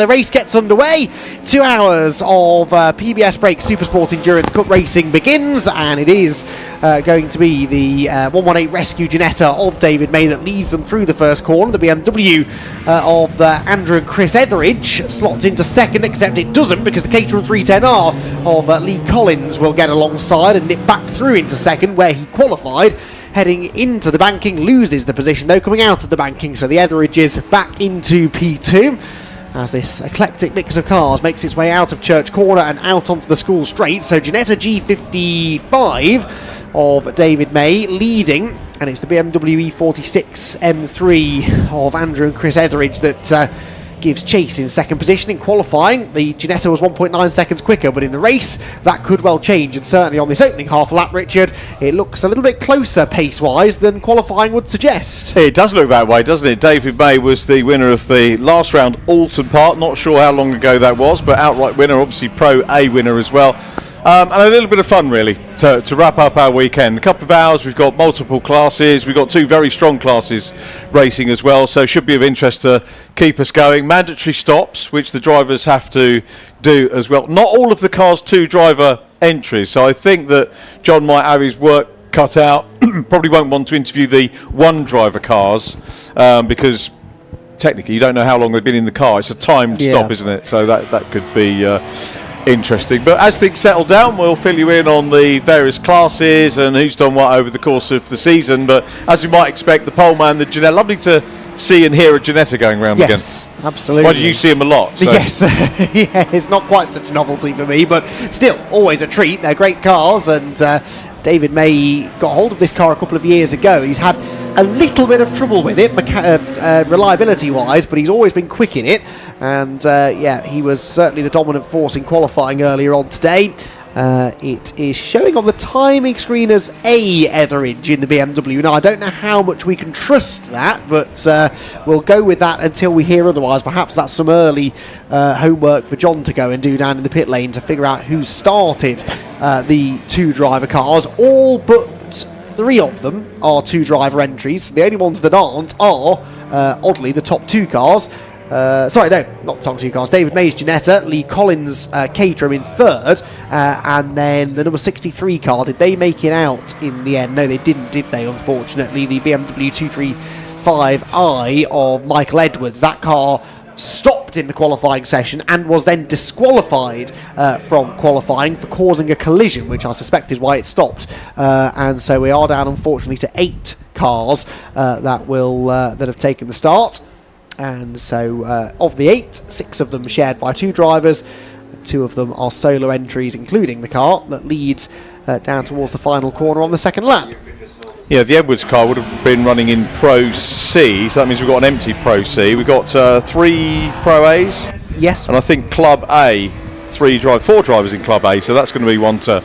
the race gets underway. 2 hours of PBS Break SuperSport Endurance Cup racing begins, and it is going to be the 118 Rescue Ginetta of David May that leads them through the first corner. The BMW of Andrew and Chris Etheridge slots into second, except it doesn't, because the Caterham 310R of Lee Collins will get alongside and nip back through into second, where he qualified. Heading into the banking, loses the position though coming out of the banking, so the Etheridges back into P2 as this eclectic mix of cars makes its way out of Church Corner and out onto the school straight. So Ginetta G55 of David May leading, and it's the BMW E46 M3 of Andrew and Chris Etheridge that gives chase in second position. In qualifying, the Ginetta was 1.9 seconds quicker, but in the race that could well change, and certainly on this opening half lap, Richard, it looks a little bit closer pace-wise than qualifying would suggest. It does look that way, doesn't it? David May was the winner of the last round Alton Park, not sure how long ago that was, but outright winner, obviously Pro A winner as well. And a little bit of fun really to wrap up our weekend. A couple of hours, we've got multiple classes, we've got 2 very strong classes racing as well, so should be of interest to keep us going. Mandatory stops, which the drivers have to do as well. Not all of the cars 2 driver entries, so I think that John might have his work cut out. Probably won't want to interview the 1 driver cars because technically you don't know how long they've been in the car. It's a timed stop, isn't it? So that could be interesting. But as things settle down, we'll fill you in on the various classes and who's done what over the course of the season. But as you might expect, the pole man, the Ginetta, lovely to see and hear a Ginetta going round again. Yes, absolutely. Why do you see him a lot? So. Yes, yeah, it's not quite such a novelty for me, but still, always a treat. They're great cars, and David May got hold of this car a couple of years ago. He's had a little bit of trouble with it, reliability-wise, but he's always been quick in it. And yeah, he was certainly the dominant force in qualifying earlier on today. It is showing on the timing screen as A Etheridge in the BMW. Now, I don't know how much we can trust that, but we'll go with that until we hear otherwise. Perhaps that's some early homework for John to go and do down in the pit lane to figure out who started the 2 driver cars. All but 3 of them are 2 driver entries. The only ones that aren't are, oddly, the top 2 cars. Sorry, no, not top 2 cars. David May's Ginetta, Lee Collins' Caterham in 3rd, and then the number 63 car. Did they make it out in the end? No, they didn't, did they, unfortunately? The BMW 235i of Michael Edwards. That car stopped in the qualifying session and was then disqualified from qualifying for causing a collision, which I suspect is why it stopped. And so we are down, unfortunately, to 8 cars that have taken the start. And so of the 8, 6 of them shared by 2 drivers. 2 of them are solo entries, including the car that leads down towards the final corner on the second lap. Yeah, the Edwards car would have been running in Pro C, so that means we've got an empty Pro C. We've got 3 Pro A's. Yes. And I think Club A, 4 drivers in Club A, so that's going to be one to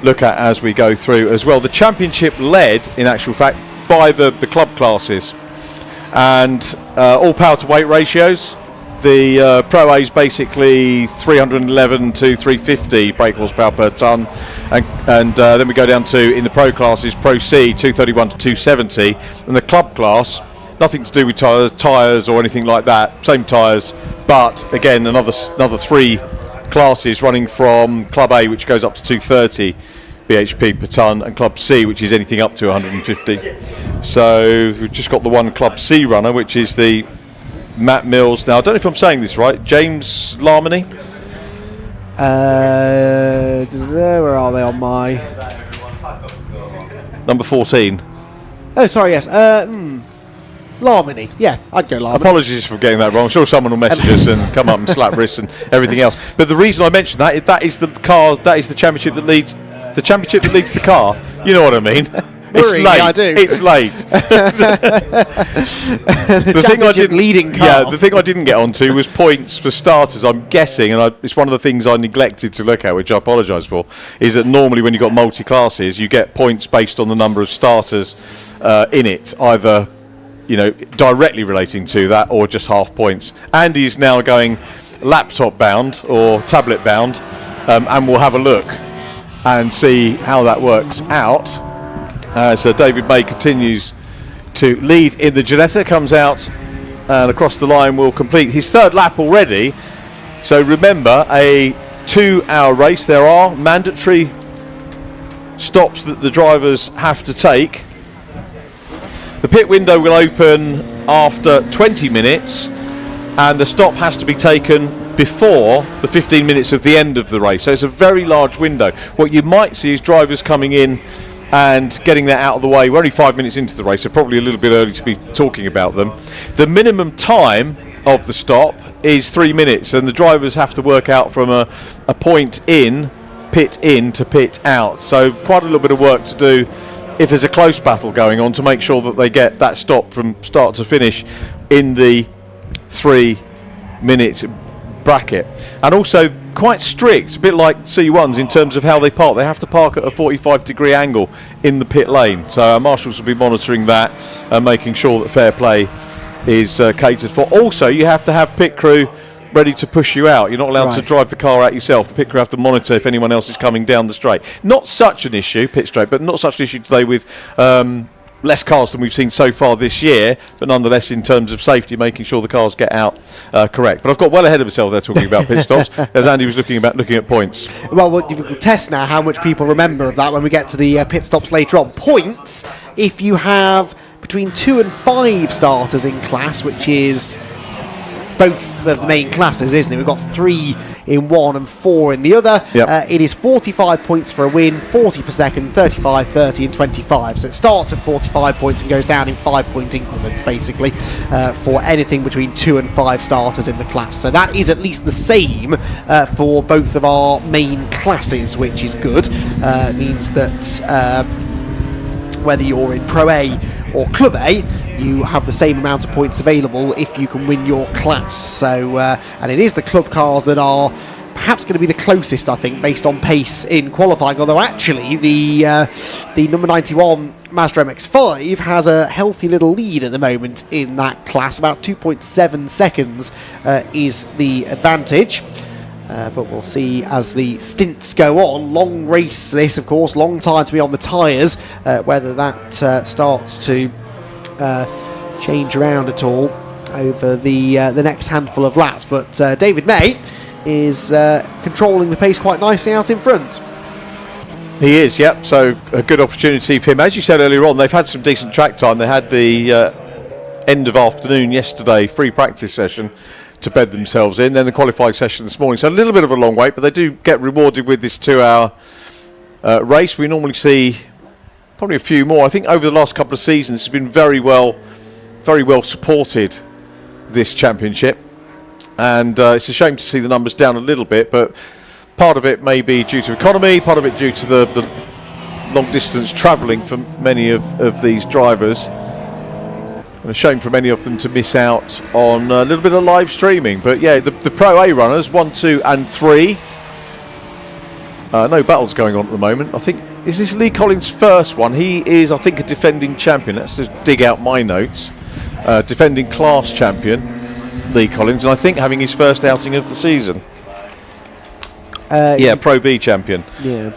look at as we go through as well. The championship led, in actual fact, by the club classes. And all power to weight ratios. The Pro A is basically 311 to 350 brake horsepower per tonne, and then we go down to, in the pro classes, Pro C 231 to 270, and the club class, nothing to do with tyres or anything like that, same tyres, but again another 3 classes running from Club A, which goes up to 230 bhp per tonne, and Club C, which is anything up to 150. So we've just got the one Club C runner, which is the Matt Mills. Now, I don't know if I'm saying this right. James Larmony? Where are they on my... Number 14. Oh, sorry, yes. Larmony. Yeah, I'd go Larmony. Apologies for getting that wrong. I'm sure someone will message us and come up and slap wrists and everything else. But the reason I mentioned that is the car, that is the championship that leads the car. You know what I mean? It's late. Yeah, I do. It's late. The thing I didn't leading car. Yeah, the thing I didn't get onto was points for starters. I'm guessing, and it's one of the things I neglected to look at, which I apologise for, is that normally when you've got multi-classes, you get points based on the number of starters in it, either directly relating to that or just half points. Andy's now going laptop bound or tablet bound, and we'll have a look and see how that works out. So David May continues to lead in the Ginetta, comes out and across the line will complete his 3rd lap already, So remember, a 2-hour race. There are mandatory stops that the drivers have to take. The pit window will open after 20 minutes, and the stop has to be taken before the 15 minutes of the end of the race. So it's a very large window. What you might see is drivers coming in and getting that out of the way. We're only 5 minutes into the race, so probably a little bit early to be talking about them. The minimum time of the stop is 3 minutes, and the drivers have to work out from a point in to pit out. So quite a little bit of work to do if there's a close battle going on, to make sure that they get that stop from start to finish in the 3 minute bracket. And also quite strict, a bit like C1s in terms of how they park. They have to park at a 45-degree angle in the pit lane. So our marshals will be monitoring that and making sure that fair play is catered for. Also, you have to have pit crew ready to push you out. You're not allowed to drive the car out yourself. The pit crew have to monitor if anyone else is coming down the straight. Not such an issue, pit straight, but not such an issue today with less cars than we've seen so far this year, but nonetheless in terms of safety, making sure the cars get out correct. But I've got well ahead of myself there talking about pit stops, as Andy was looking at points. Well, we'll test now how much people remember of that when we get to the pit stops later on. Points, if you have between 2 and 5 starters in class, which is both of the main classes, isn't it? We've got 3 in one and 4 in the other. Yep. It is 45 points for a win, 40 for second, 35, 30 and 25. So it starts at 45 points and goes down in 5-point increments, basically, for anything between 2 and 5 starters in the class. So that is at least the same for both of our main classes, which is good. It means that whether you're in Pro A or Club A, you have the same amount of points available if you can win your class. So, and it is the club cars that are perhaps going to be the closest, I think, based on pace in qualifying. Although actually, the number 91 Mazda MX-5 has a healthy little lead at the moment in that class. About 2.7 seconds is the advantage. But we'll see as the stints go on. Long race this, of course, long time to be on the tyres, whether that starts to change around at all over the next handful of laps. But David May is controlling the pace quite nicely out in front. He is, yep. So a good opportunity for him. As you said earlier on, they've had some decent track time. They had the end of afternoon yesterday free practice session to bed themselves in, then the qualifying session this morning. So a little bit of a long wait, but they do get rewarded with this 2-hour race. We normally see probably a few more. I think over the last couple of seasons it's been very well supported, this championship, and it's a shame to see the numbers down a little bit, but part of it may be due to economy, part of it due to the long distance travelling for many of these drivers. And a shame for many of them to miss out on a little bit of live streaming. But yeah, the Pro A runners, 1, 2 and 3. No battles going on at the moment. I think, is this Lee Collins' first one? He is, I think, a defending champion. Let's just dig out my notes. Defending class champion, Lee Collins. And I think having his first outing of the season. Pro B champion. Yeah.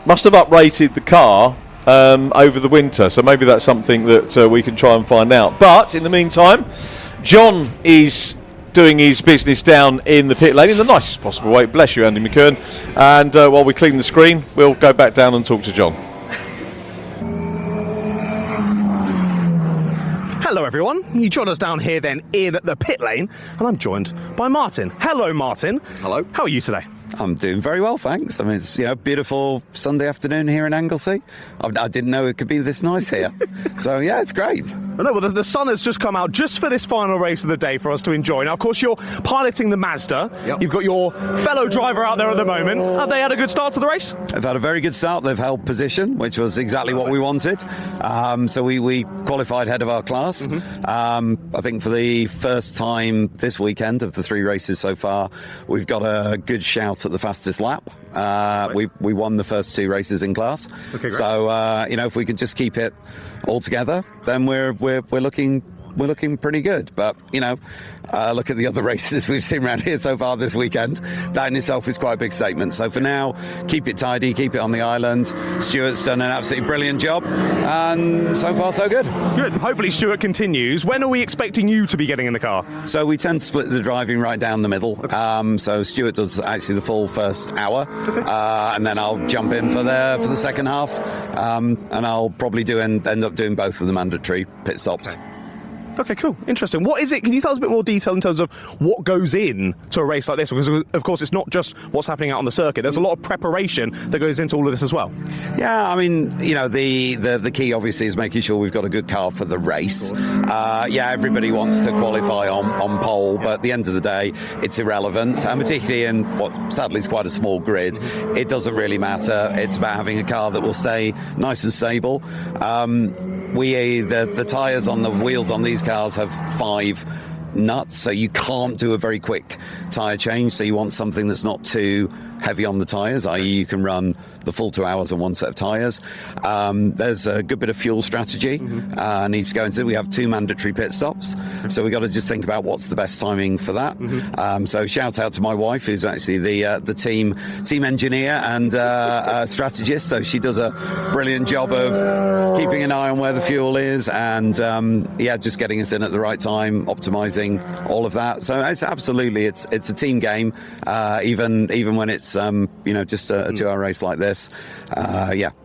Must have uprated the car over the winter, so maybe that's something that we can try and find out. But in the meantime, John is doing his business down in the pit lane in the nicest possible way. Bless you, Andy McKern. And while we clean the screen, we'll go back down and talk to John. Hello everyone, you join us down here then in the pit lane, and I'm joined by Martin. Hello Martin. Hello. How are you today? I'm doing very well, thanks. I mean, it's beautiful Sunday afternoon here in Anglesey. I didn't know it could be this nice here. So yeah, it's great. I know, well, the sun has just come out just for this final race of the day for us to enjoy. Now, of course, you're piloting the Mazda. Yep. You've got your fellow driver out there at the moment. Have they had a good start to the race? They've had a very good start. They've held position, which was exactly what we wanted. So we qualified ahead of our class. Mm-hmm. I think for the first time this weekend of the 3 races so far, we've got a good shout at the fastest lap. We won the first 2 races in class. Okay, great. So if we could just keep it all together, then we're looking we're looking pretty good. But, look at the other races we've seen around here so far this weekend. That in itself is quite a big statement. So for now, keep it tidy, keep it on the island. Stuart's done an absolutely brilliant job, and so far so good. Good. Hopefully Stuart continues. When are we expecting you to be getting in the car? So we tend to split the driving right down the middle. So Stuart does actually the full first hour, and then I'll jump in for the second half, and I'll probably end up doing both of the mandatory pit stops. Okay, cool. Interesting. What is it? Can you tell us a bit more detail in terms of what goes in to a race like this? Because, of course, it's not just what's happening out on the circuit. There's a lot of preparation that goes into all of this as well. Yeah, I mean, the key, obviously, is making sure we've got a good car for the race. Everybody wants to qualify on pole, but at the end of the day, it's irrelevant. And particularly in what, sadly, is quite a small grid, it doesn't really matter. It's about having a car that will stay nice and stable. The tyres on the wheels on these cars have 5 nuts, so you can't do a very quick tyre change. So you want something that's not too heavy on the tyres, i.e. you can run the full 2 hours on one set of tyres. There's a good bit of fuel strategy needs to go into. We have 2 mandatory pit stops, so we've got to just think about what's the best timing for that. So shout out to my wife, who's actually the team engineer and strategist, so she does a brilliant job of keeping an eye on where the fuel is and just getting us in at the right time, optimizing all of that. So it's absolutely it's a team game, even when it's just a 2-hour race like this.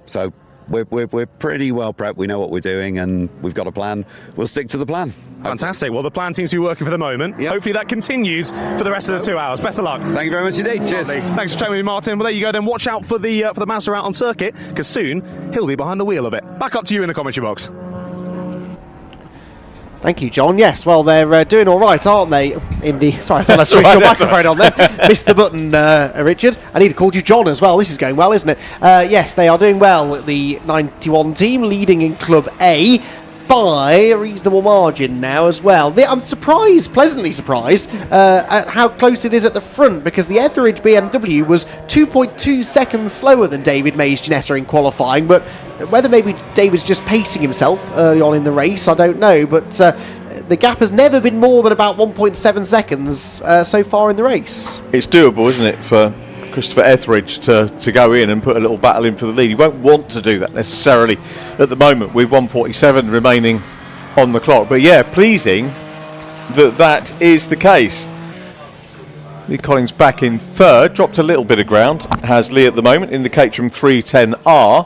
So we're pretty well prepped. We know what we're doing, and we've got a plan. We'll stick to the plan. Fantastic. Well, the plan seems to be working for the moment. Yep. Hopefully that continues for the rest of the 2 hours. Best of luck. Thank you very much indeed. Cheers. Thanks for chatting with me, Martin. Well, there you go. Then watch out for the Mazda out on circuit, because soon he'll be behind the wheel of it. Back up to you in the commentary box. Thank you, John. Yes, well, they're doing all right, aren't they? Sorry, I thought I switched your microphone on there. Missed the button, Richard. I need to call you John as well. This is going well, isn't it? Yes, they are doing well. The 91 team leading in Club A by a reasonable margin now as well. I'm pleasantly surprised, at how close it is at the front, because the Etheridge BMW was 2.2 seconds slower than David May's Ginetta in qualifying, but whether maybe David's just pacing himself early on in the race, I don't know, but the gap has never been more than about 1.7 seconds so far in the race. It's doable, isn't it, for Christopher Etheridge to go in and put a little battle in for the lead. He won't want to do that necessarily at the moment with 1:47 remaining on the clock. But yeah, pleasing that is the case. Lee Collins back in third, dropped a little bit of ground, has Lee at the moment in the Caterham 310R.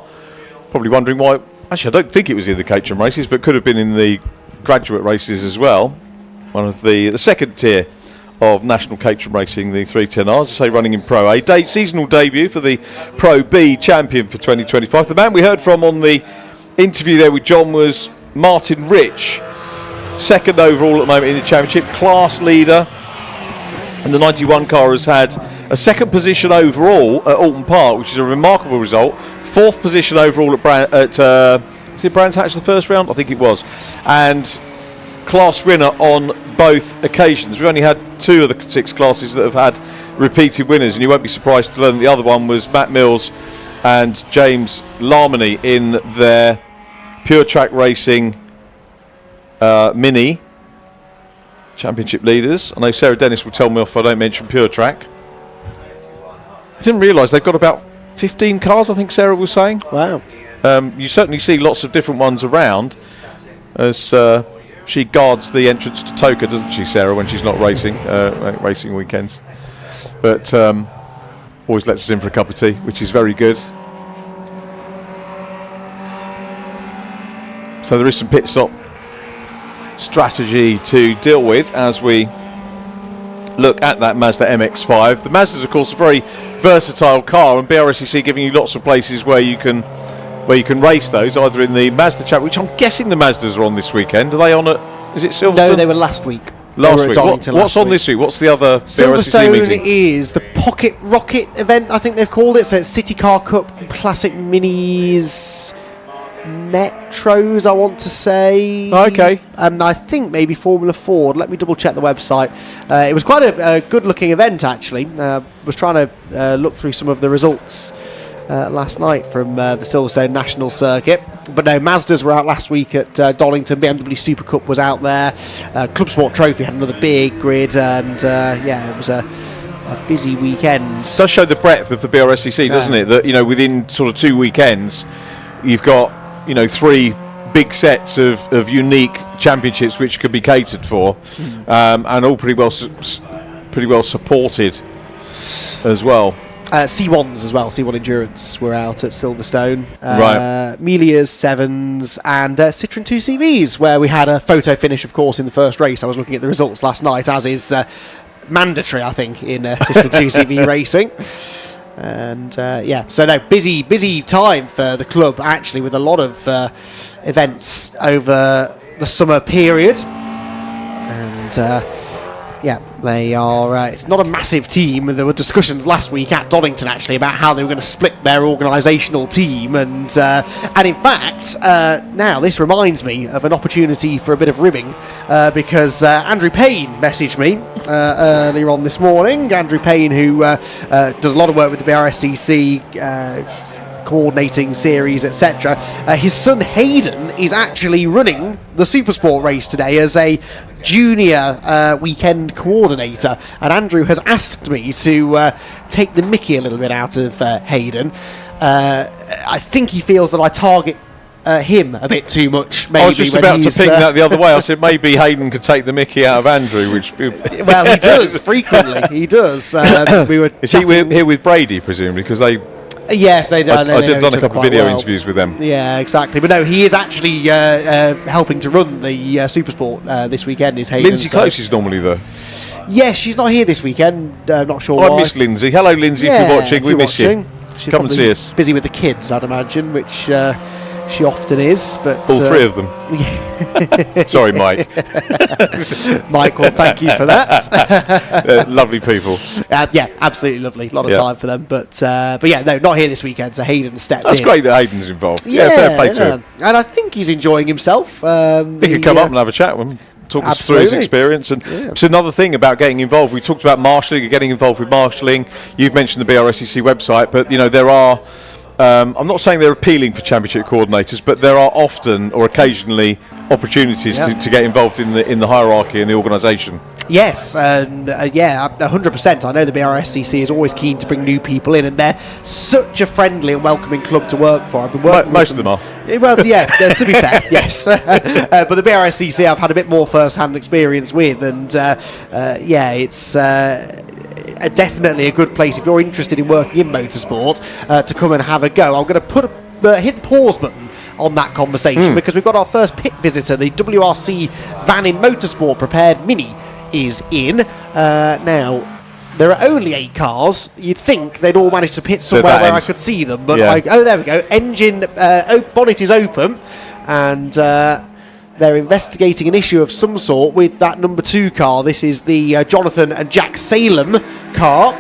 Probably wondering why. Actually, I don't think it was in the Caterham races, but could have been in the graduate races as well. One of the second tier of National Caterham Racing, the 310Rs, say running in Pro A. Seasonal debut for the Pro B champion for 2025. The man we heard from on the interview there with John was Martin Rich, second overall at the moment in the championship, class leader. And the 91 car has had a second position overall at Alton Park, which is a remarkable result. Fourth position overall is it Brands Hatch the first round? I think it was. And class winner on both occasions. We've only had 2 of the 6 classes that have had repeated winners, and you won't be surprised to learn that the other one was Matt Mills and James Larmony in their Pure Track Racing Mini Championship leaders. I know Sarah Dennis will tell me if I don't mention Pure Track. I didn't realise they've got about 15 cars, I think Sarah was saying. Wow. You certainly see lots of different ones around as she guards the entrance to Toka, doesn't she, Sarah, when she's not racing weekends. But always lets us in for a cup of tea, which is very good. So there is some pit stop strategy to deal with as we look at that Mazda MX-5. The Mazda's, of course, a very versatile car, and BRSCC giving you lots of places where you can race those, either in the Mazda Chat, which I'm guessing the Mazdas are on this weekend. Are they on at, is it Silverstone? No, they were last week. What's on this week? What's the other BRSCC meeting? Silverstone is the Pocket Rocket event, I think they've called it. So it's City Car Cup, Classic Minis, Metros, I want to say. Okay. I think maybe Formula Ford. Let me double check the website. It was quite a good looking event, actually. Was trying to look through some of the results last night from the Silverstone National Circuit. But no, Mazdas were out last week at Donington. BMW Super Cup was out there. Club Sport Trophy had another big grid, and it was a busy weekend. It does show the breadth of the BRSCC, doesn't it? That, within sort of 2 weekends, you've got 3 big sets of unique championships which could be catered for, and all pretty well supported as well. C1s as well. C1 Endurance were out at Silverstone. Right. Melia's 7s and Citroen 2CVs, where we had a photo finish, of course, in the first race. I was looking at the results last night, as is mandatory, I think, in Citroen 2CV racing. And so no, busy time for the club, actually, with a lot of events over the summer period. And they are. It's not a massive team. There were discussions last week at Donington, actually, about how they were going to split their organisational team, and in fact, now this reminds me of an opportunity for a bit of ribbing, because Andrew Payne messaged me earlier on this morning. Andrew Payne, who does a lot of work with the BRSDC. Coordinating series, etc. His son Hayden is actually running the SuperSport race today as a junior weekend coordinator, and Andrew has asked me to take the mickey a little bit out of Hayden. I think he feels that I target him a bit too much. Maybe, I was just about to ping that the other way. I said maybe Hayden could take the mickey out of Andrew, which well, he does frequently. He does. We were. Is he here with Brady, presumably, because they? Yes, they do. I've done a couple of video interviews with them. Yeah, exactly. But no, he is actually helping to run the SuperSport this weekend. Is Hayden? Lindsay Close is normally there. Yes, she's not here this weekend. Not sure why. I miss Lindsay. Hello, Lindsay, if you're watching. We miss you. She's come and see us. Busy with the kids, I'd imagine, which she often is. But all 3 of them. Sorry, Mike. Mike, well, thank you for that. Lovely people. Absolutely lovely. A lot of time for them. But yeah, no, not here this weekend. So Hayden stepped in. That's great that Hayden's involved. Yeah, fair play to him. And I think he's enjoying himself. He could come up and have a chat with him. Talk us through his experience. And it's another thing about getting involved. We talked about marshalling and getting involved with marshalling. You've mentioned the BRSCC website, but there are. I'm not saying they're appealing for championship coordinators, but there are often or occasionally opportunities to get involved in the hierarchy and the organisation. Yes, and 100%. I know the BRSCC is always keen to bring new people in, and they're such a friendly and welcoming club to work for. I've been working most of them are. Well, yeah, to be fair, yes. But the BRSCC I've had a bit more first-hand experience with, and it's definitely a good place if you're interested in working in motorsport to come and have a go. I'm going to hit the pause button on that conversation because we've got our first pit visitor. The WRC Van in Motorsport Prepared Mini is in. Now, there are only 8 cars. You'd think they'd all manage to pit somewhere where I could see them, but there we go. Engine bonnet is open, and they're investigating an issue of some sort with that number 2 car. This is the Jonathan and Jack Salem car,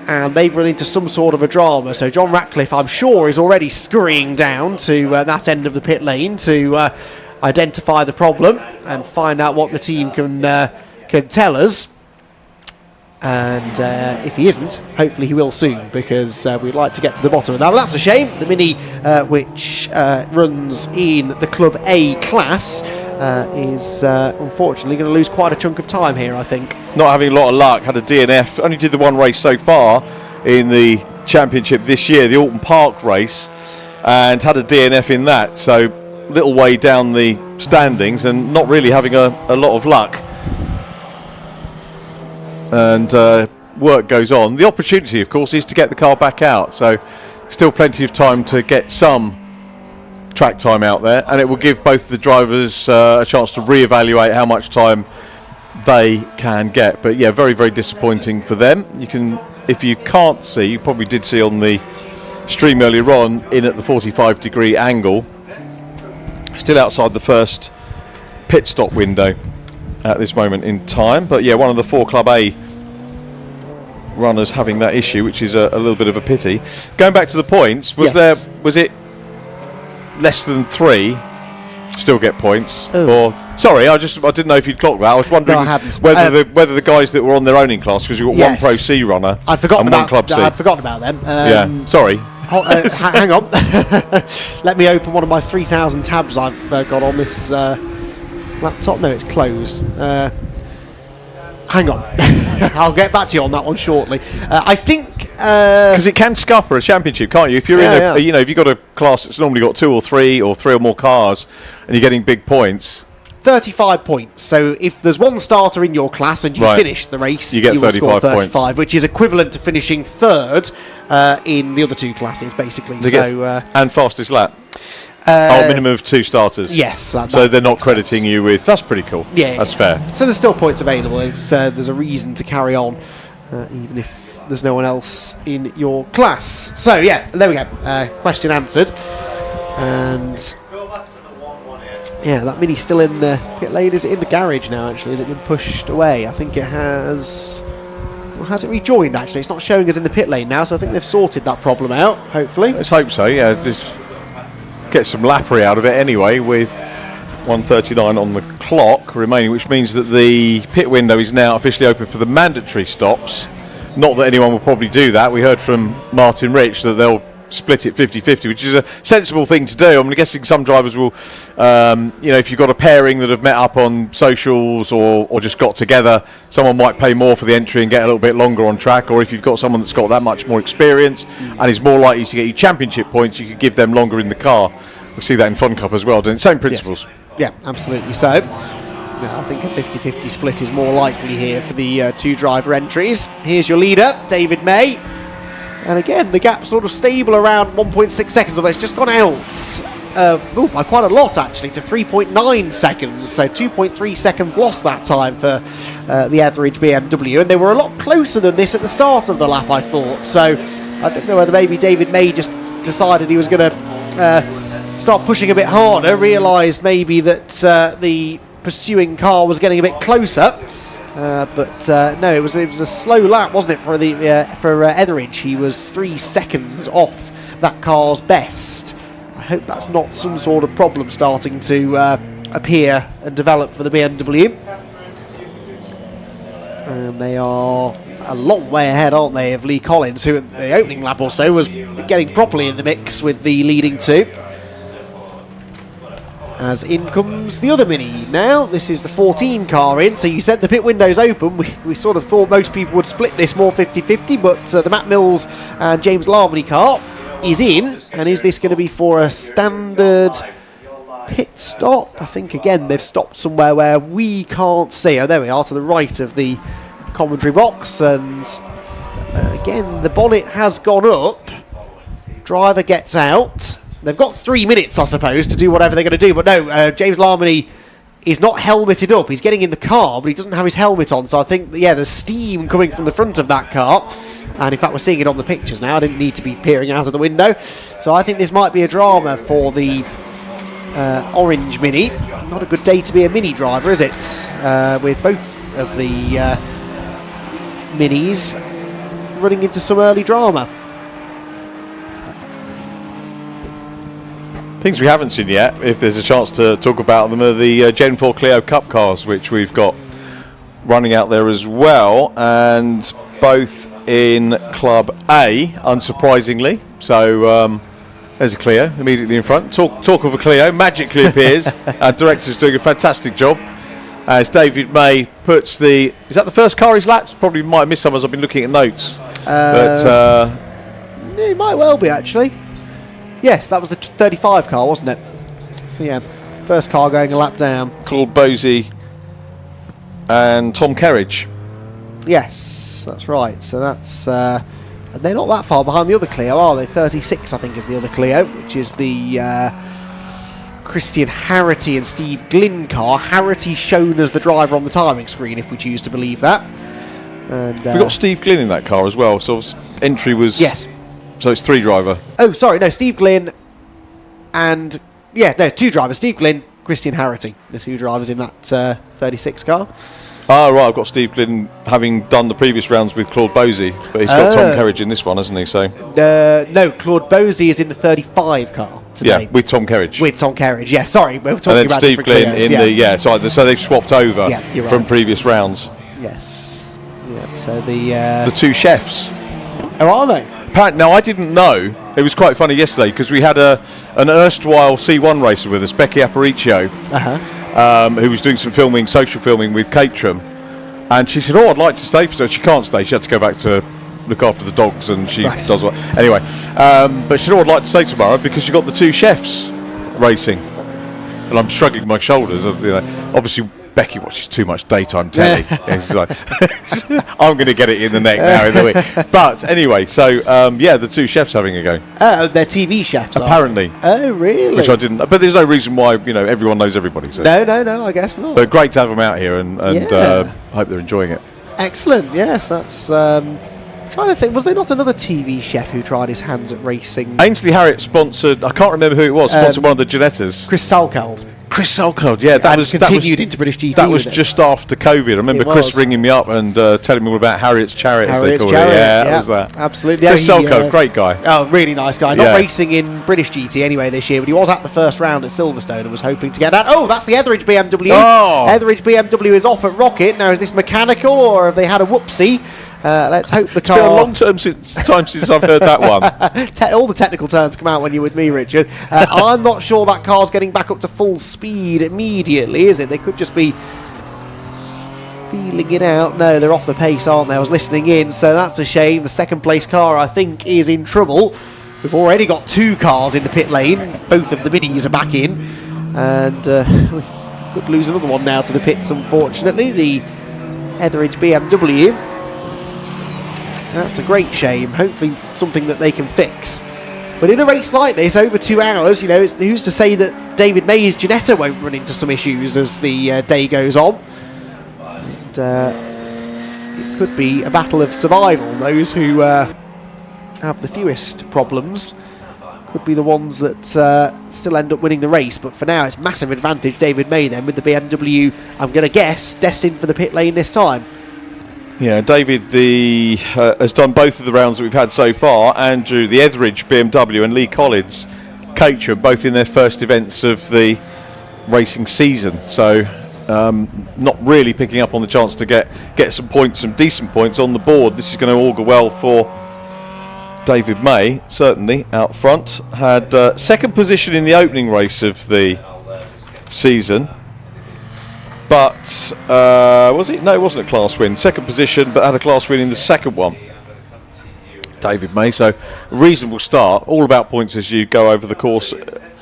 and they've run into some sort of a drama. So John Ratcliffe, I'm sure, is already scurrying down to that end of the pit lane to identify the problem and find out what the team can tell us. And if he isn't, hopefully he will soon, because we'd like to get to the bottom of that. Well, that's a shame. The Mini, which runs in the Club A class, is unfortunately going to lose quite a chunk of time here, I think. Not having a lot of luck. Had a DNF. Only did the one race so far in the championship this year, the Alton Park race, and had a DNF in that. So little way down the standings and not really having a lot of luck. And work goes on. The opportunity, of course, is to get the car back out. So still plenty of time to get some track time out there, and it will give both the drivers a chance to reevaluate how much time they can get. But yeah, very, very disappointing for them. You can, if you can't see, you probably did see on the stream earlier on, in at the 45-degree angle, still outside the first pit stop window at this moment in time. But yeah, one of the 4 Club A runners having that issue, which is a little bit of a pity. Going back to the points, was it less than 3 still get points? Or sorry, I didn't know if you'd clocked that. I was wondering whether the guys that were on their own in class, because you've got one Pro C runner I'd forgotten and one Club C. I'd forgotten about them. Sorry. Hang on. Let me open one of my 3,000 tabs I've got on this laptop. No, it's closed. Hang on. I'll get back to you on that one shortly. I think because it can scupper a championship, can't you? If you're if you've got a class that's normally got two or three or more cars, and you're getting big points. 35 points. So if there's one starter in your class and you finish the race, you will score 35 points, which is equivalent to finishing third in the other two classes, basically. And fastest lap. Minimum of 2 starters. Yes. So they're not crediting you with. That's pretty cool. Yeah, that's fair. So there's still points available. There's a reason to carry on, even if there's no one else in your class. So yeah, there we go. Question answered. And yeah, that Mini's still in the pit lane. Is it in the garage now, actually? Has it been pushed away? I think it has. Well, has it rejoined, actually? It's not showing us in the pit lane now, so I think they've sorted that problem out, hopefully. Let's hope so, yeah. Just get some lappery out of it anyway, with 1:39 on the clock remaining, which means that the pit window is now officially open for the mandatory stops. Not that anyone will probably do that. We heard from Martin Rich that they'll split it 50-50, which is a sensible thing to do. I'm guessing some drivers will, if you've got a pairing that have met up on socials or just got together, someone might pay more for the entry and get a little bit longer on track. Or if you've got someone that's got that much more experience and is more likely to get you championship points, you could give them longer in the car. We see that in Fun Cup as well, don't it? Same principles. Yes. Yeah, absolutely. So I think a 50-50 split is more likely here for the two driver entries. Here's your leader, David May. And again, the gap's sort of stable around 1.6 seconds, although it's just gone out by quite a lot, actually, to 3.9 seconds. So 2.3 seconds lost that time for the average BMW. And they were a lot closer than this at the start of the lap, I thought. So I don't know whether maybe David May just decided he was going to start pushing a bit harder, realised maybe that the pursuing car was getting a bit closer. But no, it was a slow lap, wasn't it, for Etheridge? He was 3 seconds off that car's best. I hope that's not some sort of problem starting to appear and develop for the BMW. And they are a long way ahead, aren't they, of Lee Collins, who at the opening lap or so was getting properly in the mix with the leading two. As in comes the other Mini now. This is the 14 car in, so you said the pit window's open. We sort of thought most people would split this more 50-50, but the Matt Mills and James Larmony car is in. And is this going to be for a standard pit stop? I think, again, they've stopped somewhere where we can't see. Oh, there we are, to the right of the commentary box. And again, the bonnet has gone up. Driver gets out. They've got 3 minutes, I suppose, to do whatever they're going to do. But no, James Larmony is not helmeted up. He's getting in the car, but he doesn't have his helmet on. So I think, there's steam coming from the front of that car. And in fact, we're seeing it on the pictures now. I didn't need to be peering out of the window. So I think this might be a drama for the orange Mini. Not a good day to be a Mini driver, is it? With both of the Minis running into some early drama. Things we haven't seen yet, if there's a chance to talk about them, are the Gen 4 Clio Cup cars, which we've got running out there as well, and both in Club A, unsurprisingly. So there's a Clio immediately in front. Talk of a Clio, magically appears. Our director's doing a fantastic job. As David May puts is that the first car he's lapped? Probably might have missed some as I've been looking at notes. It might well be, actually. Yes, that was the 35 car, wasn't it? So yeah, first car going a lap down. Claude Bosey and Tom Kerridge. Yes, that's right. So that's and they're not that far behind the other Clio, are they? 36, I think, is the other Clio, which is the Christian Harity and Steve Glynn car. Harity shown as the driver on the timing screen, if we choose to believe that. And we got Steve Glynn in that car as well. So entry was So it's 3 driver. Oh, sorry, no, Steve Glynn and... two drivers. Steve Glynn, Christian Harity. The 2 drivers in that 36 car. Ah, right, I've got Steve Glynn having done the previous rounds with Claude Bosey, but he's got Tom Kerridge in this one, hasn't he? So no, Claude Bosey is in the 35 car today. Yeah, with Tom Kerridge. With Tom Kerridge, yeah, sorry, we're talking and then about Steve Glynn in so they've swapped over from previous rounds. Yes. Yeah, so the 2 chefs. Oh, are they? Now, I didn't know It was quite funny yesterday because we had an erstwhile C1 racer with us, Becky Aparicio, who was doing some filming, social filming with Caterham, and she said, "Oh, I'd like to stay for." So she can't stay; she had to go back to look after the dogs, and she does what anyway. But she said, "Oh, I'd like to stay tomorrow because you got the two chefs racing," and I'm shrugging my shoulders. You know, obviously. Becky watches too much daytime telly. It's like, I'm going to get it in the neck now in the week. But anyway, so the two chefs having a go. Oh, they're TV chefs, apparently. Oh, really? Which I didn't. But there's no reason why everyone knows everybody. So. No, I guess not. But great to have them out here, and hope they're enjoying it. Excellent. Yes, that's. Trying to think, was there not another TV chef who tried his hands at racing? Ainsley Harriott sponsored. I can't remember who it was. Sponsored one of the Ginettas. Chris Salkeld. Chris Salkeld, yeah, that was continued into British GT. That was just after COVID. I remember Chris ringing me up and telling me all about Harriet's Chariot, as they call it. Yeah, that was that. Absolutely. Chris Salkeld, great guy. Oh, really nice guy. Not racing in British GT anyway this year, but he was at the first round at Silverstone and was hoping to get that. Oh, that's the Etheridge BMW. Oh. Etheridge BMW is off at Rocket. Now, is this mechanical or have they had a whoopsie? Let's hope the car. It's been a long time since I've heard that one. All the technical terms come out when you're with me, Richard. I'm not sure that car's getting back up to full speed immediately, is it? They could just be feeling it out. No, they're off the pace, aren't they? I was listening in, so that's a shame. The second place car, I think, is in trouble. We've already got two cars in the pit lane. Both of the minis are back in, and we could lose another one now to the pits, unfortunately. The Etheridge BMW. That's a great shame. Hopefully something that they can fix. But in a race like this, over 2 hours, who's to say that David May's Ginetta won't run into some issues as the day goes on? And, it could be a battle of survival. Those who have the fewest problems could be the ones that still end up winning the race. But for now, it's massive advantage David May then with the BMW, I'm going to guess, destined for the pit lane this time. Yeah, David has done both of the rounds that we've had so far. Andrew, the Etheridge BMW, and Lee Collins, Caterham, both in their first events of the racing season. So not really picking up on the chance to get some points, some decent points on the board. This is going to augur well for David May, certainly, out front. Had second position in the opening race of the season. But, was it? No, it wasn't a class win. Second position, but had a class win in the second one. David May, so reasonable start. All about points as you go over the course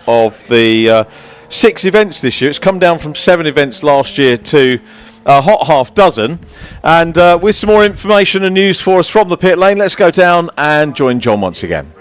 of the 6 events this year. It's come down from 7 events last year to a hot half dozen. And with some more information and news for us from the pit lane, let's go down and join John once again.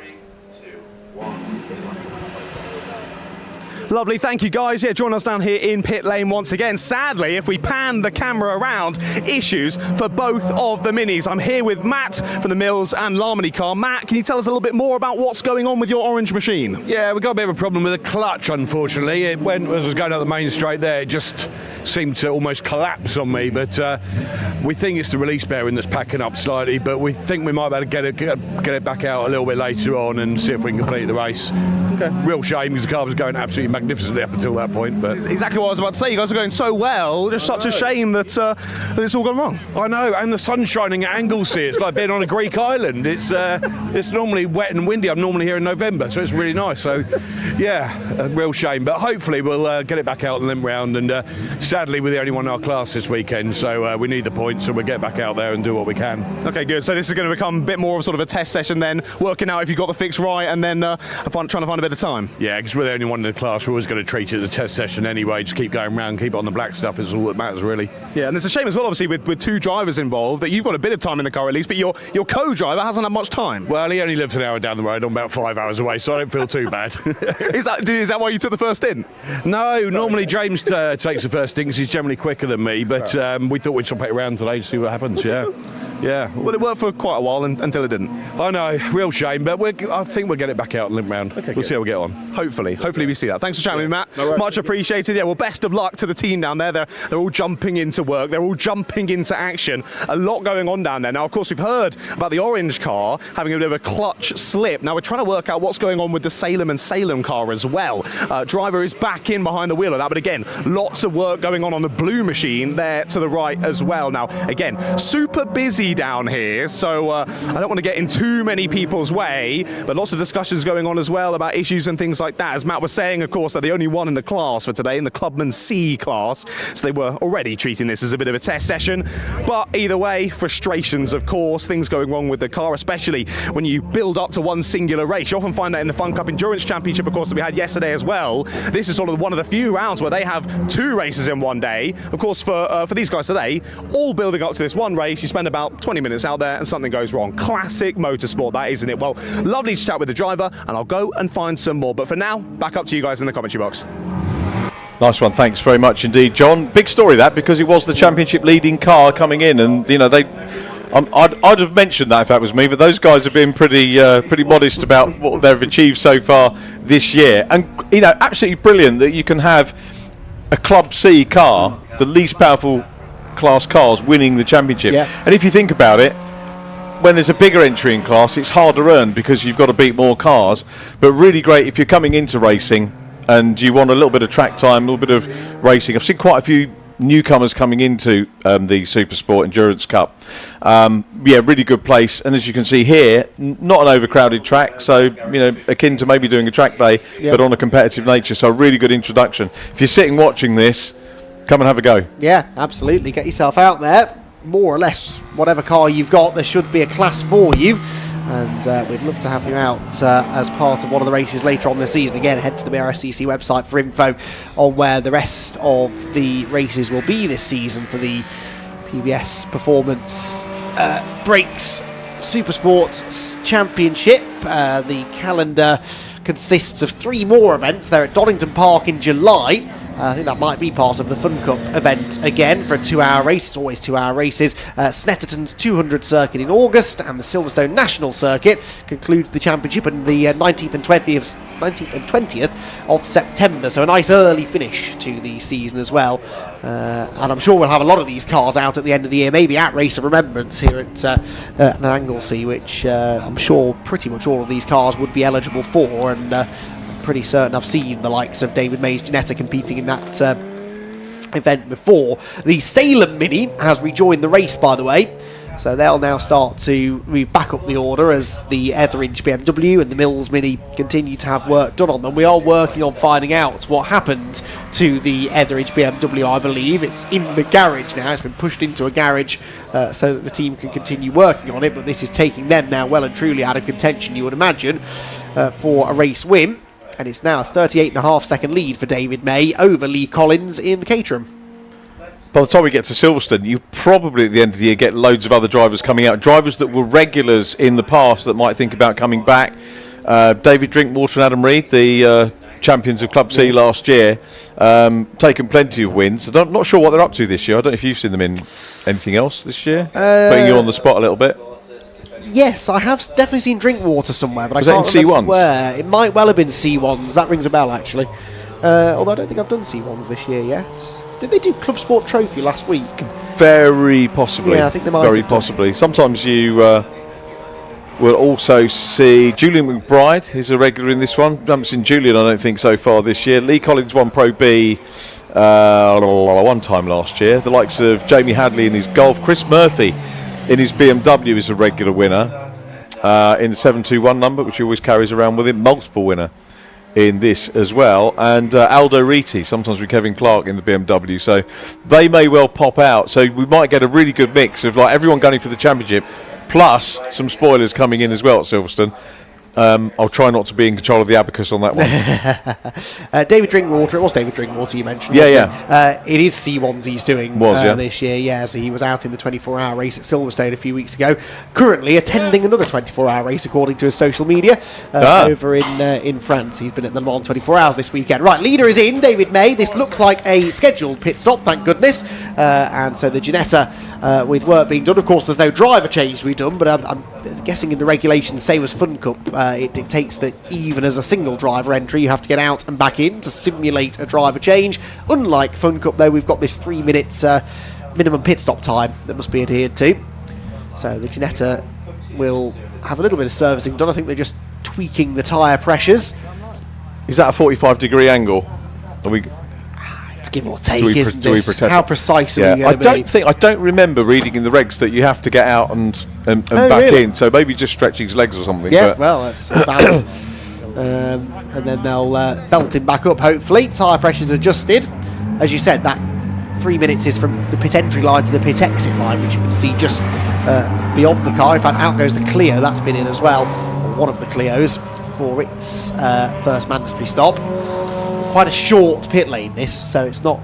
Lovely, thank you guys. Yeah, join us down here in pit lane once again. Sadly, if we pan the camera around, issues for both of the minis. I'm here with Matt from the Mills and Larmony car. Matt, can you tell us a little bit more about what's going on with your orange machine? Yeah, we've got a bit of a problem with the clutch, unfortunately. It went, as I was going up the main straight there, it just seemed to almost collapse on me, but we think it's the release bearing that's packing up slightly, but we think we might be able to get it back out a little bit later on and see if we can complete the race. Okay. Real shame because the car was going absolutely magnificently up until that point. But exactly what I was about to say. You guys are going so well. Just such a shame that it's all gone wrong. I know, and the sun's shining at Anglesey. It's like being on a Greek island. It's normally wet and windy. I'm normally here in November, so it's really nice. So, yeah, a real shame. But hopefully we'll get it back out and limp round. And sadly, we're the only one in our class this weekend, so we need the points. So we'll get back out there and do what we can. Okay, good. So this is going to become a bit more of sort of a test session then, working out if you've got the fix right, and then trying to find a bit of time. Yeah, because we're the only one in the class. We're always going to treat it as a test session anyway. Just keep going around, keep it on the black stuff is all that matters, really. Yeah, and it's a shame as well, obviously, with 2 drivers involved, that you've got a bit of time in the car at least, but your co-driver hasn't had much time. Well, he only lives an hour down the road. I'm about 5 hours away, so I don't feel too bad. Is that why you took the first stint? No, normally James takes the first stint because he's generally quicker than me, but we thought we'd swap it around today to see what happens, yeah. Yeah. Well, it worked for quite a while until it didn't. I know, real shame, but I think we'll get it back out and limp round. Okay, we'll see how we get on. Hopefully we see that. Thanks for chatting with me, Matt. No, much appreciated. Yeah, well, best of luck to the team down there. They're all jumping into work. They're all jumping into action. A lot going on down there. Now, of course, we've heard about the orange car having a bit of a clutch slip. Now, we're trying to work out what's going on with the Salem and Salem car as well. Driver is back in behind the wheel of that, but again, lots of work going on the blue machine there to the right as well. Now, again, super busy busy down here, so I don't want to get in too many people's way, but lots of discussions going on as well about issues and things like that. As Matt was saying, of course, they're the only one in the class for today, in the Clubman C class, so they were already treating this as a bit of a test session. But either way, frustrations, of course, things going wrong with the car, especially when you build up to one singular race. You often find that in the Fun Cup Endurance Championship, of course, that we had yesterday as well. This is sort of one of the few rounds where they have 2 races in one day. Of course, for these guys today, all building up to this one race, you spend about 20 minutes out there and something goes wrong. Classic motorsport, that, isn't it? Well, lovely to chat with the driver, and I'll go and find some more. But for now, back up to you guys in the commentary box. Nice one, thanks very much indeed, John. Big story that, because it was the championship leading car coming in, and you know I'd have mentioned that if that was me, but those guys have been pretty modest about what they've achieved so far this year, and you know, absolutely brilliant that you can have a Club C car, the least powerful class cars, winning the championship. Yeah. And if you think about it, when there's a bigger entry in class, it's harder earned because you've got to beat more cars, but really great if you're coming into racing and you want a little bit of track time, a little bit of racing. I've seen quite a few newcomers coming into the SuperSport Endurance Cup. Yeah, really good place, and as you can see here, not an overcrowded track, so you know, akin to maybe doing a track day, but on a competitive nature. So a really good introduction. If you're sitting watching this, come and have a go. Yeah, absolutely. Get yourself out there. More or less, whatever car you've got, there should be a class for you. And we'd love to have you out as part of one of the races later on this season. Again, head to the BRSCC website for info on where the rest of the races will be this season for the PBS Performance Brakes SuperSport Championship. The calendar consists of 3 more events. They're at Donington Park in July. I think that might be part of the Fun Cup event again for a 2-hour race. It's always 2-hour races. Snetterton's 200 circuit in August, and the Silverstone National Circuit concludes the championship on the 19th and 20th of September. So a nice early finish to the season as well. And I'm sure we'll have a lot of these cars out at the end of the year, maybe at Race of Remembrance here at Anglesey, which I'm sure pretty much all of these cars would be eligible for. And pretty certain I've seen the likes of David May's Ginetta competing in that event before. The Salem Mini has rejoined the race, by the way, so they'll now start to move back up the order as the Etheridge BMW and the Mills Mini continue to have work done on them. We are working on finding out what happened to the Etheridge BMW. I believe it's in the garage now. It's been pushed into a garage so that the team can continue working on it, but this is taking them now well and truly out of contention, you would imagine, for a race win. And it's now a 38.5 second lead for David May over Lee Collins in the Caterham. By the time we get to Silverstone, you probably at the end of the year get loads of other drivers coming out. Drivers that were regulars in the past that might think about coming back. David Drinkwater and Adam Reed, the champions of Club C last year, taken plenty of wins. I'm not sure what they're up to this year. I don't know if you've seen them in anything else this year. Putting you on the spot a little bit. Yes, I have definitely seen Drinkwater somewhere, but Was I can't that in remember C1s? where. It might well have been C1s. That rings a bell, actually. Although I don't think I've done C1s this year yet. Did they do Club Sport Trophy last week? Very possibly. Yeah, I think they might Very have done. possibly. Sometimes you will also see Julian McBride is a regular in this one. Haven't seen Julian, I don't think, so far this year. Lee Collins won Pro B one time last year. The likes of Jamie Hadley in his Golf. Chris Murphy in his BMW is a regular winner in the 721 number, which he always carries around with him. Multiple winner in this as well. And Aldo Riti, sometimes with Kevin Clark in the BMW. So they may well pop out. So we might get a really good mix of like everyone gunning for the championship, plus some spoilers coming in as well at Silverstone. I'll try not to be in control of the abacus on that one. David Drinkwater, it was David Drinkwater you mentioned. Yeah. It is C1s he's doing this year, yeah. So he was out in the 24-hour race at Silverstone a few weeks ago. Currently attending another 24-hour race, according to his social media, over in France. He's been at the Le Mans 24 hours this weekend. Right, leader is in, David May. This looks like a scheduled pit stop, thank goodness. And so the Ginetta, with work being done, of course, there's no driver change to be done, but I'm guessing in the regulations, same as Fun Cup, it dictates that even as a single driver entry, you have to get out and back in to simulate a driver change. Unlike Fun Cup, though, we've got this 3 minutes minimum pit stop time that must be adhered to. So the Ginetta will have a little bit of servicing done. I think they're just tweaking the tyre pressures. Is that a 45-degree angle? Are we? It's give or take, isn't do we it? protest How it? precise are Yeah, we I going to be? I don't remember reading in the regs that you have to get out and back really? in. So maybe just stretching his legs or something. Yeah, but well, that's valid. And then they'll belt him back up, hopefully. Tyre pressure's adjusted. As you said, that 3 minutes is from the pit entry line to the pit exit line, which you can see just beyond the car. In fact, out goes the Clio, that's been in as well, or one of the Clios, for its first mandatory stop. Quite a short pit lane, this, so it's not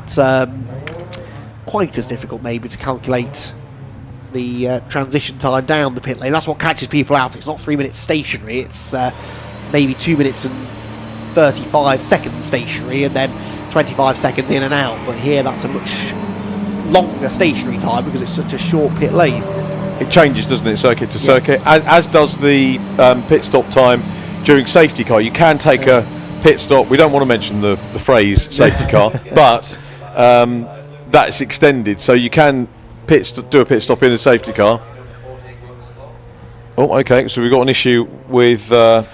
quite as difficult maybe to calculate the transition time down the pit lane. That's what catches people out. It's not 3 minutes stationary, it's maybe 2 minutes and 35 seconds stationary and then 25 seconds in and out. But here that's a much longer stationary time because it's such a short pit lane. it changes, doesn't it, circuit to circuit, as does the pit stop time during safety car. You can take a pit stop. We don't want to mention the phrase safety car, but that's extended, so you can do a pit stop in a safety car. Oh, okay, so we've got an issue with the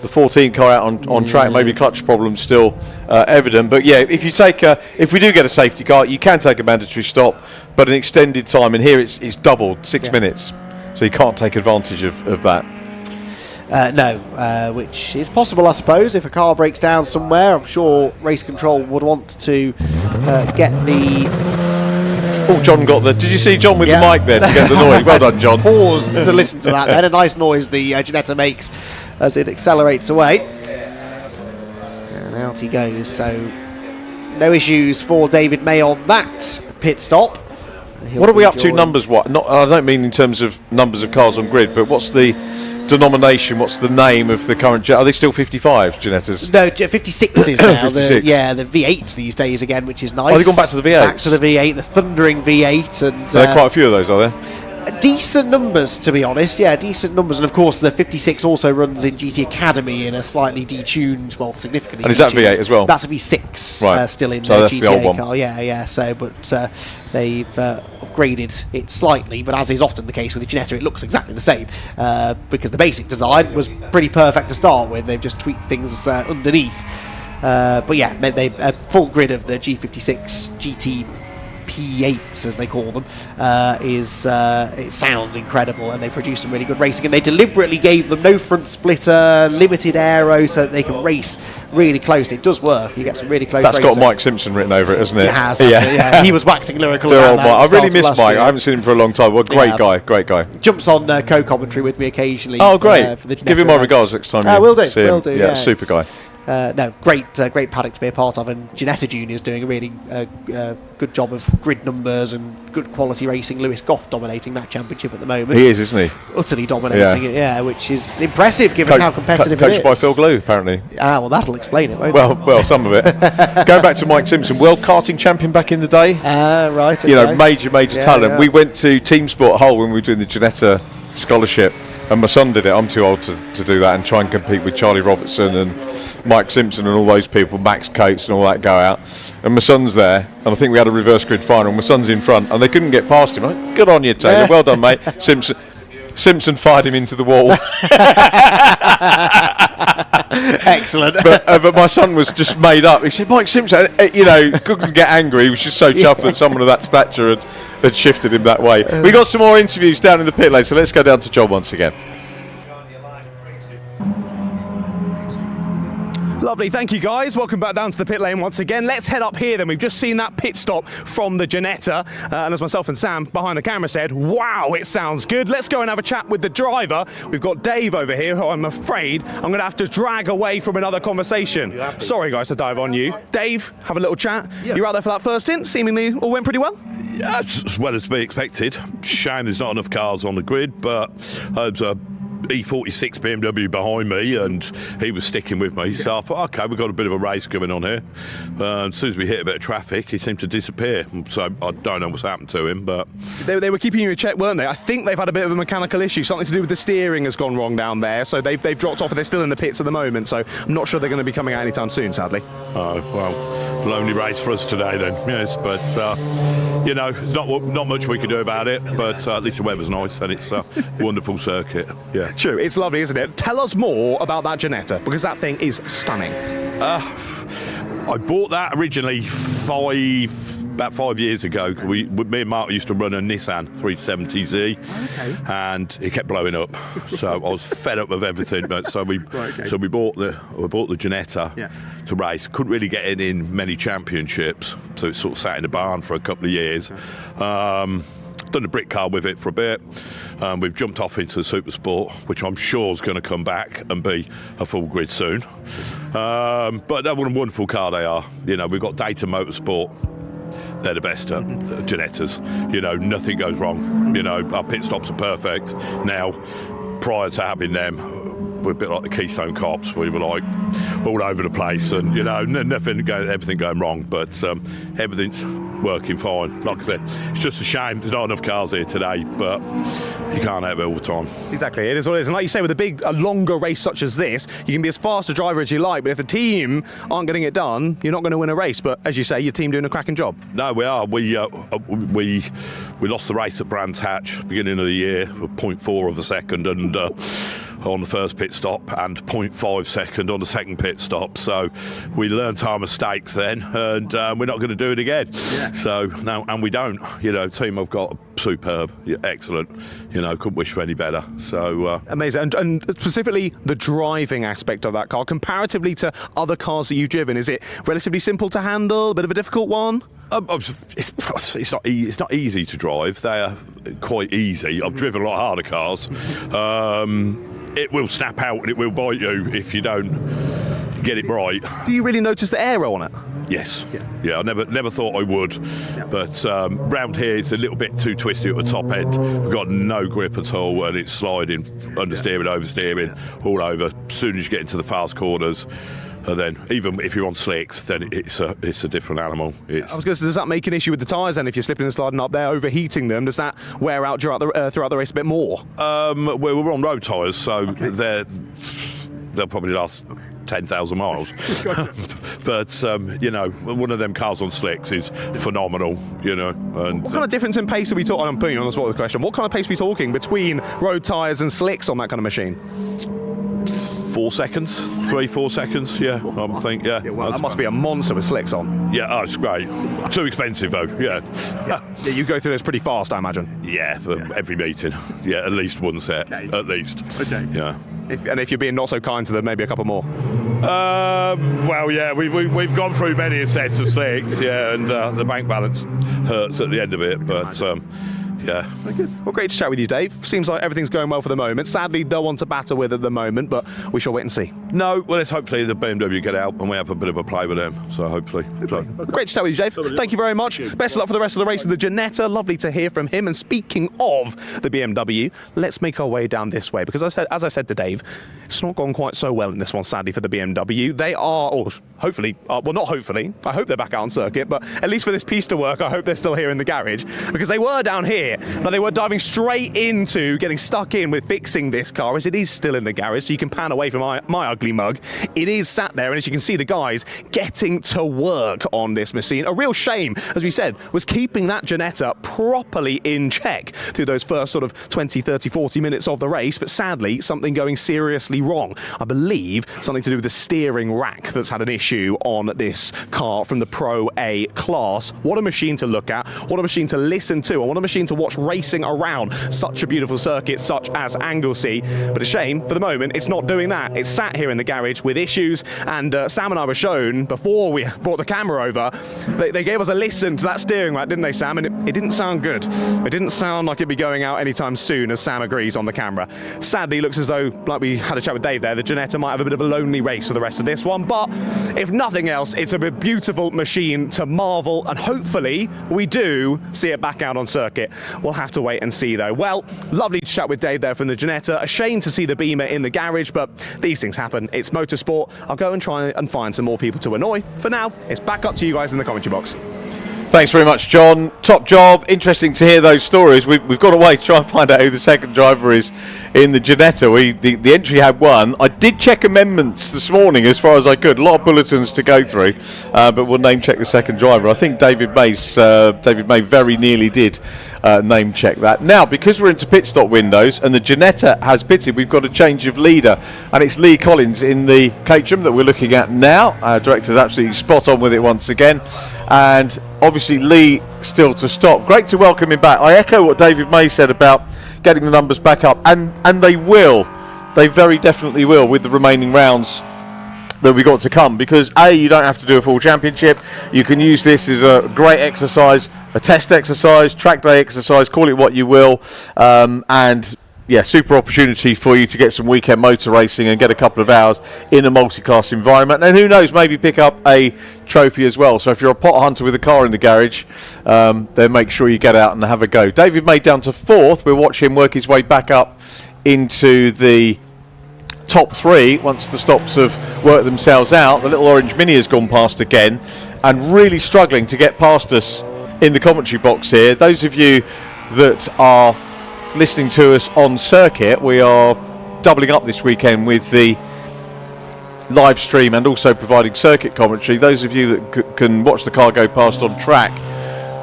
14 car out on track. Maybe clutch problems still evident, but yeah, if we do get a safety car, you can take a mandatory stop, but an extended time, and here it's doubled, 6 minutes, so you can't take advantage of that. No, which is possible, I suppose. If a car breaks down somewhere, I'm sure race control would want to get the... Oh, John got the... Did you see John with the mic there to get the noise? Well done, John. Pause to listen to that then. A nice noise the Ginetta makes as it accelerates away. And out he goes. So no issues for David May on that pit stop. What are we up to numbers? I don't mean in terms of numbers of cars on grid, but what's the denomination? What's the name of the current? Are they still 55 Ginettas? No, 56 is now. 56. The V8s these days again, which is nice. Oh, they've gone back to the V8s. Back to the V8, the thundering V8, and There are quite a few of those, are there? decent numbers, to be honest. Yeah, decent numbers, and of course the 56 also runs in GT Academy in a slightly detuned, well, significantly. And is that detuned. V8 as well? That's a V6, right. Still in so the that's the old GTA one. car. Yeah. So, but they've upgraded it slightly, but as is often the case with the Ginetta, it looks exactly the same because the basic design was pretty perfect to start with. They've just tweaked things underneath. But yeah, they a full grid of the G56 GT P8s, as they call them, it sounds incredible, and they produce some really good racing, and they deliberately gave them no front splitter, limited aero, so that they can race really close. It does work. You get some really close racing. That's got Mike Simpson written over it, hasn't it? It has, yeah. He was waxing lyrical Dear about old that. Mike. I really miss Mike. Year. I haven't seen him for a long time. What a great guy. Jumps on co-commentary with me occasionally. Oh, great. For the Give him my regards next time you will do. see him. Will do. Yeah, super guy. No, great paddock to be a part of, and Ginetta Junior's doing a really good job of grid numbers and good quality racing. Lewis Goff dominating that championship at the moment. He is, isn't he? Utterly dominating it, which is impressive given how competitive it is. Coached by Phil Glue, apparently. Well, that'll explain it, won't it? Well, some of it. Going back to Mike Simpson, world karting champion back in the day. Right. Okay. You know, major talent. Yeah. We went to Team Sport Hull when we were doing the Ginetta scholarship, and my son did it. I'm too old to do that and try and compete with Charlie Robertson and Mike Simpson and all those people, Max Coates and all that go out. And my son's there, and I think we had a reverse grid final. My son's in front, and they couldn't get past him. Like, good on you, Taylor. Well done, mate. Simpson fired him into the wall. Excellent. But my son was just made up. He said, Mike Simpson, couldn't get angry. He was just so chuffed that someone of that stature had shifted him that way. We got some more interviews down in the pit lane, so let's go down to John once again. Lovely, thank you guys. Welcome back down to the pit lane once again. Let's head up here then. We've just seen that pit stop from the Ginetta, and as myself and Sam behind the camera said, wow, it sounds good. Let's go and have a chat with the driver. We've got Dave over here, who I'm afraid I'm going to have to drag away from another conversation. Sorry guys to dive on you. Dave, have a little chat. Yeah. You're out there for that first stint. Seemingly all went pretty well. Yeah, as well as to be expected. Shame there's not enough cars on the grid, but there's a E46 BMW behind me, and he was sticking with me. So I thought, okay, we've got a bit of a race going on here. As soon as we hit a bit of traffic, he seemed to disappear. So I don't know what's happened to him, but they were keeping you in check, weren't they? I think they've had a bit of a mechanical issue. Something to do with the steering has gone wrong down there. So they've dropped off, and they're still in the pits at the moment. So I'm not sure they're going to be coming out anytime soon, sadly. Oh well, lonely race for us today then. Yes, but there's not much we can do about it. But at least the weather's nice, and it's a wonderful circuit. Yeah. True, it's lovely, isn't it? Tell us more about that Ginetta, because that thing is stunning. I bought that originally about 5 years ago. Me and Mark used to run a Nissan 370Z, and it kept blowing up. So I was fed up with everything. But so we bought the Ginetta to race. Couldn't really get it in many championships, so it sort of sat in a barn for a couple of years. Done a brick car with it for a bit. We've jumped off into the SuperSport, which I'm sure is going to come back and be a full grid soon. But that was a wonderful car they are. You know, we've got Data Motorsport. They're the best Ginettas. You know, nothing goes wrong. You know, our pit stops are perfect. Now, prior to having them, we're a bit like the Keystone Cops. We were like all over the place, and you know, everything going wrong. But everything's working fine. Like I said, it's just a shame there's not enough cars here today, but you can't have it all the time. Exactly, it is what it is. And like you say, with a longer race such as this, you can be as fast a driver as you like, but if the team aren't getting it done, you're not going to win a race. But as you say, your team doing a cracking job. No, we are. We lost the race at Brands Hatch beginning of the year with 0.4 of a second, and on the first pit stop, and 0.5 second on the second pit stop. So we learned our mistakes then, and we're not going to do it again. Yeah. So no, and we don't. You know, team I've got superb, excellent. You know, couldn't wish for any better. So amazing. And specifically the driving aspect of that car, comparatively to other cars that you've driven, is it relatively simple to handle? A bit of a difficult one? It's not easy to drive. They are quite easy. I've driven a lot harder cars. It will snap out and it will bite you if you don't get it right. Do you really notice the aero on it? Yes. Yeah, I never thought I would. Yeah. But round here it's a little bit too twisty at the top end. We've got no grip at all, and it's sliding, understeering, oversteering, all over. As soon as you get into the fast corners, and then even if you're on slicks, then it's a different animal. I was going to say, does that make an issue with the tyres then? If you're slipping and sliding up there, overheating them, does that wear out throughout the race a bit more? Well, we're on road tyres, so they'll probably last 10,000 miles. But you know, one of them cars on slicks is phenomenal. You know. And what kind of difference in pace are we talking? I'm putting you on the spot with the question. What kind of pace are we talking between road tyres and slicks on that kind of machine? 4 seconds, 3-4 seconds, yeah, I think, yeah. Well, that must be a monster with slicks on. Yeah, it's great. Too expensive though, yeah. Yeah, you go through this pretty fast, I imagine. Yeah, every meeting. Yeah, at least one set, at least. Okay. Yeah. If you're being not so kind to them, maybe a couple more. Well, yeah, we've gone through many sets of slicks, yeah, and the bank balance hurts at the end of it, but yeah. Very good. Well, great to chat with you, Dave. Seems like everything's going well for the moment. Sadly, no one to batter with at the moment, but we shall wait and see. No, well, let's hopefully the BMW get out and we have a bit of a play with them. So hopefully. Great to chat with you, Dave. Thank you very much. Best of luck for the rest of the race with the Ginetta. Lovely to hear from him. And speaking of the BMW, let's make our way down this way, because as I said to Dave, it's not gone quite so well in this one, sadly, for the BMW. They are, or hopefully, well, not hopefully, I hope they're back out on circuit, but at least for this pista work, I hope they're still here in the garage, because they were down here. Now, they were diving straight into getting stuck in with fixing this car, as it is still in the garage, so you can pan away from my ugly mug. It is sat there, and as you can see, the guys getting to work on this machine. A real shame, as we said, was keeping that Ginetta properly in check through those first sort of 20, 30, 40 minutes of the race, but sadly, something going seriously wrong. I believe something to do with the steering rack that's had an issue on this car from the Pro A class. What a machine to look at, what a machine to listen to, and what a machine to watch racing around such a beautiful circuit such as Anglesey. But a shame, for the moment, it's not doing that. It's sat here in the garage with issues, and Sam and I were shown before we brought the camera over, they gave us a listen to that steering rack, didn't they, Sam? And it didn't sound good. It didn't sound like it'd be going out anytime soon, as Sam agrees on the camera. Sadly, it looks as though, like we had a chat with Dave there, the Ginetta might have a bit of a lonely race for the rest of this one, but if nothing else, it's a beautiful machine to marvel, and hopefully we do see it back out on circuit. We'll have to wait and see, though. Well, lovely to chat with Dave there from the Ginetta. A shame to see the Beamer in the garage, but these things happen. It's motorsport. I'll go and try and find some more people to annoy. For now, it's back up to you guys in the commentary box. Thanks very much, John. Top job. Interesting to hear those stories. We've got to wait to try and find out who the second driver is in the Ginetta. The entry had one. I did check amendments this morning as far as I could. A lot of bulletins to go through, but we'll name check the second driver. I think David May very nearly did name check that. Now, because we're into pit stop windows and the Ginetta has pitted, we've got a change of leader, and it's Lee Collins in the Caterham that we're looking at now. Our director's absolutely spot on with it once again, and obviously Lee still to stop. Great to welcome him back. I echo what David May said about getting the numbers back up, and they will. They very definitely will with the remaining rounds that we got to come, because you don't have to do a full championship. You can use this as a great exercise, a test exercise, track day exercise, call it what you will, and yeah, super opportunity for you to get some weekend motor racing and get a couple of hours in a multi-class environment, and who knows, maybe pick up a trophy as well. So if you're a pot hunter with a car in the garage, then make sure you get out and have a go. David May down to 4th. We'll watch him work his way back up into the top 3 once the stops have worked themselves out. The little orange Mini has gone past again and really struggling to get past us in the commentary box here. Those of you that are listening to us on circuit, we are doubling up this weekend with the live stream and also providing circuit commentary. Those of you that can watch the car go past on track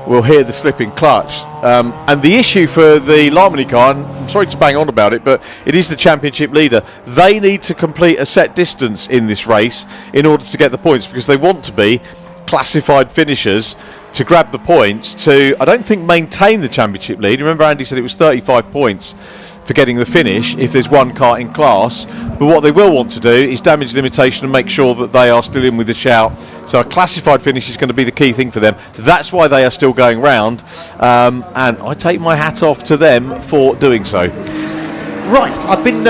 will hear the slipping clutch, and the issue for the Larmony car, and I'm sorry to bang on about it, but it is the championship leader. They need to complete a set distance in this race in order to get the points, because they want to be classified finishers to grab the points to, I don't think, maintain the championship lead. Remember, Andy said it was 35 points for getting the finish if there's one car in class, but what they will want to do is damage limitation and make sure that they are still in with the shout. So a classified finish is going to be the key thing for them. That's why they are still going round, and I take my hat off to them for doing so. Right, I've been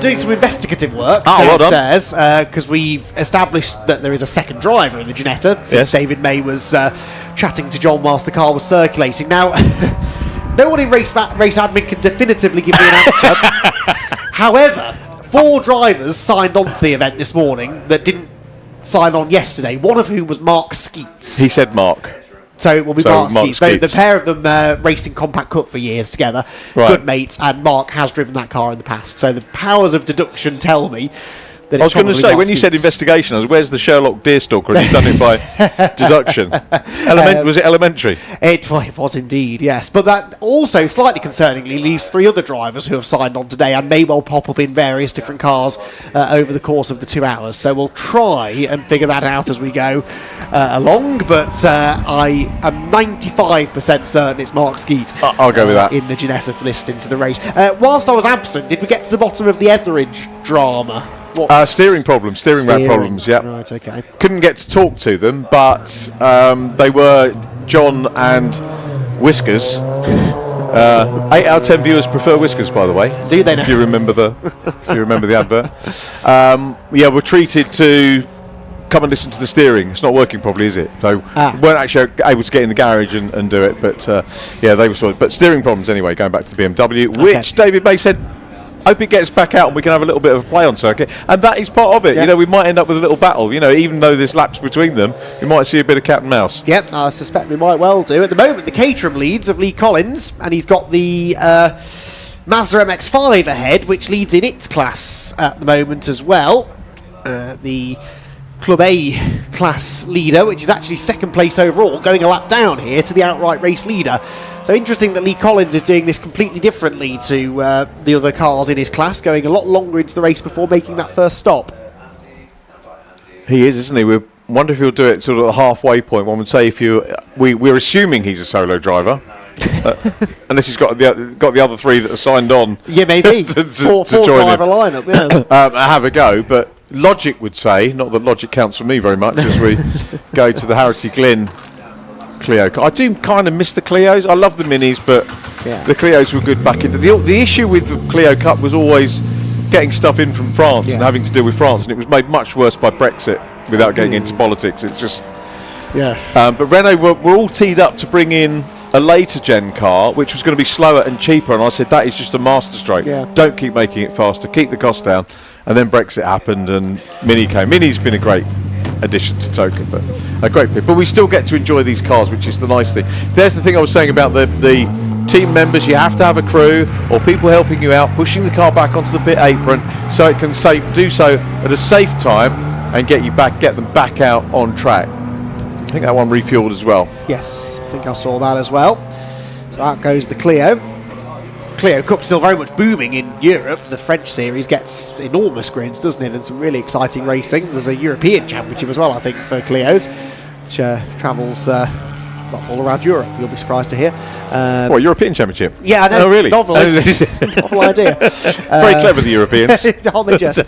doing some investigative work downstairs, because we've established that there is a second driver in the Ginetta since David May was chatting to John whilst the car was circulating. Now, no one in race admin can definitively give me an answer. However, 4 drivers signed on to the event this morning that didn't sign on yesterday, one of whom was Mark Skeets. He said Mark. So it will be Mark Skeets. The pair of them raced in Compact Cup for years together, good mates, and Mark has driven that car in the past. So the powers of deduction tell me that I was going to say, when you said investigation, I was, where's the Sherlock Deerstalker? Have you done it by deduction? Was it elementary? It was indeed, yes. But that also, slightly concerningly, leaves 3 other drivers who have signed on today and may well pop up in various different cars over the course of the 2 hours. So we'll try and figure that out as we go along. But I am 95% certain it's Mark Skeet. I'll go with that. In the Ginetta for this stint of the race. Whilst I was absent, did we get to the bottom of the Etheridge drama? Steering ramp problems, yeah. Right, okay. Couldn't get to talk to them, but they were John and Whiskers. 8 out of 10 viewers prefer Whiskers, by the way. Do they now? If you remember the advert. We're treated to come and listen to the steering. It's not working properly, is it? So we weren't actually able to get in the garage and do it, but they were sort of, but steering problems anyway, going back to the BMW, which David May said, hope it gets back out and we can have a little bit of a play on circuit, and that is part of it. You know, we might end up with a little battle, even though there's laps between them, we might see a bit of cat and mouse. Yep, I suspect we might well do. At the moment, the Caterham leads of Lee Collins, and he's got the Mazda MX-5 ahead, which leads in its class at the moment as well. The Club A class leader, which is actually 2nd place overall, going a lap down here to the outright race leader. So interesting that Lee Collins is doing this completely differently to the other cars in his class, going a lot longer into the race before making that first stop. He is, isn't he? We wonder if he'll do it sort of at the halfway point. One would say we're assuming he's a solo driver, unless he's got the other 3 that are signed on. Yeah, maybe to four driver lineup. Yeah, have a go, but. Logic would say, not that logic counts for me very much, as we go to the Harrity Glynn Clio. I do kind of miss the Clios. I love the Minis, but the Clios were good back in the issue with the Clio Cup was always getting stuff in from France and having to deal with France, and it was made much worse by Brexit without getting into politics. It's just but Renault were all teed up to bring in a later gen car, which was going to be slower and cheaper, and I said that is just a masterstroke. Don't keep making it faster, keep the cost down. And then Brexit happened and Mini came. Mini's been a great addition to Token, but a great pick. But we still get to enjoy these cars, which is the nice thing. There's the thing I was saying about the team members. You have to have a crew or people helping you out, pushing the car back onto the pit apron so it can do so at a safe time and get them back out on track. I think that one refueled as well. Yes, I think I saw that as well. So out goes the Clio. Clio Cup still very much booming in Europe. The French series gets enormous grids, doesn't it? And some really exciting racing. There's a European Championship as well, I think, for Clios, which travels all around Europe. You'll be surprised to hear. What, European Championship? Yeah, I know. Oh, really? Novel, novel idea. Very clever, the Europeans. Aren't they just?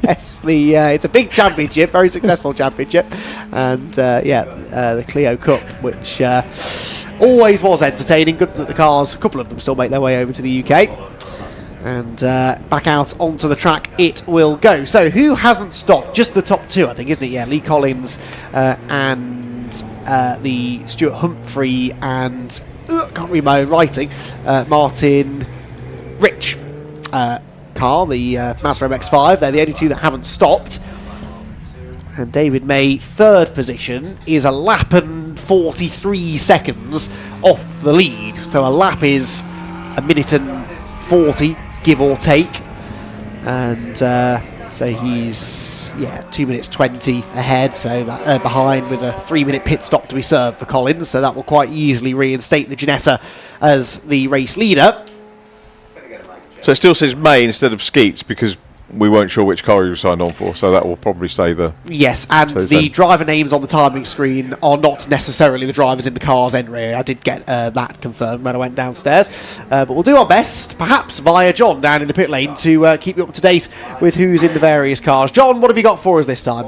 Yes, it's a big championship, very successful championship, and the Clio Cup, which always was entertaining. Good that the cars, a couple of them, still make their way over to the UK. And back out onto the track it will go. So who hasn't stopped? Just the top two, I think, isn't it? Yeah, Lee Collins and the Stuart Humphrey and can't read my own writing. Martin Rich car, the Mazda MX-5. They're the only two that haven't stopped. And David May, third position, is a lap and 43 seconds off the lead. So a lap is a minute and 40, give or take. And so he's 2 minutes 20 ahead, so that, behind, with a 3-minute pit stop to be served for Collins. So that will quite easily reinstate the Ginetta as the race leader. So it still says May instead of Skeets because we weren't sure which car he was signed on for, so that will probably stay the... Yes, and the driver names on the timing screen are not necessarily the drivers in the cars entry. I did get that confirmed when I went downstairs. But we'll do our best, perhaps via John down in the pit lane, to keep you up to date with who's in the various cars. John, what have you got for us this time?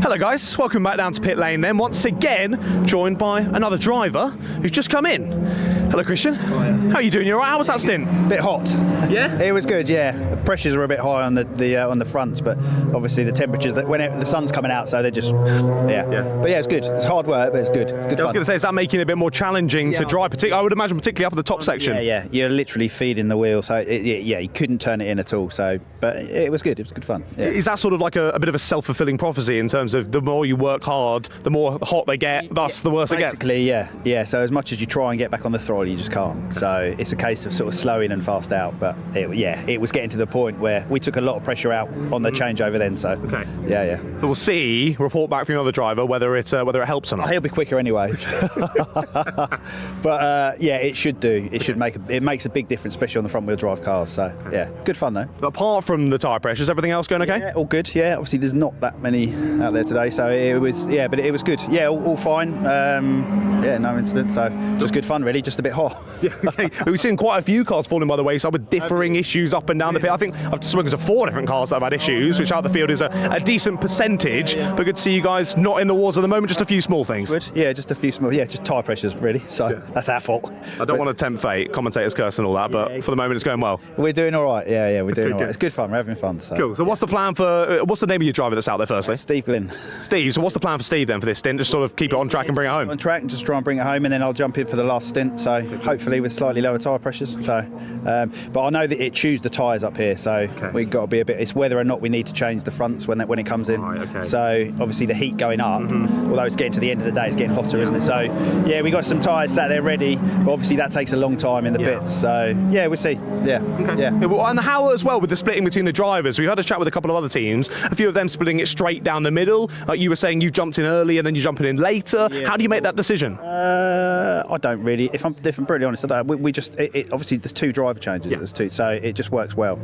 Hello guys, welcome back down to pit lane then, once again joined by another driver who's just come in. Hello Christian, how are you doing? You alright? How was that stint? Bit hot. Yeah? It was good, yeah. The pressures were a bit high on the fronts, but obviously the temperatures, the sun's coming out, so they're just, yeah. But yeah, it's good. It's hard work, but it's good. It's good fun. I was going to say, is that making it a bit more challenging to drive? I would imagine particularly up at the top section. Yeah. You're literally feeding the wheel, so you couldn't turn it in at all. So, but it was good. It was good fun. Yeah. Is that sort of like a bit of a self-fulfilling prophecy in terms of the more you work hard, the more hot they get, thus the worse it gets? Basically, yeah. So as much as you try and get back on the throttle, you just can't. So it's a case of sort of slowing and fast out. But it was getting to the point where we took a lot of pressure out on the changeover then. So yeah. So we'll see. Report back from your other driver whether it helps or not. He'll be quicker anyway. But it should do. It makes a big difference, especially on the front wheel drive cars. So yeah, good fun though. But apart from the tyre pressure, is everything else going okay? Yeah, all good. Yeah, obviously there's not that many out there today, so it was but it was good. Yeah, all fine. No incident. So just good fun really. Just a bit hot. Yeah, okay. We've seen quite a few cars falling by the wayside with differing issues up and down the pit. I think I've spoken to 4 different cars that have had issues, which out the field is a decent percentage. But good to see you guys not in the wars at the moment. Just a few small things. Good. Yeah, just a few small. Yeah, just tyre pressures really. So that's our fault. I don't want to tempt fate. Commentators curse and all that, but for the moment it's going well. We're doing all right. Yeah, we're doing all right. It's good fun. We're having fun. So. Cool. So what's the plan for? What's the name of your driver that's out there? Firstly, Steve Glynn. Steve. So what's the plan for Steve then for this stint? Just sort of keep it on track and bring it home. On track, just try and bring it home, and then I'll jump in for the last stint. So hopefully with slightly lower tyre pressures. So, but I know that it chews the tyres up here, so we've got to be a bit. It's whether or not we need to change the fronts when it comes in. Right, okay. So obviously the heat going up, although it's getting to the end of the day, it's getting hotter, isn't it? So yeah, we got some tyres sat there ready, but obviously that takes a long time in the pits. So yeah, we'll see. Yeah. Okay. Yeah. Well, and how as well with the splitting between the drivers? We've had a chat with a couple of other teams. A few of them splitting it straight down the middle. Like you were saying, you jumped in early and then you're jumping in later. Yeah. How do you make that decision? I don't really. If I'm brutally honest, I don't. We just obviously there's 2 driver changes. There's 2, so it just works well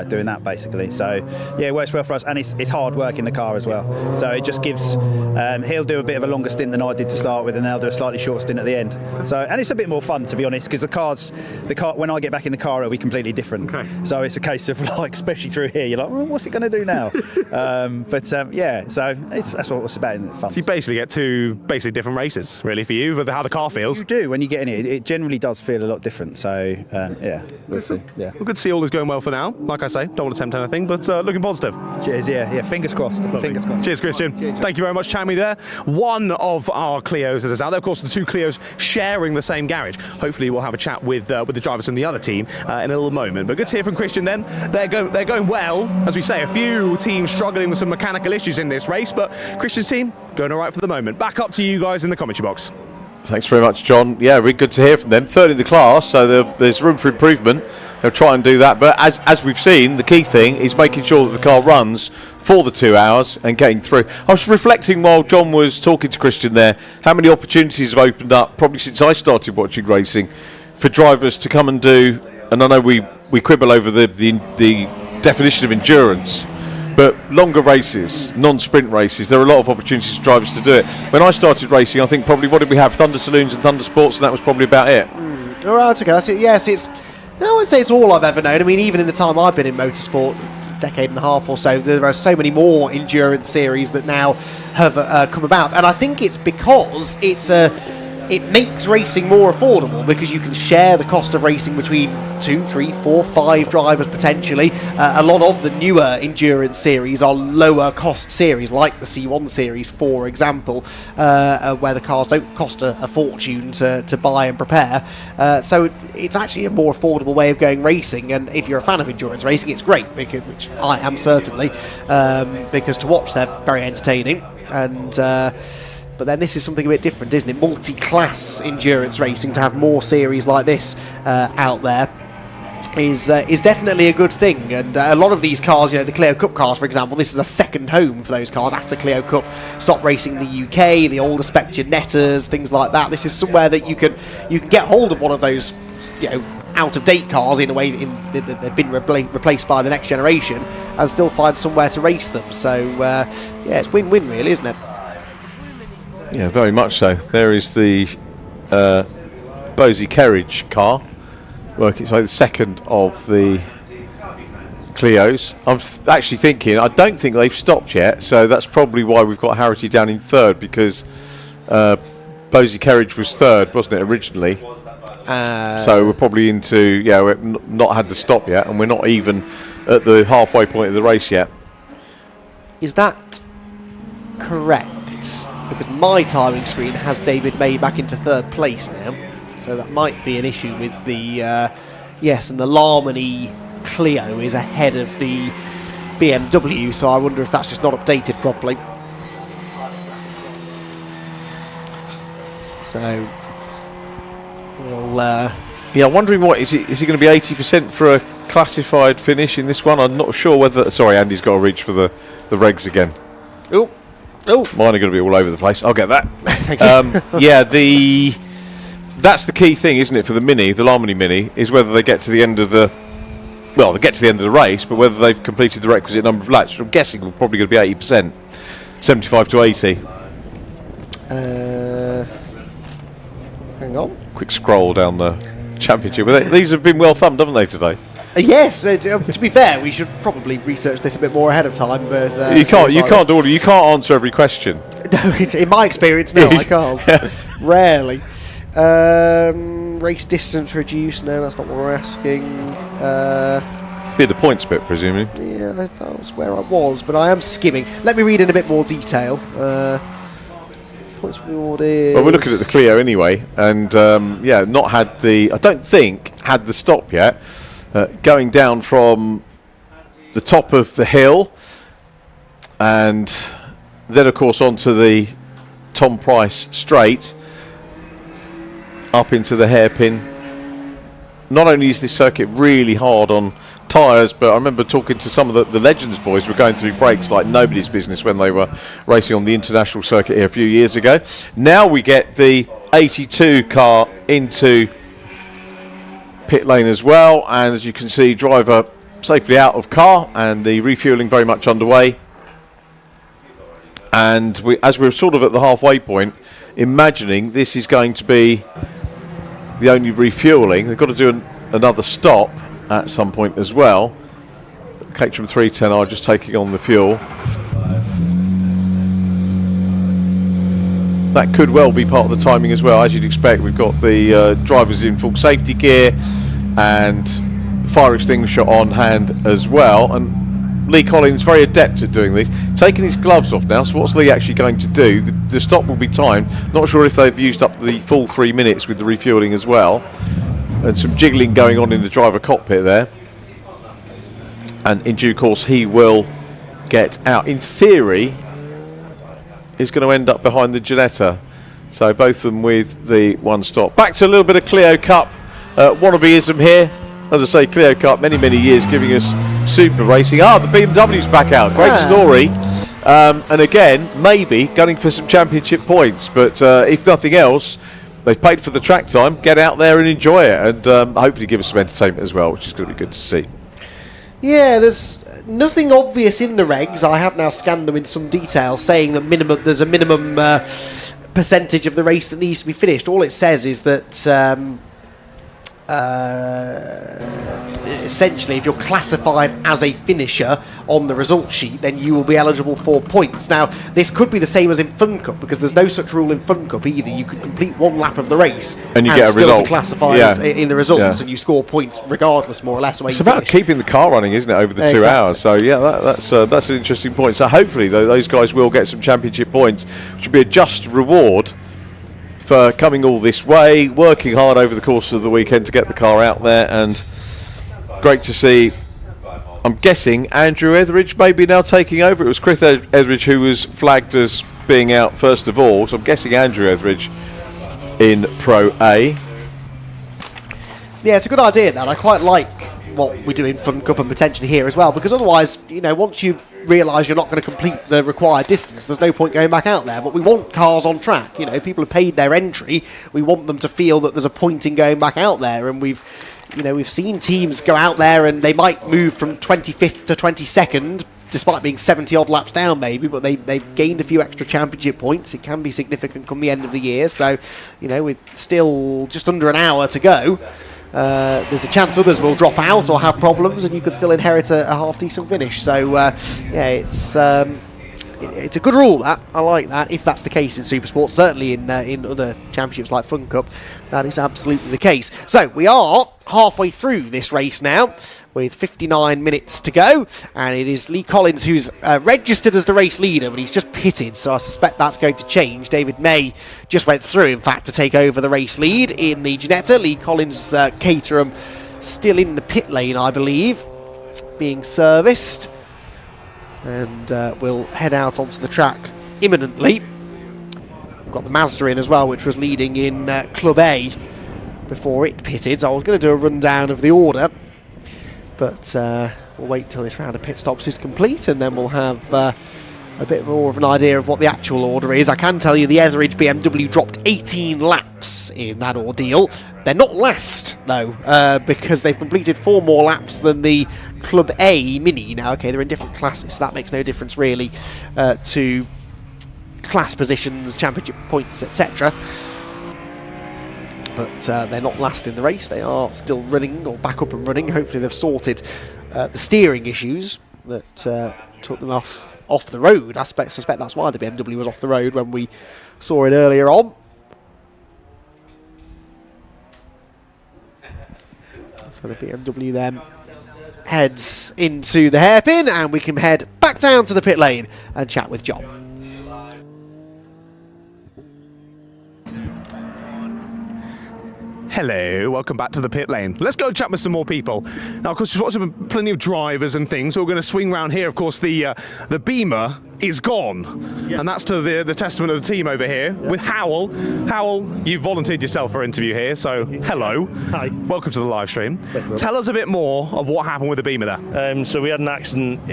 doing that basically. So yeah, it works well for us, and it's hard work in the car as well. So it just gives. He'll do a bit of a longer stint than I did to start with, and then I'll do a slightly shorter stint at the end. So and it's a bit more fun to be honest, because the car when I get back in the car it'll be completely different. Okay. So it's a case of like, especially through here, you're like, well, what's it going to do now? So that's what it's about, isn't it? Fun. So you basically get 2 basically different races really for you, with how the car feels. You do when you get in it. It generally does feel a lot different. So we'll see. Yeah. Well, good to see all is going well for now. Like I say, don't want to tempt anything, but looking positive. Cheers. Yeah. Fingers crossed. Fingers crossed. Cheers, Christian. Cheers. Thank you very much, Chammy. There, one of our Clios that is out there. Of course, the 2 Clios sharing the same garage. Hopefully, we'll have a chat with the drivers from the other team in a little moment. But good to hear from Christian. Then they're going well, as we say. A few teams struggling with some mechanical issues in this race, but Christian's team going all right for the moment. Back up to you guys in the commentary box. Thanks very much, John. Yeah, really good to hear from them. 3rd in the class, so there's room for improvement. They'll try and do that, but as we've seen, the key thing is making sure that the car runs for the 2 hours and getting through. I was reflecting while John was talking to Christian there, how many opportunities have opened up, probably since I started watching racing, for drivers to come and do, and I know we quibble over the definition of endurance, but longer races, non-sprint races, there are a lot of opportunities for drivers to do it. When I started racing, I think probably, what did we have? Thunder Saloons and Thunder Sports, and that was probably about it. All right, okay, that's it. Yes, I would say it's all I've ever known. I mean, even in the time I've been in motorsport, decade and a half or so, there are so many more endurance series that now have come about, and I think it's because it makes racing more affordable, because you can share the cost of racing between 2, 3, 4, 5 drivers potentially. A lot of the newer endurance series are lower cost series, like the C1 series, for example, where the cars don't cost a fortune to buy and prepare. So it's actually a more affordable way of going racing, and if you're a fan of endurance racing, it's great, which I am certainly, because to watch they're very entertaining. And but then this is something a bit different, isn't it? Multi-class endurance racing, to have more series like this out there is definitely a good thing. And a lot of these cars, the Clio Cup cars, for example, this is a second home for those cars after Clio Cup stopped racing in the UK, the older spec Gianettas, things like that. This is somewhere that you can get hold of one of those, out-of-date cars in a way they've been replaced by the next generation, and still find somewhere to race them. So it's win-win, really, isn't it? Yeah, very much so. There is the Bosie Kerridge car, working its way, the second of the Clios. I'm actually thinking, I don't think they've stopped yet, so that's probably why we've got Harity down in third, because Bosie Kerridge was third, wasn't it, originally? So we're probably into, we've not had the stop yet, and we're not even at the halfway point of the race yet. Is that correct? Because my timing screen has David May back into third place now, so that might be an issue with the and the Larmony Clio is ahead of the BMW, so I wonder if that's just not updated properly. So we'll I'm wondering what is it going to be 80% for a classified finish in this one? I'm not sure whether, sorry, Andy's got to reach for the regs again. Oh, mine are going to be all over the place. I'll get that. Thank you. That's the key thing, isn't it, for the Larmony Mini, is whether they get to the end of the race, but whether they've completed the requisite number of laps, which I'm guessing will probably going to be 80%, 75 to 80. Hang on. Quick scroll down the championship. These have been well thumbed, haven't they, today? Yes. To be fair, we should probably research this a bit more ahead of time. But you can't answer every question. No, in my experience, no, I can't. Rarely. Race distance reduced. No, that's not what we're asking. Be the points bit, presumably. Yeah, that was where I was, but I am skimming. Let me read in a bit more detail. Points rewarded. Well, we're looking at the Clio anyway, and not had I don't think had the stop yet. Going down from the top of the hill, and then of course onto the Tom Price straight, up into the hairpin. Not only is this circuit really hard on tyres, but I remember talking to some of the Legends boys who were going through brakes like nobody's business when they were racing on the international circuit here a few years ago. Now we get the 82 car into pit lane as well, and as you can see, driver safely out of car, and the refuelling very much underway. And as we're sort of at the halfway point, imagining this is going to be the only refuelling, they've got to do another stop at some point as well. Caterham 310 are just taking on the fuel. That could well be part of the timing as well. As you'd expect, we've got the drivers in full safety gear and fire extinguisher on hand as well. And Lee Collins very adept at doing these. Taking his gloves off now, so what's Lee actually going to do? The stop will be timed. Not sure if they've used up the full 3 minutes with the refuelling as well. And some jiggling going on in the driver cockpit there. And in due course he will get out. In theory, is going to end up behind the Ginetta. So both of them with the one stop. Back to a little bit of Clio Cup wannabeism here. As I say, Clio Cup, many years giving us Super Racing. The BMW's back out. Great story. And again, maybe gunning for some championship points. But if nothing else, they've paid for the track time. Get out there and enjoy it, and hopefully give us some entertainment as well, which is going to be good to see. Yeah, there's nothing obvious in the regs. I have now scanned them in some detail, saying that there's a minimum percentage of the race that needs to be finished. All it says is that essentially, if you're classified as a finisher on the result sheet, then you will be eligible for points. Now, this could be the same as in Fun Cup, because there's no such rule in Fun Cup either. You can complete one lap of the race and you get a still result. be classified as in the results, and you score points regardless, more or less. It's about keeping the car running, isn't it, over the 2 hours? So yeah, that's an interesting point. So hopefully, those guys will get some championship points, which would be a just reward for coming all this way, working hard over the course of the weekend to get the car out there, and great to see. I'm guessing Andrew Etheridge maybe now taking over. It was Chris Etheridge who was flagged as being out first of all, so I'm guessing Andrew Etheridge in Pro A. Yeah, it's a good idea, that. I quite like what we do in Fun Cup and potentially here as well, because otherwise, once you realise you're not going to complete the required distance, there's no point going back out there. But we want cars on track. People have paid their entry. We want them to feel that there's a point in going back out there, and we've seen teams go out there and they might move from 25th to 22nd, despite being 70 odd laps down maybe, but they've gained a few extra championship points. It can be significant come the end of the year. So, with still just under an hour to go, there's a chance others will drop out or have problems, and you could still inherit a half-decent finish. So, it's a good rule, that. I like that, if that's the case in SuperSport. Certainly in other championships like Fun Cup, that is absolutely the case. So, we are halfway through this race now, with 59 minutes to go, and it is Lee Collins who's registered as the race leader, but he's just pitted, so I suspect that's going to change. David May just went through, in fact, to take over the race lead in the Ginetta. Lee Collins, Caterham, still in the pit lane, I believe, being serviced, and we'll head out onto the track imminently. We've got the Mazda in as well, which was leading in Club A before it pitted. So I was going to do a rundown of the order, but we'll wait till this round of pit stops is complete, and then we'll have a bit more of an idea of what the actual order is. I can tell you the Etheridge BMW dropped 18 laps in that ordeal. They're not last, though, because they've completed 4 more laps than the Club A Mini. Now, okay, they're in different classes, so that makes no difference really to class positions, championship points, etc. But they're not last in the race. They are still running, or back up and running. Hopefully they've sorted the steering issues that took them off the road. I suspect that's why the BMW was off the road when we saw it earlier on. So the BMW then heads into the hairpin, and we can head back down to the pit lane and chat with John. Hello, welcome back to the pit lane. Let's go chat with some more people. Now, of course, we've got plenty of drivers and things, so we're going to swing round here. Of course, the Beamer is gone, and that's to the testament of the team over here with Howell. Howell, you've volunteered yourself for an interview here, so hello. Hi. Welcome to the live stream. Tell us a bit more of what happened with the Beamer there. So we had an accident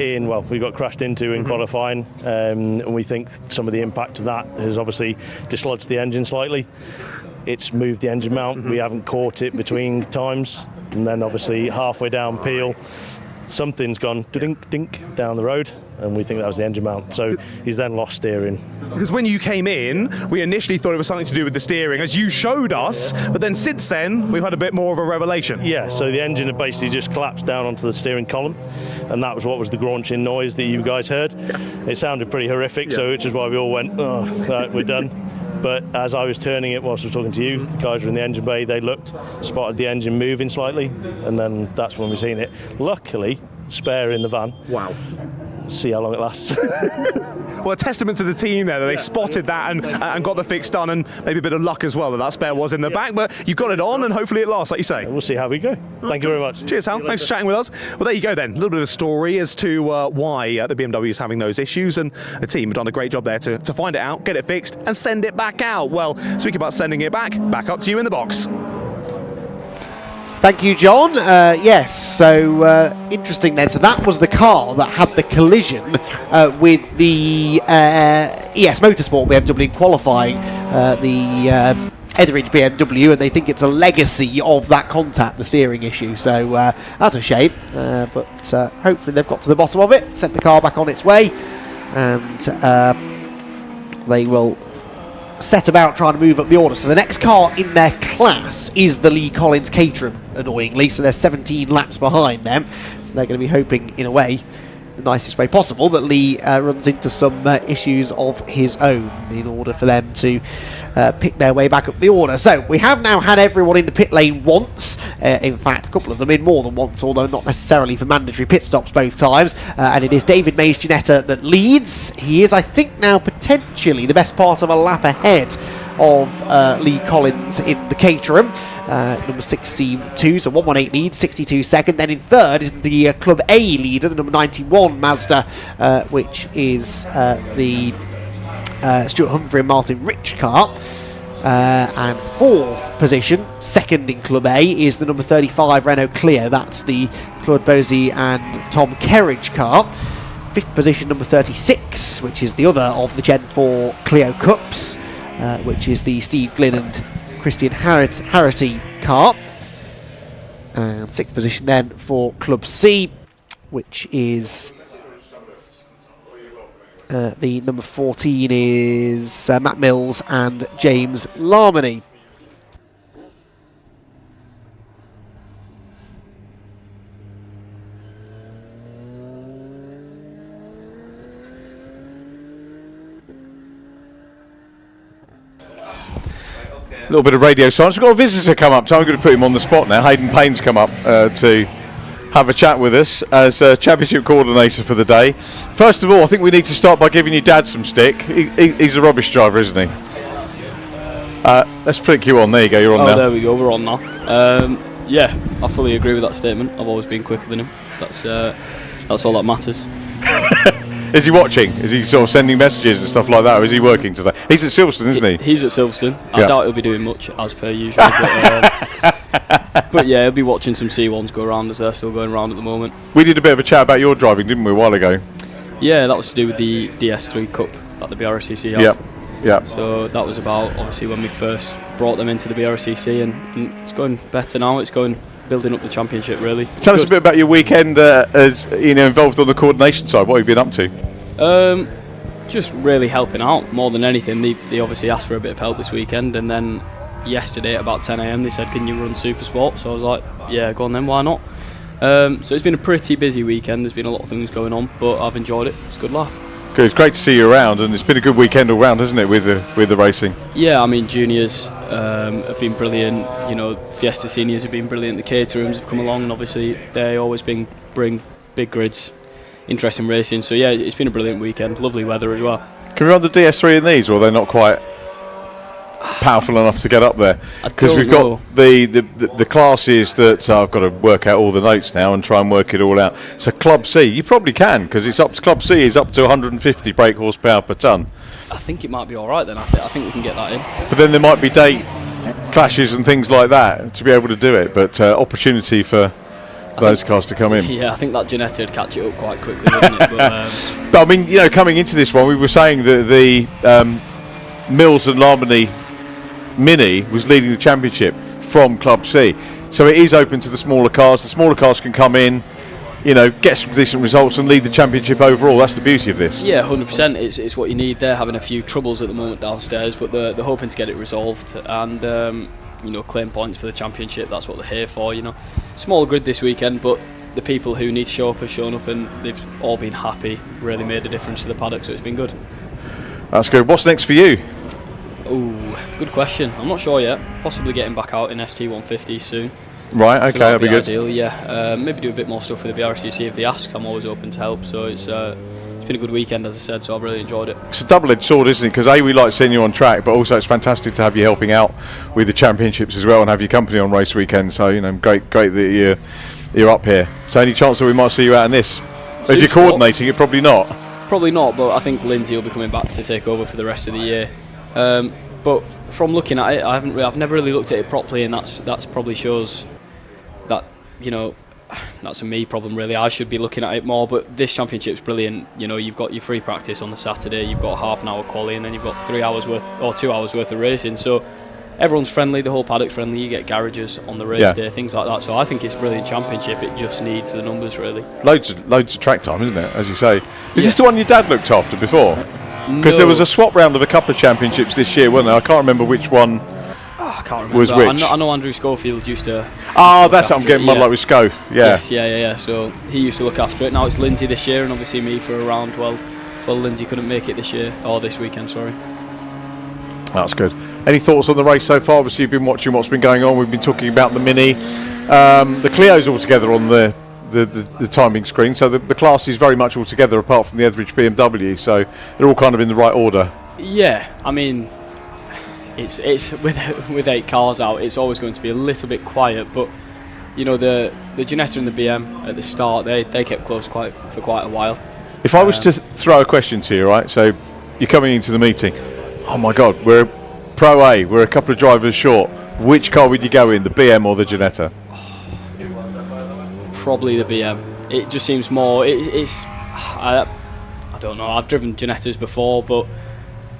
we got crashed into in qualifying, and we think some of the impact of that has obviously dislodged the engine slightly. It's moved the engine mount. We haven't caught it between times, and then obviously halfway down Peel, something's gone dink dink down the road, and we think that was the engine mount. So he's then lost steering. Because when you came in, we initially thought it was something to do with the steering, as you showed us, but then since then we've had a bit more of a revelation. Yeah, so the engine had basically just collapsed down onto the steering column, and that was what was the graunching noise that you guys heard. It sounded pretty horrific, so which is why we all went, oh, right, we're done. But as I was turning it whilst I was talking to you, the guys were in the engine bay, they looked, spotted the engine moving slightly, and then that's when we seen it. Luckily, spare in the van. Wow. See how long it lasts. Well, a testament to the team there that they spotted that and got the fix done, and maybe a bit of luck as well that spare was in the back, but you got it on and hopefully it lasts, like you say. We'll see how we go. Thank you very much. Cheers, Hal. Thanks for chatting with us. Well, there you go then. A little bit of a story as to why the BMW is having those issues, and the team have done a great job there to find it out, get it fixed, and send it back out. Well, speaking about sending it back up to you in the box. Thank you, John. Yes, so interesting then. So that was the car that had the collision with the ES Motorsport BMW in qualifying, the Etheridge BMW, and they think it's a legacy of that contact, the steering issue. So that's a shame, but hopefully they've got to the bottom of it, sent the car back on its way, and they will set about trying to move up the order. So the next car in their class is the Lee Collins Caterham, annoyingly, so they're 17 laps behind them. So they're going to be hoping, in a way, the nicest way possible, that Lee runs into some issues of his own in order for them to pick their way back up the order. So we have now had everyone in the pit lane once, in fact a couple of them in more than once, although not necessarily for mandatory pit stops both times, and it is David May's Ginetta that leads. He is, I think, now potentially the best part of a lap ahead of Lee Collins in the Caterham, number 62, so 118 lead, 62 second. Then in third is the Club A leader, the number 91 Mazda, which is the Stuart Humphrey and Martin Rich car. And fourth position, second in Club A, is the number 35 Renault Clio. That's the Claude Bosey and Tom Kerridge car. Fifth position, number 36, which is the other of the Gen 4 Clio Cups, which is the Steve Glynn and Christian Harity car. And sixth position then for Club C, which is the number 14 is Matt Mills and James Larmony. A little bit of radio silence. We've got a visitor come up, so I'm going to put him on the spot now. Hayden Payne's come up to have a chat with us as championship coordinator for the day. First of all, I think we need to start by giving your dad some stick. He's a rubbish driver, isn't he? Let's flick you on. There you go, you're on now. There we go, we're on now. Yeah, I fully agree with that statement. I've always been quicker than him. That's all that matters. Is he watching? Is he sort of sending messages and stuff like that, or is he working today? He's at Silverstone, isn't he? He's at Silverstone. I doubt he'll be doing much, as per usual. But yeah, he'll be watching some C1s go around, as they're still going around at the moment. We did a bit of a chat about your driving, didn't we, a while ago? Yeah, that was to do with the DS3 Cup that the BRCC have. Yeah. So that was about, obviously, when we first brought them into the BRCC, and it's going better now. It's going building up the championship, really. Tell us a bit about your weekend as involved on the coordination side. What have you been up to? Just really helping out more than anything. They obviously asked for a bit of help this weekend, and then yesterday at about 10 a.m. they said, can you run SuperSport? So I was like, yeah, go on then, why not? So it's been a pretty busy weekend. There's been a lot of things going on, but I've enjoyed it. It's a good laugh. Good. It's great to see you around, and it's been a good weekend all round, hasn't it, with the racing? Yeah, I mean, juniors have been brilliant. You know, Fiesta seniors have been brilliant. The Caterhams have come along, and obviously they always bring big grids, interesting racing. So yeah, it's been a brilliant weekend. Lovely weather as well. Can we run the DS3 in these, or are they not quite powerful enough to get up there? Because we've got the classes that I've got to work out all the notes now and try and work it all out. So Club C, you probably can, because it's up to Club C is up to 150 brake horsepower per tonne. I think it might be all right then. I think we can get that in. But then there might be date clashes and things like that to be able to do it. But opportunity for those cars to come in. Yeah, I think that Ginetta would catch it up quite quickly, wouldn't it? But I mean, you know, coming into this one, we were saying that the Mills and Larmony Mini was leading the championship from Club C, so it is open to the smaller cars. The smaller cars can come in, you know, get some decent results and lead the championship overall. That's the beauty of this. Yeah, 100%. It's what you need. They're having a few troubles at the moment downstairs, but they're hoping to get it resolved and you know, claim points for the championship. That's what they're here for. You know, small grid this weekend, but the people who need to show up have shown up, and they've all been happy. Really made a difference to the paddock, so it's been good. That's good. What's next for you? Oh, good question. I'm not sure yet. Possibly getting back out in ST150s soon. Right, okay, so that'd be good. Ideal, yeah. Maybe do a bit more stuff with the BRCC if they ask. I'm always open to help. So it's been a good weekend, as I said, so I've really enjoyed it. It's a double-edged sword, isn't it? Because we like seeing you on track, but also it's fantastic to have you helping out with the championships as well and have your company on race weekends. So, you know, great that you're up here. So any chance that we might see you out in this? If you're coordinating it, probably not. Probably not, but I think Lindsay will be coming back to take over for the rest of the year. But from looking at it, I've never really looked at it properly, and that's probably shows you know, that's a me problem really. I should be looking at it more, but this championship's brilliant. You know, you've got your free practice on the Saturday, you've got half an hour quali, and then you've got 3 hours worth or 2 hours worth of racing. So everyone's friendly, the whole paddock's friendly. You get garages on the race day, things like that. So I think it's a brilliant championship. It just needs the numbers really. Loads of track time, isn't it? As you say, is this the one your dad looked after before? Because there was a swap round of a couple of championships this year, wasn't there? I can't remember which one. I can't remember. Was which? I know Andrew Schofield used to. Oh, that's what I'm getting muddled up with Scof. Yeah. Yes, yeah. So he used to look after it. Now it's Lindsay this year, and obviously me for a round. Well, Lindsay couldn't make it this year or this weekend. Sorry. That's good. Any thoughts on the race so far? Obviously, you've been watching what's been going on. We've been talking about the Mini. The Clio's all together on the timing screen, so the class is very much all together apart from the Etheridge BMW. So they're all kind of in the right order. Yeah, I mean, it's with 8 cars out, it's always going to be a little bit quiet. But you know, the Ginetta and the BM at the start, they kept close for quite a while. If I was to throw a question to you, right? So you're coming into the meeting. Oh my God, we're Pro A. We're a couple of drivers short. Which car would you go in, the BM or the Ginetta? Probably the BM. It just seems more. I don't know. I've driven Ginettas before, but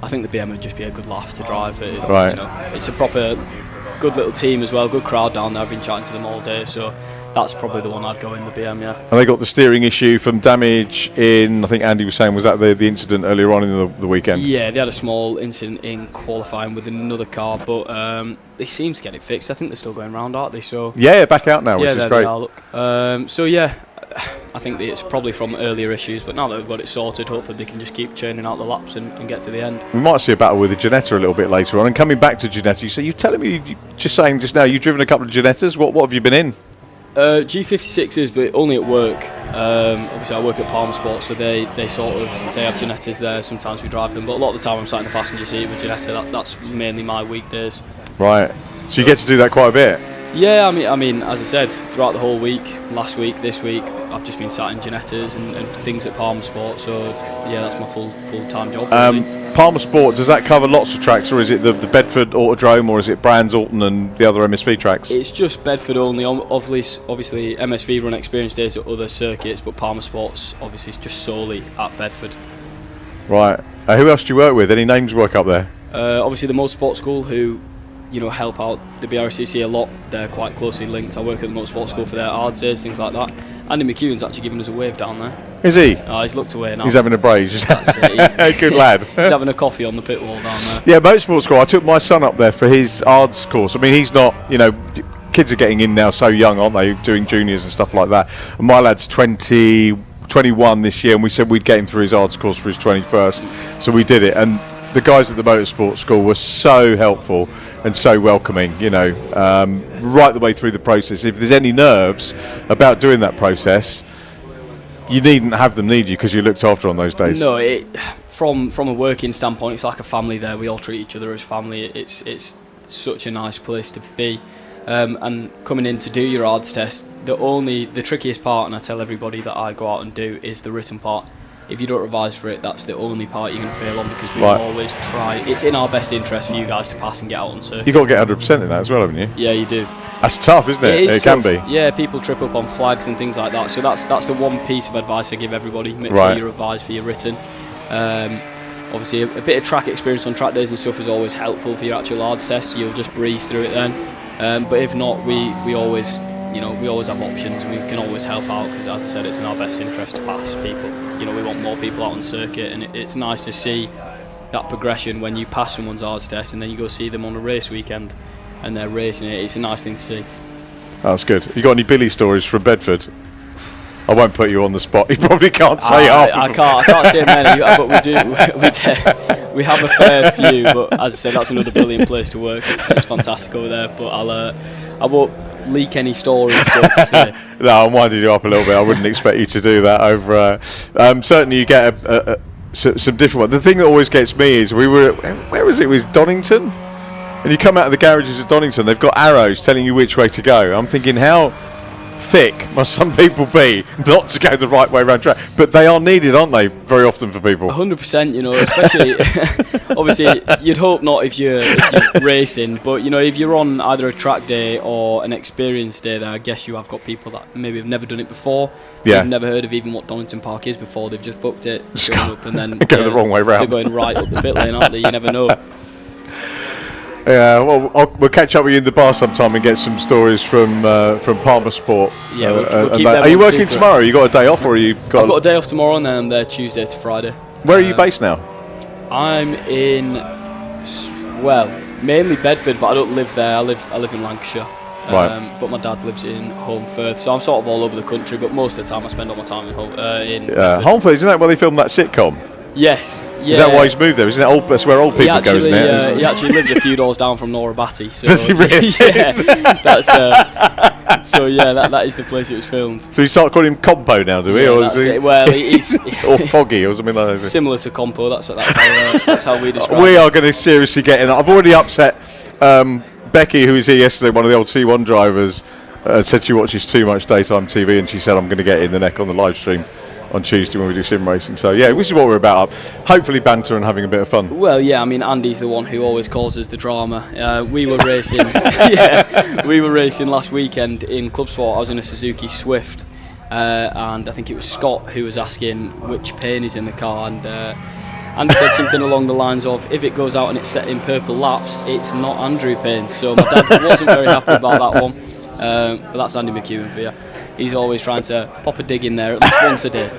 I think the BM would just be a good laugh to drive. Right. You know, it's a proper good little team as well. Good crowd down there. I've been chatting to them all day, so that's probably the one I'd go in, the BM. Yeah. And they got the steering issue from damage in. I think Andy was saying, was that the incident earlier on in the weekend? Yeah, they had a small incident in qualifying with another car, but they seem to get it fixed. I think they're still going round, aren't they? So yeah, back out now, which is great. So yeah, I think that it's probably from earlier issues, but now that they've got it sorted, hopefully they can just keep churning out the laps and get to the end. We might see a battle with the Ginetta a little bit later on. And coming back to Ginetta, so you're telling me, just saying just now, you've driven a couple of Ginettas. What have you been in? G56s, but only at work. Obviously I work at Palmer Sport, so they have Ginettas there. Sometimes we drive them, but a lot of the time I'm sat in the passenger seat with Ginetta. That's mainly my weekdays. Right. So you get to do that quite a bit. Yeah, I mean, as I said, throughout the whole week, last week, this week, I've just been sat in Ginettas and things at Palmer Sport. So yeah, that's my full-time job. Really. Palmer Sport, does that cover lots of tracks, or is it the Bedford Autodrome, or is it Brands, Alton and the other MSV tracks? It's just Bedford only. Obviously MSV run experience days at other circuits, but Palmer Sports obviously is just solely at Bedford. Right. Who else do you work with? Any names work up there? Obviously the Motorsport School, who help out the BRCC a lot. They're quite closely linked. I work at the Motorsport School for their ARDS days, things like that. Andy McEwen's actually giving us a wave down there. Is he? He's looked away now. He's having a break. Good lad. He's having a coffee on the pit wall down there. Yeah, Motorsport School. I took my son up there for his ARDS course. I mean, he's not, kids are getting in now so young, aren't they, doing juniors and stuff like that. And my lad's 21 this year, and we said we'd get him through his ARDS course for his 21st. So we did it. And the guys at the Motorsport School were so helpful and so welcoming, right the way through the process. If there's any nerves about doing that process, you needn't have them, need you? Because you're looked after on those days. No, from a working standpoint, it's like a family there. We all treat each other as family. It's such a nice place to be. And coming in to do your ARDS test, the trickiest part, and I tell everybody that I go out and do, is the written part. If you don't revise for it, that's the only part you're going to fail on, because we always try. It's in our best interest for you guys to pass and get out on circuit. You've got to get 100% in that as well, haven't you? Yeah, you do. That's tough, isn't it? It can be. Yeah, people trip up on flags and things like that. So that's the one piece of advice I give everybody. Make sure you revise for your written. Obviously, a bit of track experience on track days and stuff is always helpful for your actual ARDS test. You'll just breeze through it then. But if not, we always have options. We can always help out, because, as I said, it's in our best interest to pass people. We want more people out on circuit, and it's nice to see that progression when you pass someone's ARDS test and then you go see them on a race weekend and they're racing it. It's a nice thing to see. That's good. You got any Billy stories from Bedford? I won't put you on the spot. You probably can't say half. I can't say many, but we do. We have a fair few. But as I said, that's another brilliant place to work. It's fantastic over there. But I won't leak any stories. So to say. No, I'm winding you up a little bit. I wouldn't expect you to do that over. Certainly, you get some different ones. The thing that always gets me is where was it? It was Donington, and you come out of the garages at Donington. They've got arrows telling you which way to go. I'm thinking, how thick must some people be not to go the right way around track? But they are needed, aren't they, very often for people? 100%, you know, especially, obviously, you'd hope not if you're racing, but, you know, if you're on either a track day or an experience day there, I guess you have got people that maybe have never done it before, yeah. they've never heard of even what Donington Park is before, they've just booked it, going up and then go the wrong way round. They're going right up the pit lane, aren't they? You never know. Yeah, well, we'll catch up with you in the bar sometime and get some stories from Palmer Sport. Yeah, we'll keep them are you on working secret. tomorrow? You got a day off, or are you? I've got a day off tomorrow, and then I'm there Tuesday to Friday. Where are you based now? I'm in, well, mainly Bedford, but I don't live there. I live in Lancashire. Right. But my dad lives in Holmfirth, so I'm sort of all over the country. But most of the time, I spend all my time in Holmfirth, isn't that where they filmed that sitcom? Yes. Yeah. Is that why he's moved there? Isn't it old? That's where old people go, isn't it? He actually lives a few doors down from Nora Batty. So does he really? Yeah. That's, so yeah, that is the place it was filmed. So you start calling him Compo now, do we? Yeah, or that's is he? it. Well, he's or Foggy or something like that. Similar to Compo. That's how we describe. We are going to seriously get in. I've already upset Becky, who was here yesterday, one of the old C1 drivers. Said she watches too much daytime TV, and she said I'm going to get in the neck on the live stream on Tuesday when we do sim racing. So yeah, this is what we're about. Hopefully banter and having a bit of fun. Well, yeah, I mean, Andy's the one who always causes the drama. We were racing we were racing last weekend in Club Sport. I was in a Suzuki Swift, and I think it was Scott who was asking which paint is in the car, and Andy said something along the lines of, if it goes out and it's set in purple laps, it's not Andrew paint. So my dad wasn't very happy about that one, but that's Andy McEwen for you. He's always trying to pop a dig in there at least once a day.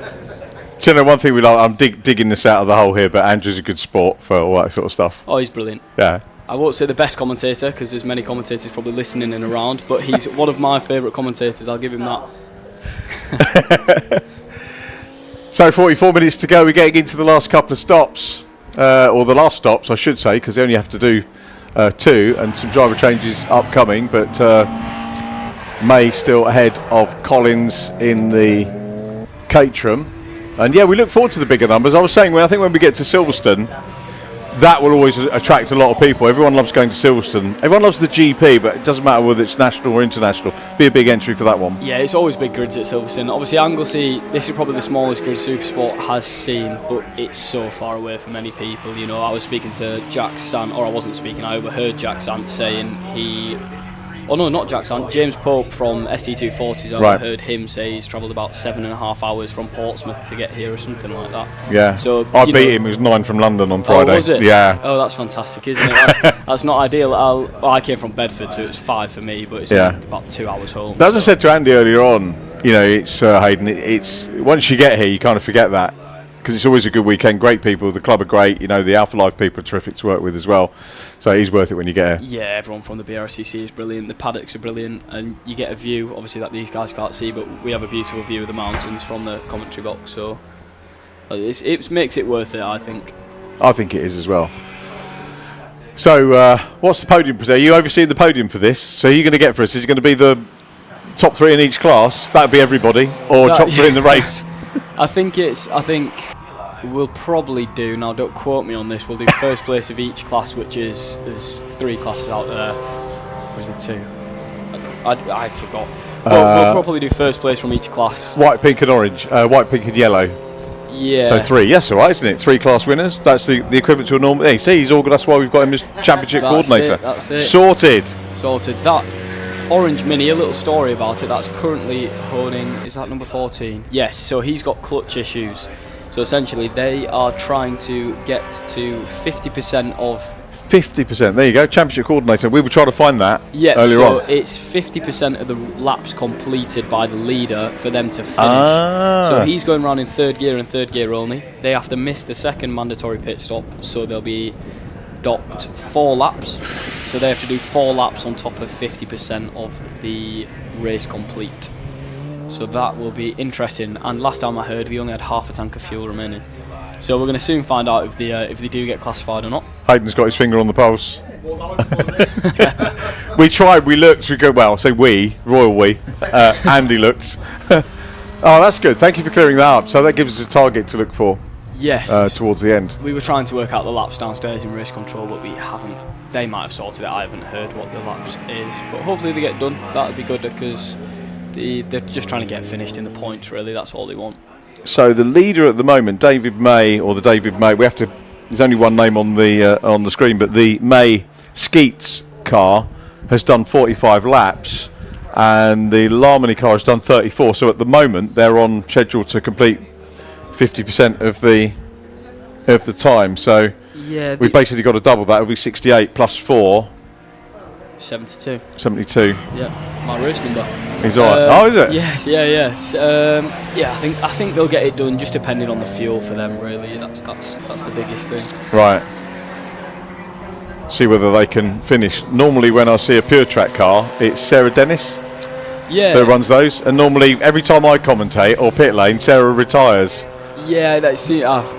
Do you know one thing we like? I'm digging this out of the hole here, but Andrew's a good sport for all that sort of stuff. Oh, he's brilliant. Yeah. I won't say the best commentator because there's many commentators probably listening and around, but he's one of my favourite commentators. I'll give him that. So 44 minutes to go. We're getting into the last couple of stops, or the last stops, I should say, because they only have to do 2, and some driver changes upcoming, but May still ahead of Collins in the Caterham. And yeah, we look forward to the bigger numbers. I was saying, I think when we get to Silverstone, that will always attract a lot of people. Everyone loves going to Silverstone. Everyone loves the GP, but it doesn't matter whether it's national or international. Be a big entry for that one. Yeah, it's always big grids at Silverstone. Obviously, Anglesey, this is probably the smallest grid SuperSport has seen, but it's so far away from many people. You know, I was speaking to Jack Sant, or I wasn't speaking, I overheard Jack Sant saying not Jack Sant, James Pope from ST240s. I heard him say he's travelled about 7.5 hours from Portsmouth to get here or something like that. Yeah. So I beat him. It was 9 from London on Friday. Oh, was it? Yeah. Oh, that's fantastic, isn't it? That's not ideal. I came from Bedford, so it was 5 for me, but it's about 2 hours home. As I said to Andy earlier on, you know, it's Hayden. It's once you get here, you kind of forget that. Because it's always a good weekend, great people, the club are great, you know, the Alpha Life people are terrific to work with as well, so it is worth it when you get here. Yeah, everyone from the BRCC is brilliant, the paddocks are brilliant, and you get a view, obviously, that these guys can't see, but we have a beautiful view of the mountains from the commentary box, so it makes it worth it, I think. I think it is as well. So, what's the podium? Are you overseeing the podium for this? So, who are you going to get for us? Is it going to be the top 3 in each class? That would be everybody, or top 3 in the race? I think we'll probably do, now don't quote me on this, we'll do first place of each class, which is, there's 3 classes out there, or is it 2? I forgot. We'll probably do first place from each class. White, pink and orange, white, pink and yellow. Yeah. So 3, yes, all right, isn't it? 3 class winners, that's the equivalent to a normal, hey, see, that's why we've got him as championship coordinator. That's it. Sorted. That Orange Mini, a little story about it, that's currently honing, is that number 14? Yes, so he's got clutch issues. So essentially, they are trying to get to 50% of... 50%, there you go, championship coordinator. We were trying to find that earlier on. So it's 50% of the laps completed by the leader for them to finish. So he's going around in 3rd gear and 3rd gear only. They have to miss the 2nd mandatory pit stop, so they'll be docked 4 laps. So they have to do 4 laps on top of 50% of the race complete. So that will be interesting. And last time I heard, they only had half a tank of fuel remaining. So we're going to soon find out if they do get classified or not. Hayden's got his finger on the pulse. We tried, we looked, Andy looked. Oh, that's good. Thank you for clearing that up. So that gives us a target to look for. Yes. Towards the end. We were trying to work out the laps downstairs in race control, but we haven't. They might have sorted it. I haven't heard what the laps is. But hopefully they get done. That would be good because they're just trying to get finished in the points. Really, that's all they want. So the leader at the moment, David May, there's only one name on the screen, but the May Skeets car has done 45 laps, and the Larmony car has done 34. So at the moment, they're on schedule to complete 50% of the time. So Yeah, we've basically got to double that. It'll be 68 plus 4. 72. 72. Yeah, my race number. He's alright. Is it? Yes, yeah. I think they'll get it done, just depending on the fuel for them. Really, that's the biggest thing. Right. See whether they can finish. Normally, when I see a pure track car, it's Sarah Dennis that runs those, and normally every time I commentate or pit lane, Sarah retires. Yeah,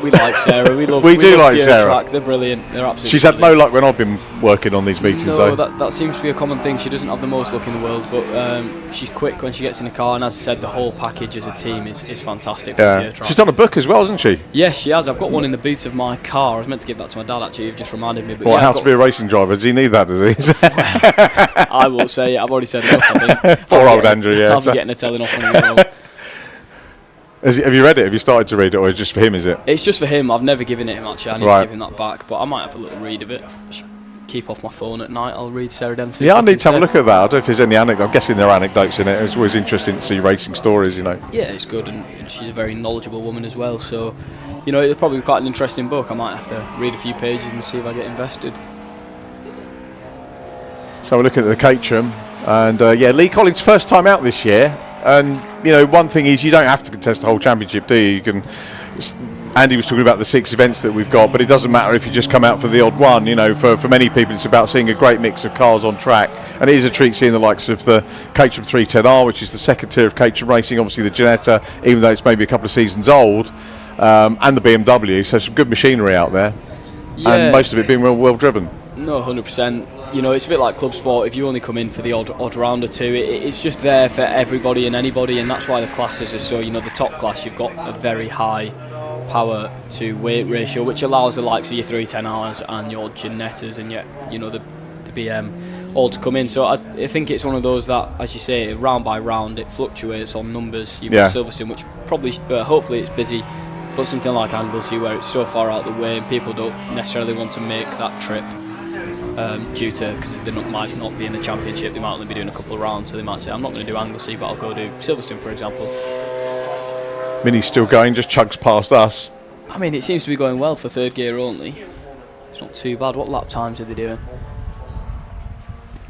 we like Sarah. We love. we do like pure Sarah. Track. They're brilliant. They're absolutely. She's had no luck when I've been working on these meetings, No, though. that seems to be a common thing. She doesn't have the most luck in the world, but she's quick when she gets in the car. And as I said, the whole package as a team is fantastic. For pure track. She's done a book as well, hasn't she? Yes, she has. I've got one in the boot of my car. I was meant to give that to my dad. Actually, you've just reminded me. But How to be a racing driver? Does he need that? Does he? I will say it. I've already said enough. I think. Poor old Andrew. Yeah. I'll be getting a telling off on him as well. Have you read it? Have you started to read it, or is it just for him? Is it? It's just for him. I've never given it him actually. I need to give him that back, but I might have a little read of it. Just keep off my phone at night. I'll read Sarah Dennis. Yeah, I need to have a look at that. I don't know if there's any anecdotes. I'm guessing there are anecdotes in it. It's always interesting to see racing stories, you know. Yeah, it's good, and she's a very knowledgeable woman as well. So, you know, it'll probably be quite an interesting book. I might have to read a few pages and see if I get invested. So we're looking at the Caterham, and Lee Collins' first time out this year. And you know, one thing is you don't have to contest the whole championship, do you? You can. Andy was talking about the 6 events that we've got, but it doesn't matter if you just come out for the odd one. You know, for many people, it's about seeing a great mix of cars on track, and it is a treat seeing the likes of the Caterham 310R, which is the second tier of Caterham racing. Obviously, the Ginetta, even though it's maybe a couple of seasons old, and the BMW. So some good machinery out there, and most of it being well driven. No, 100%. You know, it's a bit like club sport. If you only come in for the odd round or two, it's just there for everybody and anybody, and that's why the classes are so, you know, the top class, you've got a very high power to weight ratio, which allows the likes of your 310Rs and your Ginettas and the BM all to come in. So I think it's one of those that, as you say, round by round, it fluctuates on numbers. You've got Silverstone, which probably, hopefully it's busy, but something like Anglesey, where it's so far out of the way and people don't necessarily want to make that trip. Due to, because they might not be in the championship, they might only be doing a couple of rounds, so they might say, I'm not going to do Anglesey, but I'll go do Silverstone, for example. Mini's still going, just chugs past us. I mean, it seems to be going well for third gear only. It's not too bad. What lap times are they doing?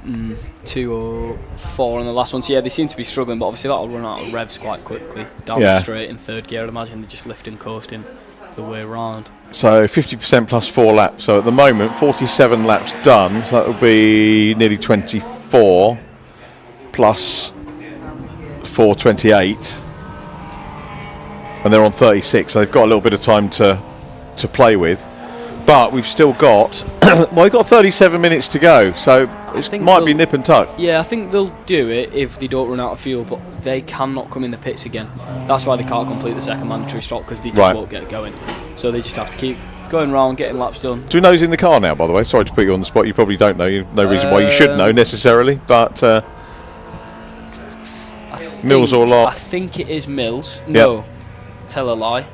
2:04 on the last one. So yeah, they seem to be struggling, but obviously that'll run out of revs quite quickly. Down the straight in third gear, I'd imagine they're just lifting, coasting the way around. So 50% plus 4 laps. So at the moment, 47 laps done. So that will be nearly 24 plus 4:28, and they're on 36. So they've got a little bit of time to play with. But we've still got we've got 37 minutes to go. So it might be nip and tuck. Yeah, I think they'll do it if they don't run out of fuel, but they cannot come in the pits again. That's why they can't complete the second mandatory stop, because they just won't get going. So they just have to keep going round, getting laps done. Do we know who's in the car now, by the way? Sorry to put you on the spot. You probably don't know. No reason why you should know necessarily. But Mills or Lark? I think it is Mills. No, tell a lie.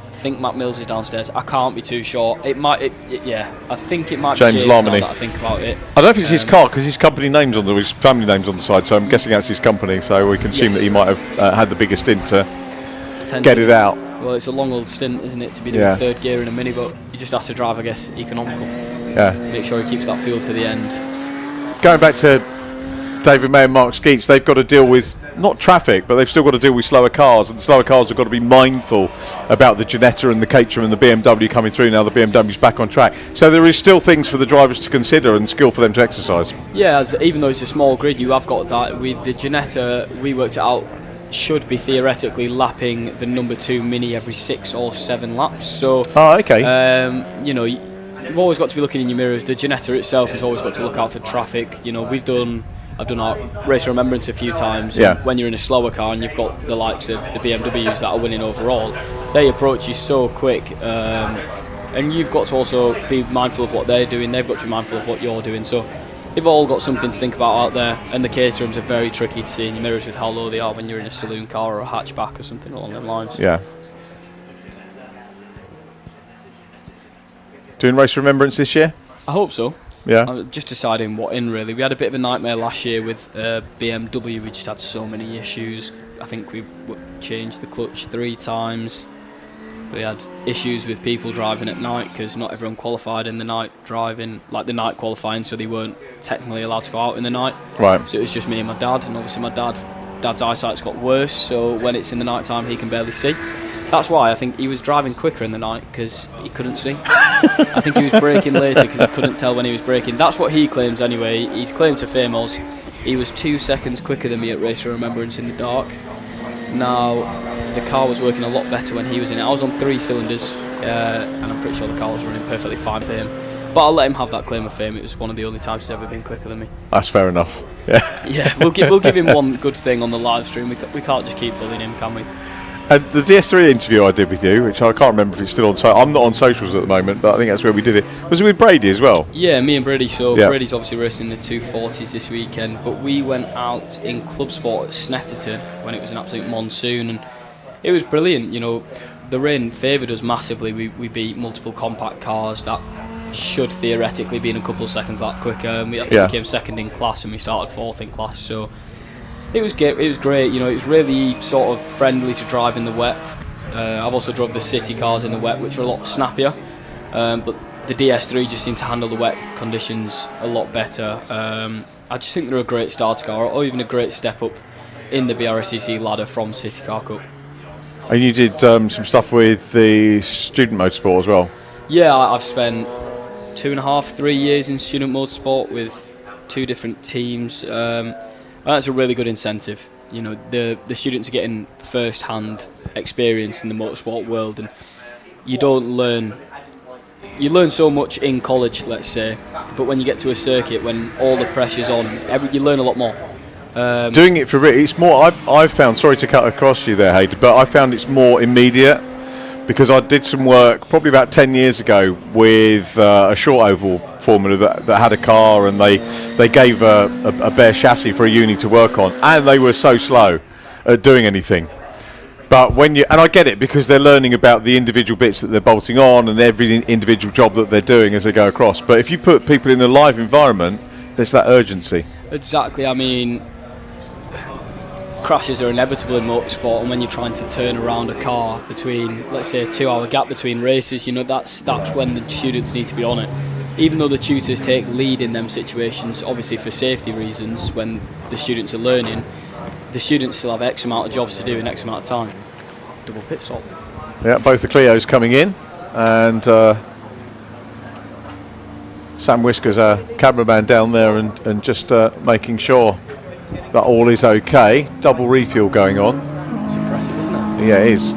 I think Matt Mills is downstairs. I can't be too sure. It might. I think it might James be James Larmony. now that I think about it. I don't know if it's his car, because his company name's on his family name's on the side. So I'm guessing that's his company. So we can assume that he might have had the biggest stint to get it out. Well, it's a long old stint, isn't it, to be doing third gear in a mini, but he just has to drive, I guess, economical. Yeah. Make sure he keeps that fuel to the end. Going back to David May and Mark Skeets, they've got to deal with not traffic, but they've still got to deal with slower cars, and the slower cars have got to be mindful about the Ginetta and the Caterham and the BMW coming through now. The BMW's back on track, so there is still things for the drivers to consider and skill for them to exercise. Yeah, even though it's a small grid, you have got that. With the Ginetta, we worked it out, should be theoretically lapping the number 2 Mini every 6 or 7 laps. So, you know, you've always got to be looking in your mirrors. The Ginetta itself has always got to look out for traffic. You know, I've done our race remembrance a few times. Yeah. When you're in a slower car and you've got the likes of the BMWs that are winning overall, they approach you so quick, and you've got to also be mindful of what they're doing. They've got to be mindful of what you're doing. So they've all got something to think about out there, and the cater rooms are very tricky to see in your mirrors with how low they are when you're in a saloon car or a hatchback or something along them lines. Yeah. Doing race remembrance this year? I hope so. Yeah. I'm just deciding what in, really. We had a bit of a nightmare last year with BMW. We just had so many issues. I think we changed the clutch 3 times. We had issues with people driving at night because not everyone qualified in the night driving, like the night qualifying, so they weren't technically allowed to go out in the night. Right. So it was just me and my dad, and obviously my dad's eyesight's got worse, so when it's in the night time he can barely see. That's why I think he was driving quicker in the night, because he couldn't see. I think he was braking later because he couldn't tell when he was braking. That's what he claims anyway. His claim to fame was he was 2 seconds quicker than me at Race for Remembrance in the dark. Now, the car was working a lot better when he was in it. I was on 3 cylinders, and I'm pretty sure the car was running perfectly fine for him. But I'll let him have that claim of fame. It was one of the only times he's ever been quicker than me. That's fair enough. Yeah. Yeah, we'll give him one good thing on the live stream. We can't just keep bullying him, can we? The DS3 interview I did with you, which I can't remember if it's still on. I'm not on socials at the moment, but I think that's where we did it. Was it with Brady as well? Yeah, me and Brady. So yeah. Brady's obviously racing in the 240s this weekend, but we went out in Club Sport at Snetterton when it was an absolute monsoon, and it was brilliant. You know, the rain favoured us massively. We beat multiple compact cars that should theoretically be in a couple of seconds that quicker, and I think we came second in class, and we started 4th in class. So it was great. You know, it was really sort of friendly to drive in the wet. I've also drove the city cars in the wet, which are a lot snappier. But the DS3 just seemed to handle the wet conditions a lot better. I just think they're a great starter car, or even a great step up in the BRSCC ladder from City Car Cup. And you did some stuff with the student motorsport as well? Yeah, I've spent 2.5-3 years in student motorsport with 2 different teams. That's a really good incentive. You know, the students are getting first-hand experience in the motorsport world, and you learn so much in college, let's say, but when you get to a circuit, when all the pressure's on, you learn a lot more. Doing it for real, it's more. I've found. Sorry to cut across you there, Hayden, but I found it's more immediate, because I did some work probably about 10 years ago with a short oval formula that had a car, and they gave a bare chassis for a uni to work on, and they were so slow at doing anything. But and I get it, because they're learning about the individual bits that they're bolting on and every individual job that they're doing as they go across. But if you put people in a live environment, there's that urgency. Exactly. I mean, crashes are inevitable in motorsport, and when you're trying to turn around a car between, let's say, a 2-hour gap between races, you know, that's when the students need to be on it. Even though the tutors take lead in them situations, obviously for safety reasons, when the students are learning, the students still have X amount of jobs to do in X amount of time. Double pit stop. Yeah, both the Clio's coming in, and Sam Whiskers, our cameraman down there, and just making sure that all is okay. Double refuel going on. It's impressive, isn't it? Yeah, it is.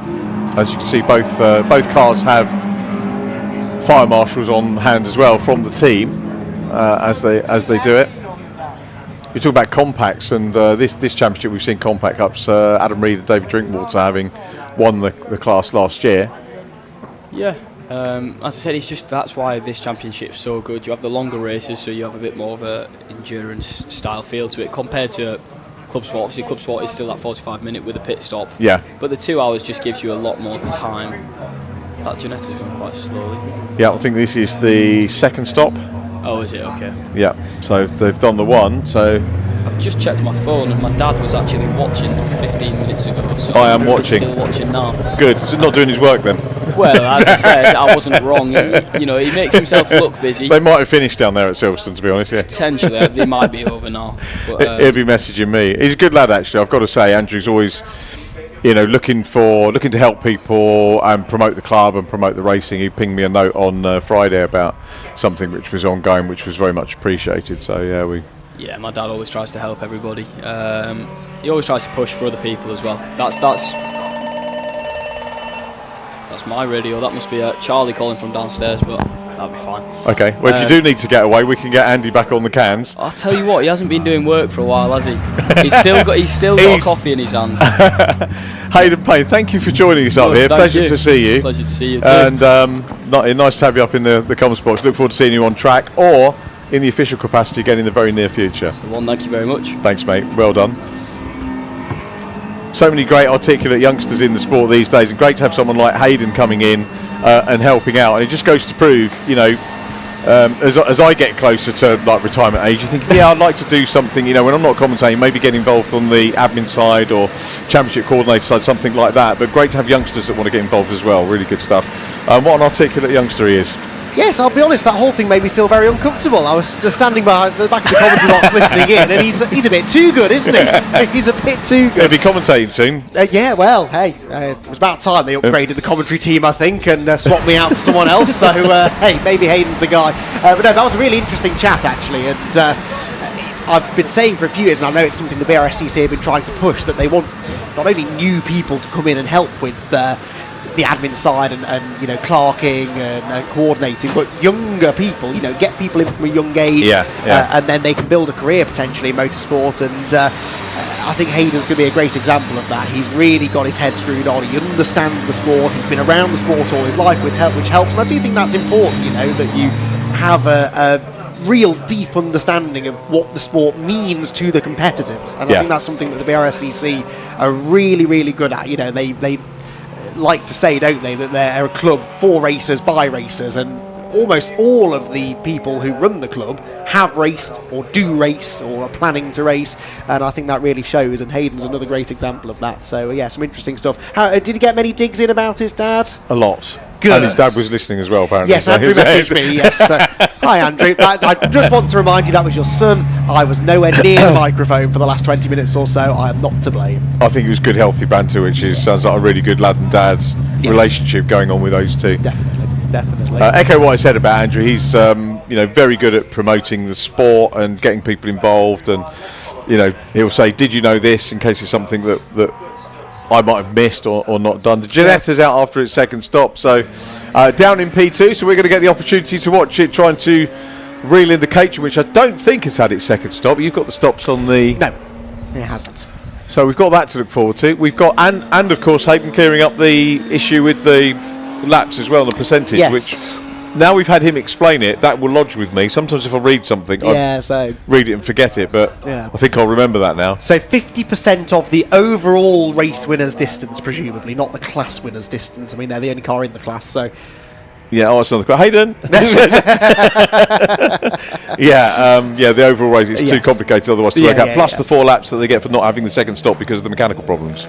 As you can see, both cars have fire marshals on hand as well from the team as they do it. You talk about compacts, and this championship we've seen compact cups. Adam Reed and David Drinkwater having won the class last year. Yeah. As I said, that's why this championship's so good. You have the longer races, so you have a bit more of a endurance style feel to it compared to Club Sport. Obviously, Club Sport is still that 45-minute with a pit stop. Yeah. But the 2 hours just gives you a lot more time. That Janetta's gone quite slowly. Yeah, I think this is the second stop. Oh, is it? Okay. Yeah. So they've done the one. So I've just checked my phone, and my dad was actually watching 15 minutes ago. So I am watching. Still watching now. Good. So not doing his work then. Well, as I said, I wasn't wrong. He makes himself look busy. They might have finished down there at Silverstone, to be honest. Yeah. Potentially, they might be over now. But, he'll be messaging me. He's a good lad, actually. I've got to say, Andrew's always, looking to help people and promote the club and promote the racing. He pinged me a note on Friday about something which was ongoing, which was very much appreciated. So yeah, Yeah, my dad always tries to help everybody. He always tries to push for other people as well. That's my radio. That must be Charlie calling from downstairs, but that'll be fine. Okay. Well, if you do need to get away, we can get Andy back on the cans. I'll tell you what, he hasn't been doing work for a while, has he? He's still got coffee in his hand. Hayden Payne, thank you for joining us up here. Pleasure to see you. Pleasure to see you too. And nice to have you up in the comms box. Look forward to seeing you on track, or in the official capacity again in the very near future. That's the one. Thank you very much. Thanks, mate. Well done. So many great articulate youngsters in the sport these days, and great to have someone like Hayden coming in and helping out. And it just goes to prove, you know, as I get closer to like retirement age, you think, yeah, I'd like to do something, you know, when I'm not commentating, maybe get involved on the admin side or championship coordinator side, something like that. But great to have youngsters that want to get involved as well. Really good stuff. What an articulate youngster he is. Yes, I'll be honest, that whole thing made me feel very uncomfortable. I was standing behind the back of the commentary box listening in, and he's a bit too good, isn't he? He's a bit too good. He'll be commentating soon. Yeah, well, hey, it was about time they upgraded the commentary team, I think, and swapped me out for someone else. So, hey, maybe Hayden's the guy. But no, that was a really interesting chat, actually, and I've been saying for a few years, and I know it's something the BRSCC have been trying to push, that they want not only new people to come in and help with the admin side and you know, clerking and coordinating, but younger people, you know, get people in from a young age, and then they can build a career potentially in motorsport. And I think Hayden's going to be a great example of that. He's really got his head screwed on. He understands the sport. He's been around the sport all his life with help, which helps. And I do think that's important, you know, that you have a real deep understanding of what the sport means to the competitors. And I think that's something that the BRSCC are really, really good at. You know, they like to say, don't they, that they're a club for racers by racers, and almost all of the people who run the club have raced or do race or are planning to race, and I think that really shows, and Hayden's another great example of that. So yeah, some interesting stuff. Did he get many digs in about his dad? A lot. Good. And his dad was listening as well, apparently. Yes, Andrew messaged me, yes. Hi Andrew, I just want to remind you that was your son. I was nowhere near the microphone for the last 20 minutes or so. I am not to blame. I think it was good, healthy banter, which sounds like a really good lad and dad relationship going on with those two. Definitely. Echo what I said about Andrew. He's you know, very good at promoting the sport and getting people involved, and you know, he'll say, did you know this, in case it's something that I might have missed or not done. The Giannetta's out after its second stop, so down in P2, so we're going to get the opportunity to watch it trying to reel in the Caterham, which I don't think has had its second stop. You've got the stops on the... No, it hasn't. So we've got that to look forward to. We've got, and of course, Hayden clearing up the issue with the laps as well, the percentage, which... Now we've had him explain it, that will lodge with me. Sometimes if I read something, I read it and forget it, but I think I'll remember that now. So 50% of the overall race winner's distance, presumably, not the class winner's distance. I mean, they're the only car in the class, so... Yeah, it's another question. Hayden! The overall race is too complicated otherwise to work out. Plus the 4 laps that they get for not having the second stop because of the mechanical problems.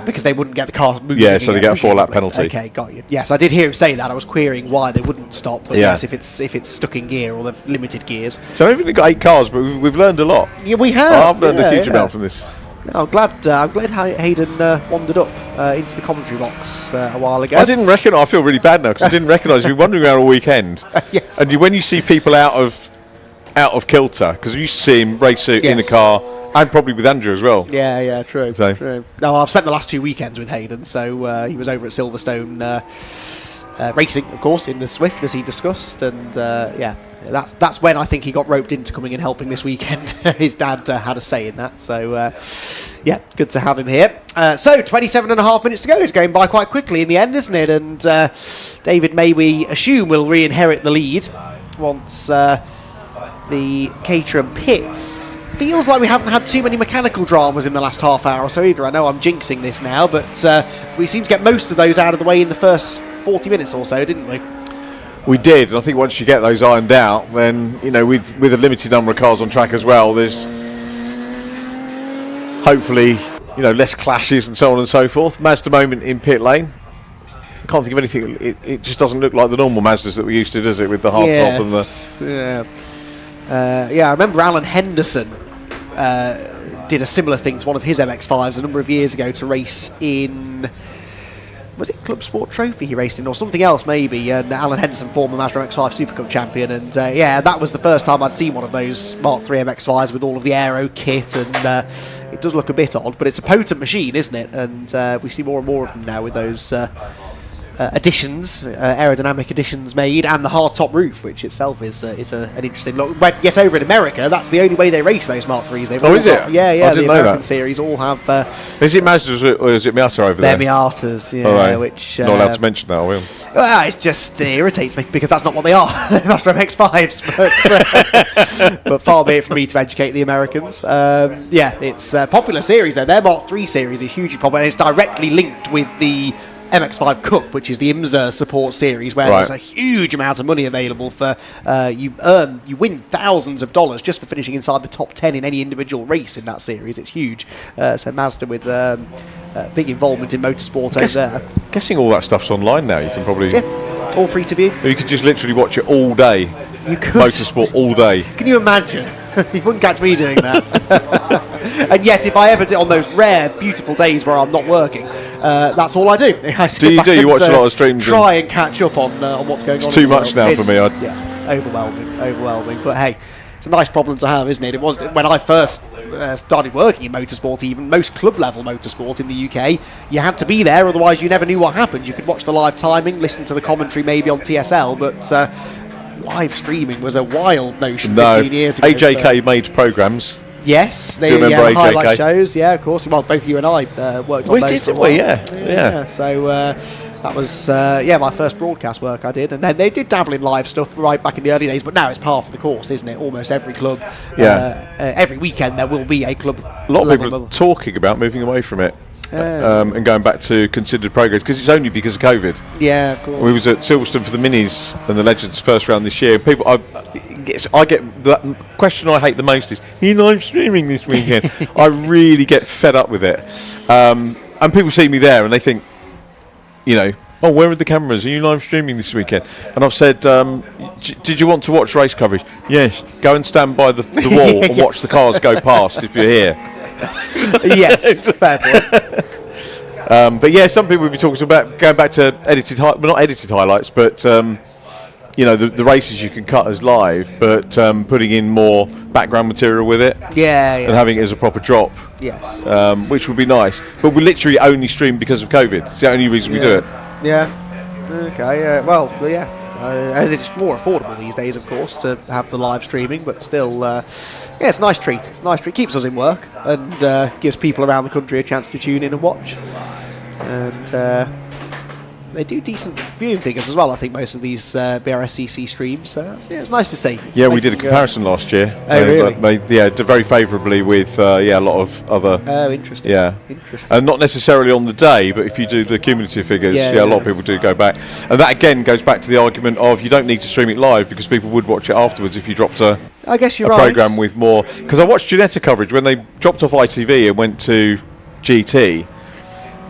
Because they wouldn't get the car moving. Yeah, so they get a 4-lap penalty. Okay, got you. Yes, I did hear him say that. I was querying why they wouldn't stop. But yes, if it's stuck in gear or they've limited gears. So we've only got 8 cars, but we've learned a lot. Yeah, we have. I've learned a huge amount from this. I'm glad Hayden wandered up into the commentary box a while ago. I didn't recognise. I feel really bad now because I didn't recognise. We've been wandering around all weekend, yes. And when you see people out of kilter, because we used to see him race suit in a car. And probably with Andrew as well. Yeah, true. True. No, I've spent the last 2 weekends with Hayden, so he was over at Silverstone racing, of course, in the Swift, as he discussed, and that's when I think he got roped into coming and helping this weekend. His dad had a say in that, so good to have him here. So 27.5 minutes to go. It's going by quite quickly in the end, isn't it? And David May, we assume, will re-inherit the lead once the Caterham pits. Feels like we haven't had too many mechanical dramas in the last half hour or so either. I know I'm jinxing this now, but we seemed to get most of those out of the way in the first 40 minutes or so, didn't we? We did, and I think once you get those ironed out, then, you know, with a limited number of cars on track as well, there's hopefully, you know, less clashes and so on and so forth. Mazda moment in pit lane. I can't think of anything. It just doesn't look like the normal Mazdas that we used to, does it, with the hard top and the... I remember Alan Henderson did a similar thing to one of his MX-5s a number of years ago to race in... Was it Club Sport Trophy he raced in, or something else maybe? And Alan Henderson, former Mazda MX-5 Super Cup champion, and that was the first time I'd seen one of those Mark III MX-5s with all of the aero kit, and it does look a bit odd, but it's a potent machine, isn't it? And we see more and more of them now with those additions, aerodynamic additions made, and the hard-top roof, which itself is an interesting look. But yet over in America, that's the only way they race those Mark IIIs. They've all is it? got- Yeah, I the didn't know American that. series all have Is it Mazdas or is it Miata over their there? Miatas, yeah, All right. which... Not allowed to mention that, are we? Well, it just irritates me because that's not what they are. They're Mazda MX-5s, but far be it from me to educate the Americans. Yeah, it's a popular series though. Their Mark III series is hugely popular, and it's directly linked with the MX-5 Cup, which is the IMSA support series, where there's a huge amount of money available for you win thousands of dollars just for finishing inside the top 10 in any individual race in that series. It's huge. So Mazda with big involvement in motorsport over there. Guessing all that stuff's online now. You can probably all free to view. You could just literally watch it all day. You could. Motorsport all day. Can you imagine? You wouldn't catch me doing that. And yet, if I ever did on those rare, beautiful days where I'm not working, that's all I do. I sit you back do? You and, watch a lot of streams? Try and catch up on what's going on. It's too much now for me. Yeah, overwhelming. But hey, it's a nice problem to have, isn't it? It was when I first started working in motorsport, even most club level motorsport in the UK, you had to be there, otherwise you never knew what happened. You could watch the live timing, listen to the commentary maybe on TSL, but live streaming was a wild notion 15 years ago. AJK made programmes. Yes, they remember AJK? highlight shows. Yeah, of course. Well, both you and I worked on those for a while. Yeah. So that was my first broadcast work I did, and then they did dabble in live stuff right back in the early days. But now it's par for the course, isn't it? Almost every club. Every weekend there will be a club. A lot of people are talking about moving away from it. And going back to considered progress, because it's only because of COVID. Yeah, of course. We was at Silverstone for the Minis and the Legends first round this year. People, I get the question I hate the most is, are you live streaming this weekend? I really get fed up with it. And people see me there and they think, oh, where are the cameras? Are you live streaming this weekend? And I've said, did you want to watch race coverage? Yes, go and stand by the wall and watch the cars go past if you're here. Yes, fair point. But yeah, some people would be talking about going back to not edited highlights, but the races you can cut as live, but putting in more background material with it, and having it as a proper drop, which would be nice. But we literally only stream because of COVID. It's the only reason we do it. Yeah. Okay. Well, yeah. And it's more affordable these days, of course, to have the live streaming, but still, it's a nice treat. It's a nice treat. Keeps us in work and gives people around the country a chance to tune in and watch. And they do decent viewing figures as well, I think, most of these BRSCC streams. So it's nice to see. We did a comparison last year. Oh, really? They did very favourably with a lot of other. Oh, interesting. Yeah, interesting. And not necessarily on the day, but if you do the cumulative figures, a lot of people do go back. And that again goes back to the argument of you don't need to stream it live because people would watch it afterwards if you dropped I guess you're a right. programme with more. Because I watched Ginetta coverage when they dropped off ITV and went to GT.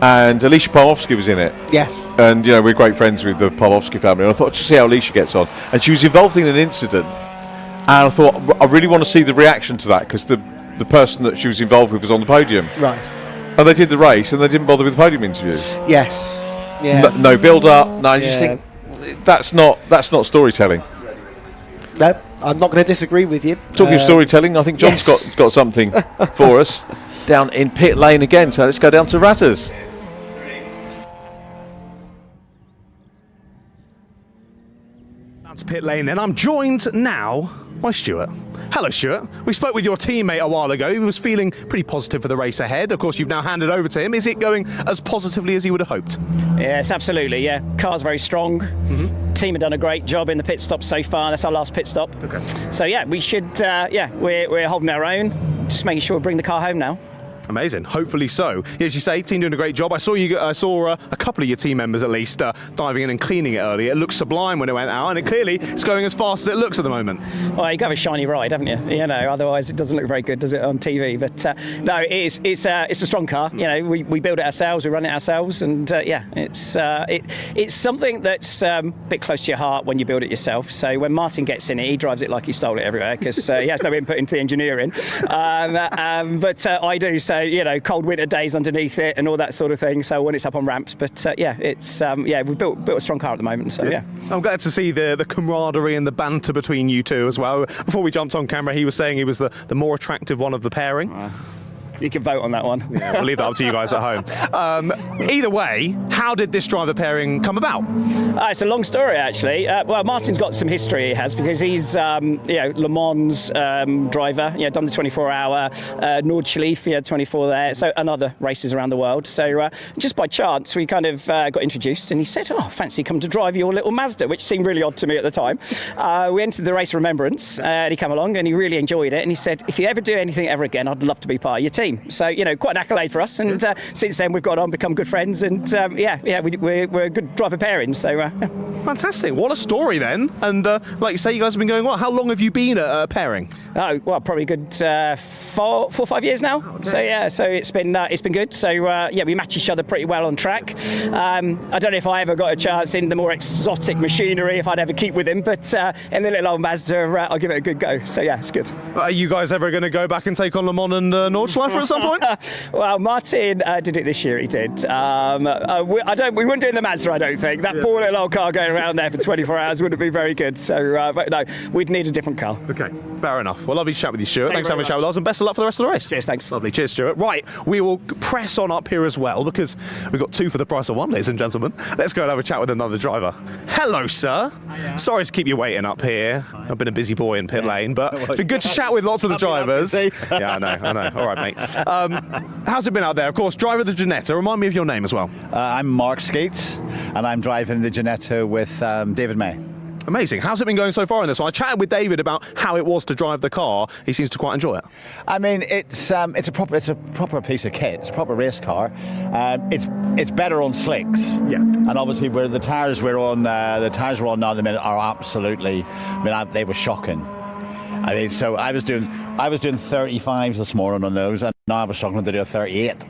And Alicia Pavlovsky was in it. Yes. And, we're great friends with the Pavlovsky family. And I thought, just see how Alicia gets on. And she was involved in an incident. And I thought, I really want to see the reaction to that because the person that she was involved with was on the podium. Right. And they did the race and they didn't bother with the podium interviews. Yes. Yeah. No build-up. No, you just think, that's not storytelling. No, I'm not going to disagree with you. Talking of storytelling, I think John's got something for us down in pit lane again. So let's go down to Ratters. That's pit lane then. I'm joined now by Stuart. Hello, Stuart. We spoke with your teammate a while ago. He was feeling pretty positive for the race ahead. Of course, you've now handed over to him. Is it going as positively as he would have hoped? Yes, absolutely, yeah. Car's very strong. Team have done a great job in the pit stop so far. That's our last pit stop. Okay. So, we should, we're holding our own. Just making sure we bring the car home now. Amazing. Hopefully so. As you say, team doing a great job. I saw a couple of your team members at least diving in and cleaning it earlier. It looked sublime when it went out, and it clearly is going as fast as it looks at the moment. Well, you've got to have a shiny ride, haven't you? Otherwise it doesn't look very good, does it, on TV? But no, it's a strong car. We build it ourselves, we run it ourselves, and it's something that's a bit close to your heart when you build it yourself. So when Martin gets in it, he drives it like he stole it everywhere because he has no input into the engineering. But I do. So cold winter days underneath it and all that sort of thing. So when it's up on ramps, but we've built a strong car at the moment. So I'm glad to see the camaraderie and the banter between you two as well. Before we jumped on camera, he was saying he was the more attractive one of the pairing. You can vote on that one. We'll leave that up to you guys at home. Either way, how did this driver pairing come about? It's a long story, actually. Well, Martin's got some history, he has, because he's Le Mans driver, done the 24-hour, Nordschleife, 24 there, so and other races around the world. So just by chance, we kind of got introduced, and he said, "Oh, fancy come to drive your little Mazda," which seemed really odd to me at the time. We entered the race Remembrance, and he came along, and he really enjoyed it, and he said, "If you ever do anything ever again, I'd love to be part of your team." So, quite an accolade for us, and since then we've got on, become good friends, and we're a good driver pairing. So, fantastic! What a story then. And like you say, you guys have been going well. How long have you been at pairing? Oh, well, probably good 4 or 5 years now. Okay. So it's been good. So we match each other pretty well on track. I don't know if I ever got a chance in the more exotic machinery, if I'd ever keep with him, but in the little old Mazda, I'll give it a good go. So yeah, it's good. Are you guys ever going to go back and take on Le Mans and Nordschleife at some point? Well, Martin did it this year. He did. We wouldn't do it in the Mazda, I don't think. That poor little old car going around there for 24 hours wouldn't be very good. So, but no, we'd need a different car. Okay, fair enough. Well, lovely to chat with you, Stuart. Thanks for having a chat with us, and best of luck for the rest of the race. Cheers, thanks. Lovely. Cheers, Stuart. Right, we will press on up here as well, because we've got 2 for the price of 1, ladies and gentlemen. Let's go and have a chat with another driver. Hello, sir. Hiya. Sorry to keep you waiting up here. I've been a busy boy in pit lane, but it's been good to chat with lots of the drivers. Yeah, I know. All right, mate. How's it been out there? Of course, driver of the Ginetta. Remind me of your name as well. I'm Mark Skates, and I'm driving the Ginetta with David May. Amazing. How's it been going so far in this one? I chatted with David about how it was to drive the car. He seems to quite enjoy it. I mean, it's a proper piece of kit. It's a proper race car. It's better on slicks. Yeah. And obviously, where the tyres we're on, the tyres we're on now at the minute are absolutely. they were shocking. I mean, so I was doing 35s this morning on those, and now I was struggling to do a 38.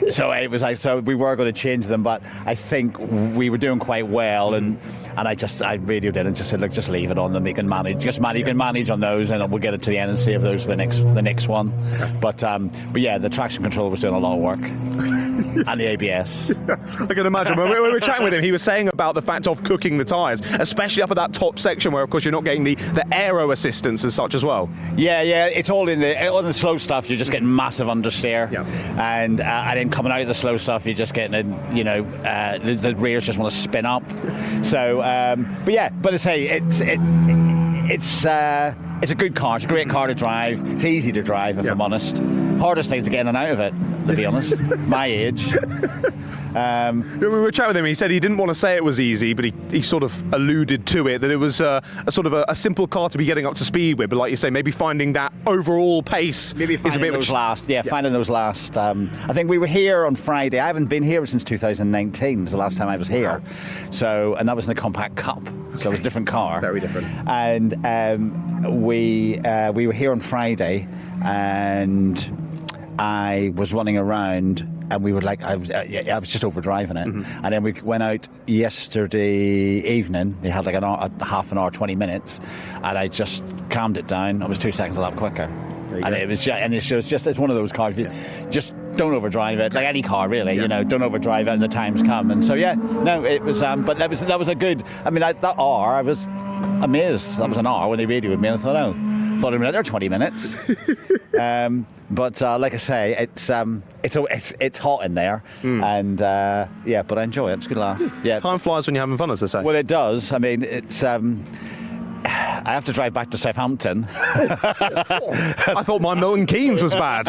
So it was so we were going to change them, but I think we were doing quite well, and I radioed in and just said, look, just leave it on them. You can manage, you can manage on those, and we'll get it to the end and save those for the next one. But yeah, the traction control was doing a lot of work, and the ABS. I can imagine. When we were chatting with him, he was saying about the fact of cooking the tyres, especially up at that top section where, of course, you're not getting the aero assistance as such as well. Yeah, it's all in the slow stuff. You're just getting massive understeer, and then coming out of the slow stuff, you're just getting the rears just want to spin up. So, but I say it's a good car. It's a great car to drive. It's easy to drive, if I'm honest. Hardest thing is getting out of it, to be honest. My age. We were chatting with him. He said he didn't want to say it was easy, but he sort of alluded to it, that it was a sort of a simple car to be getting up to speed with. But like you say, maybe finding that overall pace is a bit of finding those last. I think we were here on Friday. I haven't been here since 2019. It was the last time I was here. So, and that was in the Compact Cup. So it was a different car. Very different. And we were here on Friday, and I was running around. And we were like, I was just overdriving it. Mm-hmm. And then we went out yesterday evening. They had like a half an hour, 20 minutes, and I just calmed it down. I was 2 seconds a lap quicker. And it's one of those cars. You just don't overdrive it, like any car really. Don't overdrive it, and the times come. And so it was. But that was a good. I mean, that hour, I was amazed. That was an hour when they radioed me, and I thought, I'd been out there 20 minutes. But like I say, it's hot in there, and but I enjoy it. It's a good laugh. Yeah, time flies when you're having fun, as they say. Well, it does. I mean, it's. I have to drive back to Southampton. I thought my Milton Keynes was bad.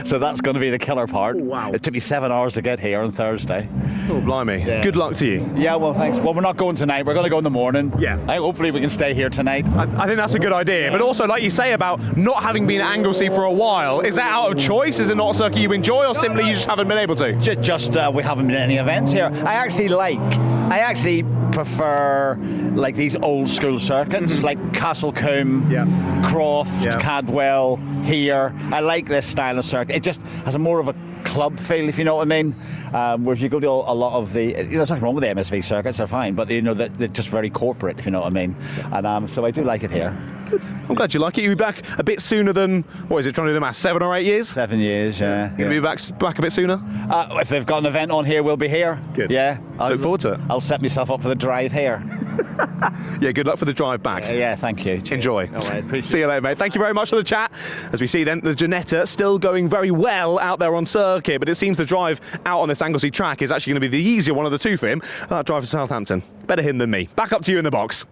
So that's going to be the killer part. Oh, wow. It took me 7 hours to get here on Thursday. Oh, blimey. Yeah. Good luck to you. Yeah, well, thanks. Well, we're not going tonight. We're going to go in the morning. Yeah. Hopefully we can stay here tonight. I think that's a good idea. But also, like you say about not having been at Anglesey for a while, is that out of choice? Is it not a circuit you enjoy, or simply you just haven't been able to? Just we haven't been at any events here. I actually prefer like these old school circuits, like Castlecombe, Croft, Cadwell, here. I like this style of circuit. It just has a more of a club feel, if you know what I mean. Whereas you go to a lot of the, there's nothing wrong with the MSV circuits, they're fine, but they're just very corporate, if you know what I mean. And so I do like it here. Good. I'm glad you like it. You'll be back a bit sooner than, what is it, trying to do the math, 7 or 8 years? 7 years, yeah. You're going to be back a bit sooner? If they've got an event on here, we'll be here. Good. Yeah. Look forward to it. I'll set myself up for the drive here. Yeah, good luck for the drive back. Yeah, thank you. Cheers. Enjoy. All right, appreciate See you later, mate. Thank you very much for the chat. As we see then, the Ginetta still going very well out there on circuit, but it seems the drive out on this Anglesey track is actually going to be the easier one of the two for him. That drive for Southampton. Better him than me. Back up to you in the box.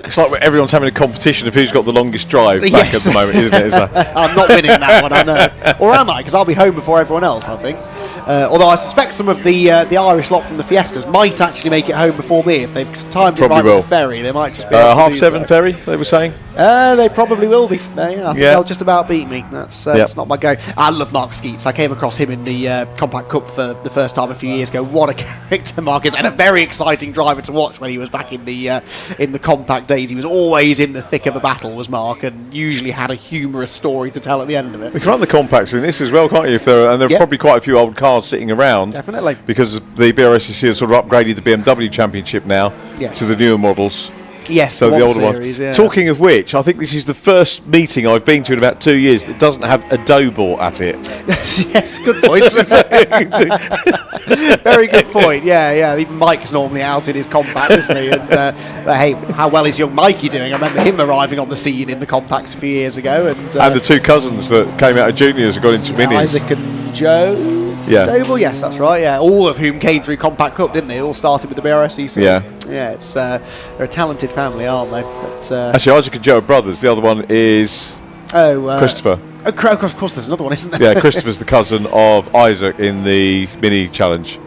It's like everyone's having a competition of who's got the longest drive back at the moment, isn't it? I'm not winning that one, I know. Or am I? Because I'll be home before everyone else, I think. Although I suspect some of the Irish lot from the Fiestas might actually make it home before me. If they've timed it right with the ferry, they might just be able to do 7:30 so. ferry, they were saying? They probably will be. I think they'll just about beat me. That's not my go. I love Mark Skeets. I came across him in the Compact Cup for the first time a few years ago. What a character Mark is, and a very exciting driver to watch when he was back in the Compact days. He was always in the thick of a battle, was Mark, and usually had a humorous story to tell at the end of it. We can run the Compacts in this as well, can't you? If there are probably quite a few old cars sitting around. Definitely. Because the BRSCC has sort of upgraded the BMW Championship now to the newer models. Yes, so the older series, one. Yeah. Talking of which, I think this is the first meeting I've been to in about 2 years that doesn't have a Dobor at it. Yes, good point. Very good point. Yeah. Even Mike's normally out in his Compact, isn't he? And hey, how well is young Mikey doing? I remember him arriving on the scene in the Compacts a few years ago, and the two cousins that came out of juniors and got into minis. Isaac and Joe. Yeah. Doble, yes, that's right. Yeah, all of whom came through Compact Cup, didn't they? All started with the BRSCC. Yeah. It's they're a talented family, aren't they? Actually, Isaac and Joe are brothers. The other one is Christopher. Of course, there's another one, isn't there? Yeah, Christopher's the cousin of Isaac in the mini challenge.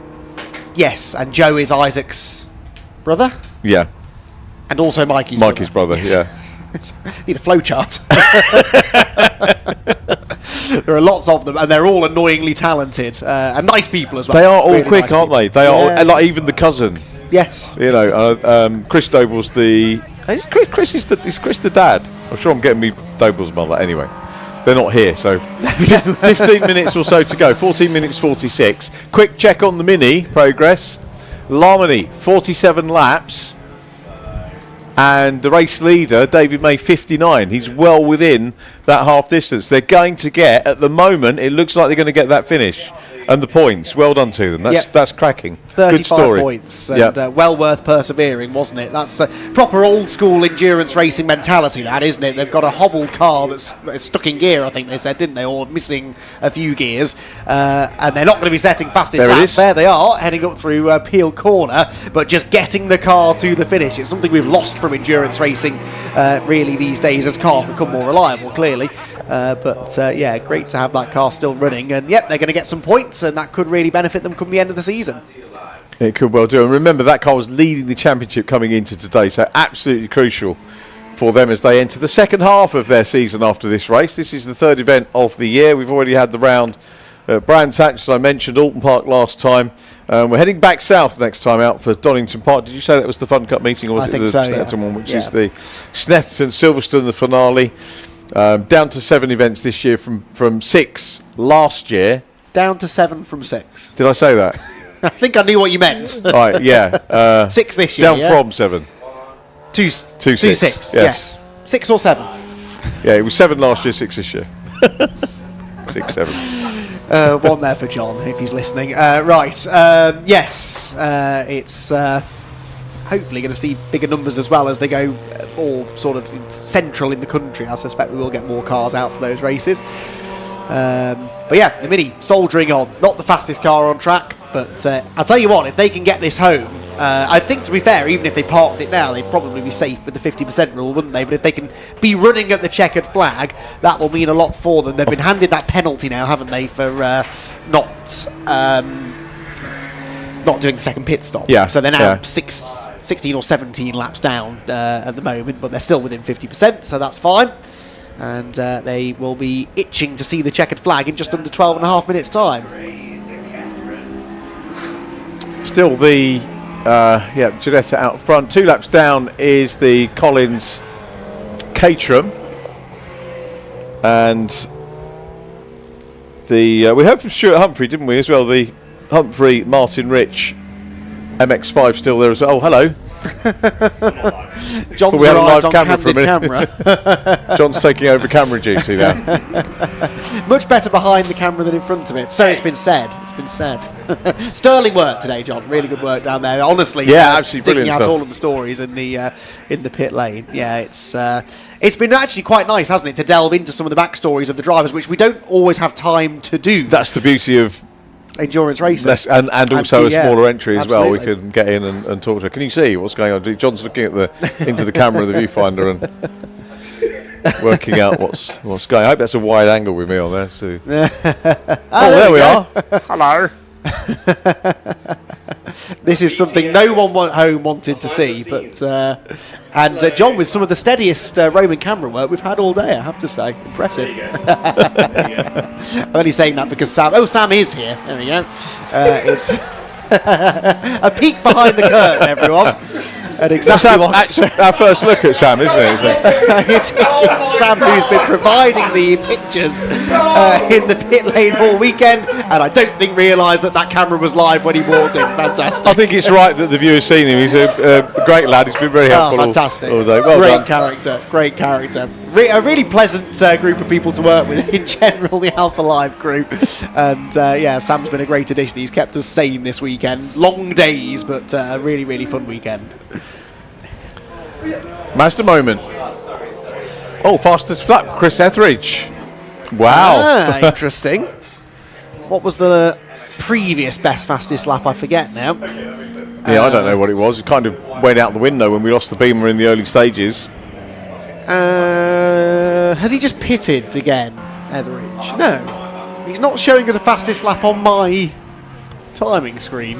Yes, and Joe is Isaac's brother. Yeah. And also Mikey's brother. Yes. Yeah. Need a flowchart. There are lots of them, and they're all annoyingly talented and nice people as well. They are all really quick, nice aren't they? They are all, like even the cousin. Yes. You know, Chris Doble's the. Is Chris the dad? I'm sure I'm getting me Doble's mother. Anyway, they're not here, so 15 minutes or so to go. 14 minutes 46. Quick check on the mini progress. Larmony 47 laps. And the race leader, David May, 59. He's well within that half distance. They're going to get, at the moment, it looks like they're going to get that finish. And the points, well done to them. That's cracking. 35 Good story. points, and well worth persevering, wasn't it? That's proper old school endurance racing mentality, that, isn't it? They've got a hobbled car that's stuck in gear, I think they said, didn't they? Or missing a few gears. And they're not going to be setting fastest laps. There they are, heading up through Peel Corner, but just getting the car to the finish. It's something we've lost from endurance racing, really, these days, as cars become more reliable, clearly. But great to have that car still running. And they're going to get some points, and that could really benefit them come the end of the season. It could well do. And remember, that car was leading the championship coming into today, so absolutely crucial for them as they enter the second half of their season after this race. This is the third event of the year. We've already had the round at Brands Hatch, as I mentioned, Alton Park last time. We're heading back south next time out for Donington Park. Did you say that was the Fun Cup meeting, or was it the Snetterton one, which is the Snetterton Silverstone, the finale? Down to 7 events this year from 6 last year. Down to 7 from 6. Did I say that? I think I knew what you meant. All right, yeah. 6 this year. Down from 7. 2 6. Yes. 6 or 7. Yeah, it was 7 last year, 6 this year. 6, 7. One there for John, if he's listening. It's hopefully going to see bigger numbers as well as they go all sort of central in the country. I suspect we will get more cars out for those races. The Mini soldiering on. Not the fastest car on track, but I'll tell you what, if they can get this home, I think, to be fair, even if they parked it now, they'd probably be safe with the 50% rule, wouldn't they? But if they can be running at the checkered flag, that will mean a lot for them. They've been handed that penalty now, haven't they, for not doing the second pit stop. Yeah. So they're now 16 or 17 laps down at the moment, but they're still within 50%, so that's fine. And they will be itching to see the checkered flag in just under 12 and a half minutes' time. Still the Ginetta out front. 2 laps down is the Collins Caterham. And we heard from Stuart Humphrey, didn't we, as well? The Humphrey Martin Rich MX-5 still there as well. Oh, hello. John's we had a live on camera for a minute. camera. John's taking over camera duty now. Much better behind the camera than in front of it, so it's been said. It's been said. Sterling work today, John. Really good work down there. Honestly, yeah, absolutely digging brilliant out stuff. all of the stories in the pit lane. Yeah, it's been actually quite nice, hasn't it, to delve into some of the backstories of the drivers, which we don't always have time to do. That's the beauty of endurance racing, and also a smaller entry as well. We absolutely. can get in and talk to her. Can you see what's going on? John's looking at into the camera of the viewfinder and working out what's going. I hope that's a wide angle with me on there. So. There we are. Hello. This is something no one at home wanted to see, but and John with some of the steadiest Roman camera work we've had all day, I have to say. Impressive. I'm only saying that because Sam is here. There we go. It's a peek behind the curtain, everyone. And exactly our first look at Sam, isn't it? It's Sam who's been providing the pictures in the pit lane all weekend, and I don't think realised that camera was live when he walked in. Fantastic. I think it's right that the viewer's seen him. He's a great lad. He's been very helpful. Fantastic. all day. Well great done. character. Great character. A really pleasant group of people to work with in general, the Alpha Live crew. And Sam's been a great addition. He's kept us sane this weekend. Long days, but a really, really fun weekend. Mazda moment. Oh, fastest lap, Chris Etheridge. Wow. Interesting. What was the previous best fastest lap? I forget now. Yeah, I don't know what it was. It kind of went out the window when we lost the Beamer in the early stages. Has he just pitted again, Etheridge? No. He's not showing us a fastest lap on my timing screen.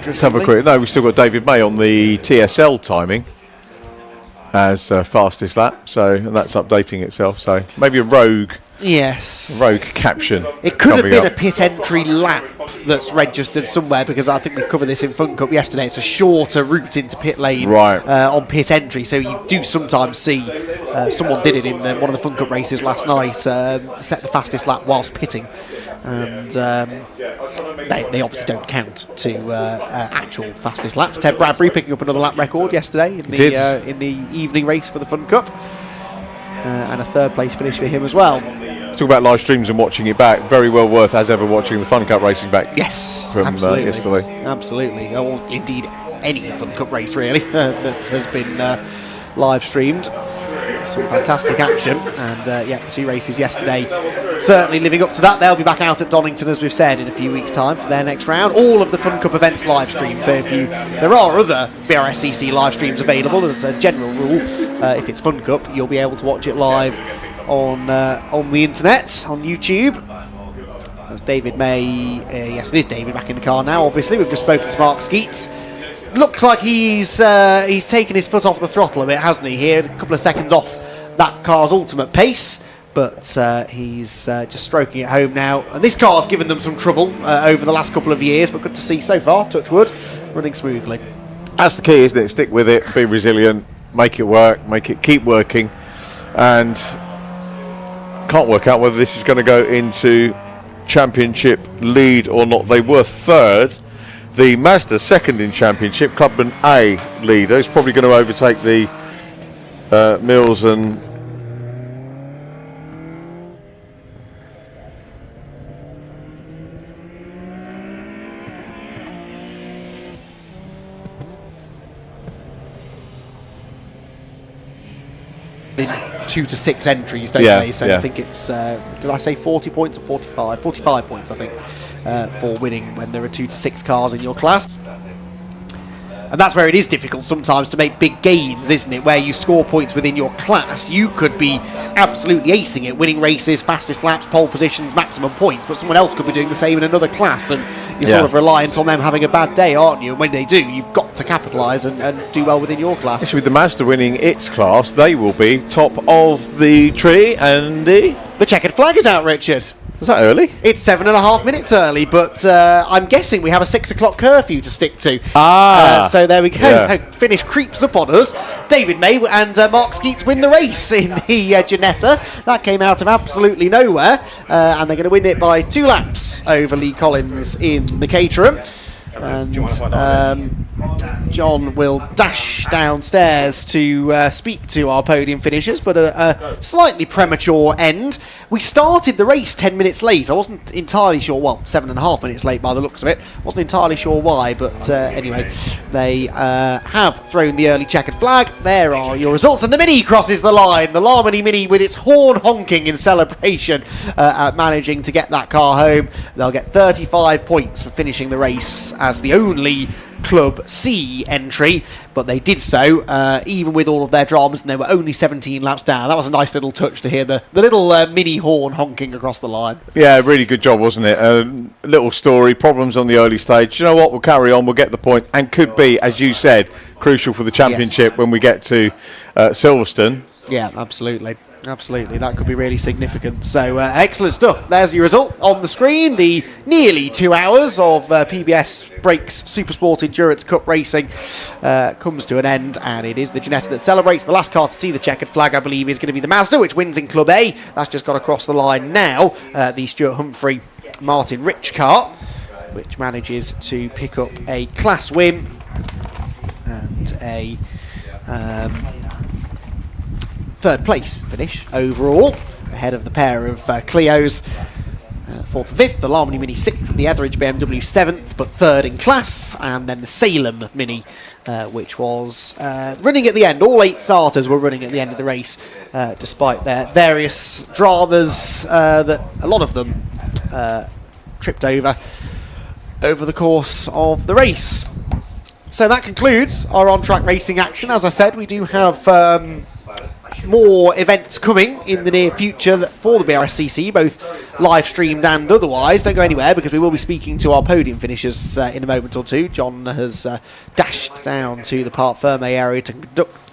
Let's have a quick. No, we've still got David May on the TSL timing as fastest lap, so that's updating itself. So maybe a rogue caption. It could have been a pit entry lap that's registered somewhere, because I think we covered this in Fun Cup yesterday. It's a shorter route into pit lane on pit entry, so you do sometimes see someone did it in one of the Fun Cup races last night, set the fastest lap whilst pitting. And they obviously don't count to actual fastest laps. Ted Bradbury picking up another lap record yesterday in the evening race for the Fun Cup, and a third place finish for him as well. Talk about live streams and watching it back. Very well worth, as ever, watching the Fun Cup racing back. Yes, from absolutely. yesterday. Absolutely, or indeed any Fun Cup race really that has been live streamed. Some fantastic action, and 2 races yesterday certainly living up to that. They'll be back out at Donington, as we've said, in a few weeks' time for their next round. All of the Fun Cup events live streamed, so there are other BRSCC live streams available. As a general rule, if it's Fun Cup, you'll be able to watch it live on the internet, on YouTube. That's David May. Yes, it is David back in the car now. Obviously, we've just spoken to Mark Skeets. Looks like he's taken his foot off the throttle a bit, hasn't he? Here, a couple of seconds off that car's ultimate pace, but he's just stroking it home now. And this car's given them some trouble over the last couple of years, but good to see so far, touch wood, running smoothly. That's the key, isn't it? Stick with it, be resilient, make it work, keep working, and can't work out whether this is going to go into championship lead or not. They were third. The Mazda second in championship, Clubman A leader. Is probably going to overtake the Mills and in 2 to 6 entries, don't they? So I think it's, did I say 40 points or 45? 45 points, I think, for winning when there are 2 to 6 cars in your class. And that's where it is difficult sometimes to make big gains, isn't it? Where you score points within your class, you could be absolutely acing it, winning races, fastest laps, pole positions, maximum points, but someone else could be doing the same in another class, and you're sort of reliant on them having a bad day, aren't you? And when they do, you've got to capitalise and do well within your class. Actually, with the Mazda winning its class, they will be top of the tree, and the checkered flag is out, Richard. Was that early? It's 7.5 minutes early, but I'm guessing we have a 6 o'clock curfew to stick to. So there we go. Yeah. Finish creeps up on us. David May and Mark Skeets win the race in the Ginetta. That came out of absolutely nowhere, and they're going to win it by 2 laps over Lee Collins in the Caterham. And John will dash downstairs to speak to our podium finishers, but a slightly premature end. We started the race 10 minutes late. I wasn't entirely sure, well, 7.5 minutes late by the looks of it. Wasn't entirely sure why, but anyway, they have thrown the early checkered flag. There are your results, and the Mini crosses the line. The Larmony Mini with its horn honking in celebration at managing to get that car home. They'll get 35 points for finishing the race as the only Club C entry, but they did so even with all of their dramas, and they were only 17 laps down. That was a nice little touch to hear the little mini horn honking across the line. Yeah, really good job, wasn't it? Little story, problems on the early stage. You know what, we'll carry on, we'll get the point, and could be, as you said, crucial for the championship when we get to Silverstone. Yeah, absolutely. Absolutely, that could be really significant. So excellent stuff. There's your result on the screen. The nearly 2 hours of PBS Brakes SuperSport Endurance Cup racing comes to an end, and it is the Ginetta that celebrates. The last car to see the checkered flag, I believe, is going to be the Mazda, which wins in Club A. That's just got across the line now. The Stuart Humphrey Martin Rich car, which manages to pick up a class win and a third place finish overall, ahead of the pair of Clios, 4th and 5th, the Larmony Mini 6th, the Etheridge BMW 7th, but 3rd in class, and then the Salem Mini, which was running at the end. All 8 starters were running at the end of the race, despite their various dramas that a lot of them tripped over the course of the race. So that concludes our on-track racing action. As I said, we do have more events coming in the near future for the BRSCC, both live streamed and otherwise. Don't go anywhere, because we will be speaking to our podium finishers in a moment or two. John has dashed down to the Parc Ferme area to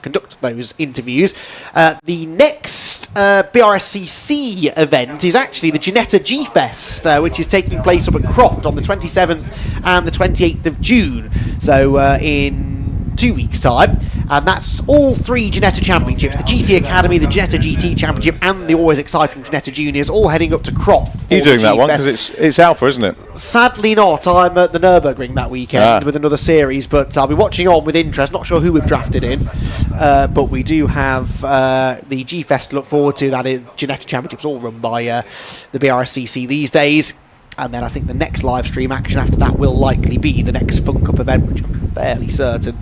conduct those interviews. The next BRSCC event is actually the Ginetta G-Fest, which is taking place up at Croft on the 27th and the 28th of June. So in 2 weeks' time, and that's all 3 Ginetta Championships, the GT Academy, the Ginetta GT Championship, and the always exciting Ginetta Juniors, all heading up to Croft. You're doing that one, because it's Alpha, isn't it? Sadly not. I'm at the Nürburgring that weekend with another series, but I'll be watching on with interest. Not sure who we've drafted in, but we do have the G-Fest to look forward to. That is Ginetta Championships, all run by the BRSCC these days. And then I think the next live stream action after that will likely be the next Fun Cup event, which I'm fairly certain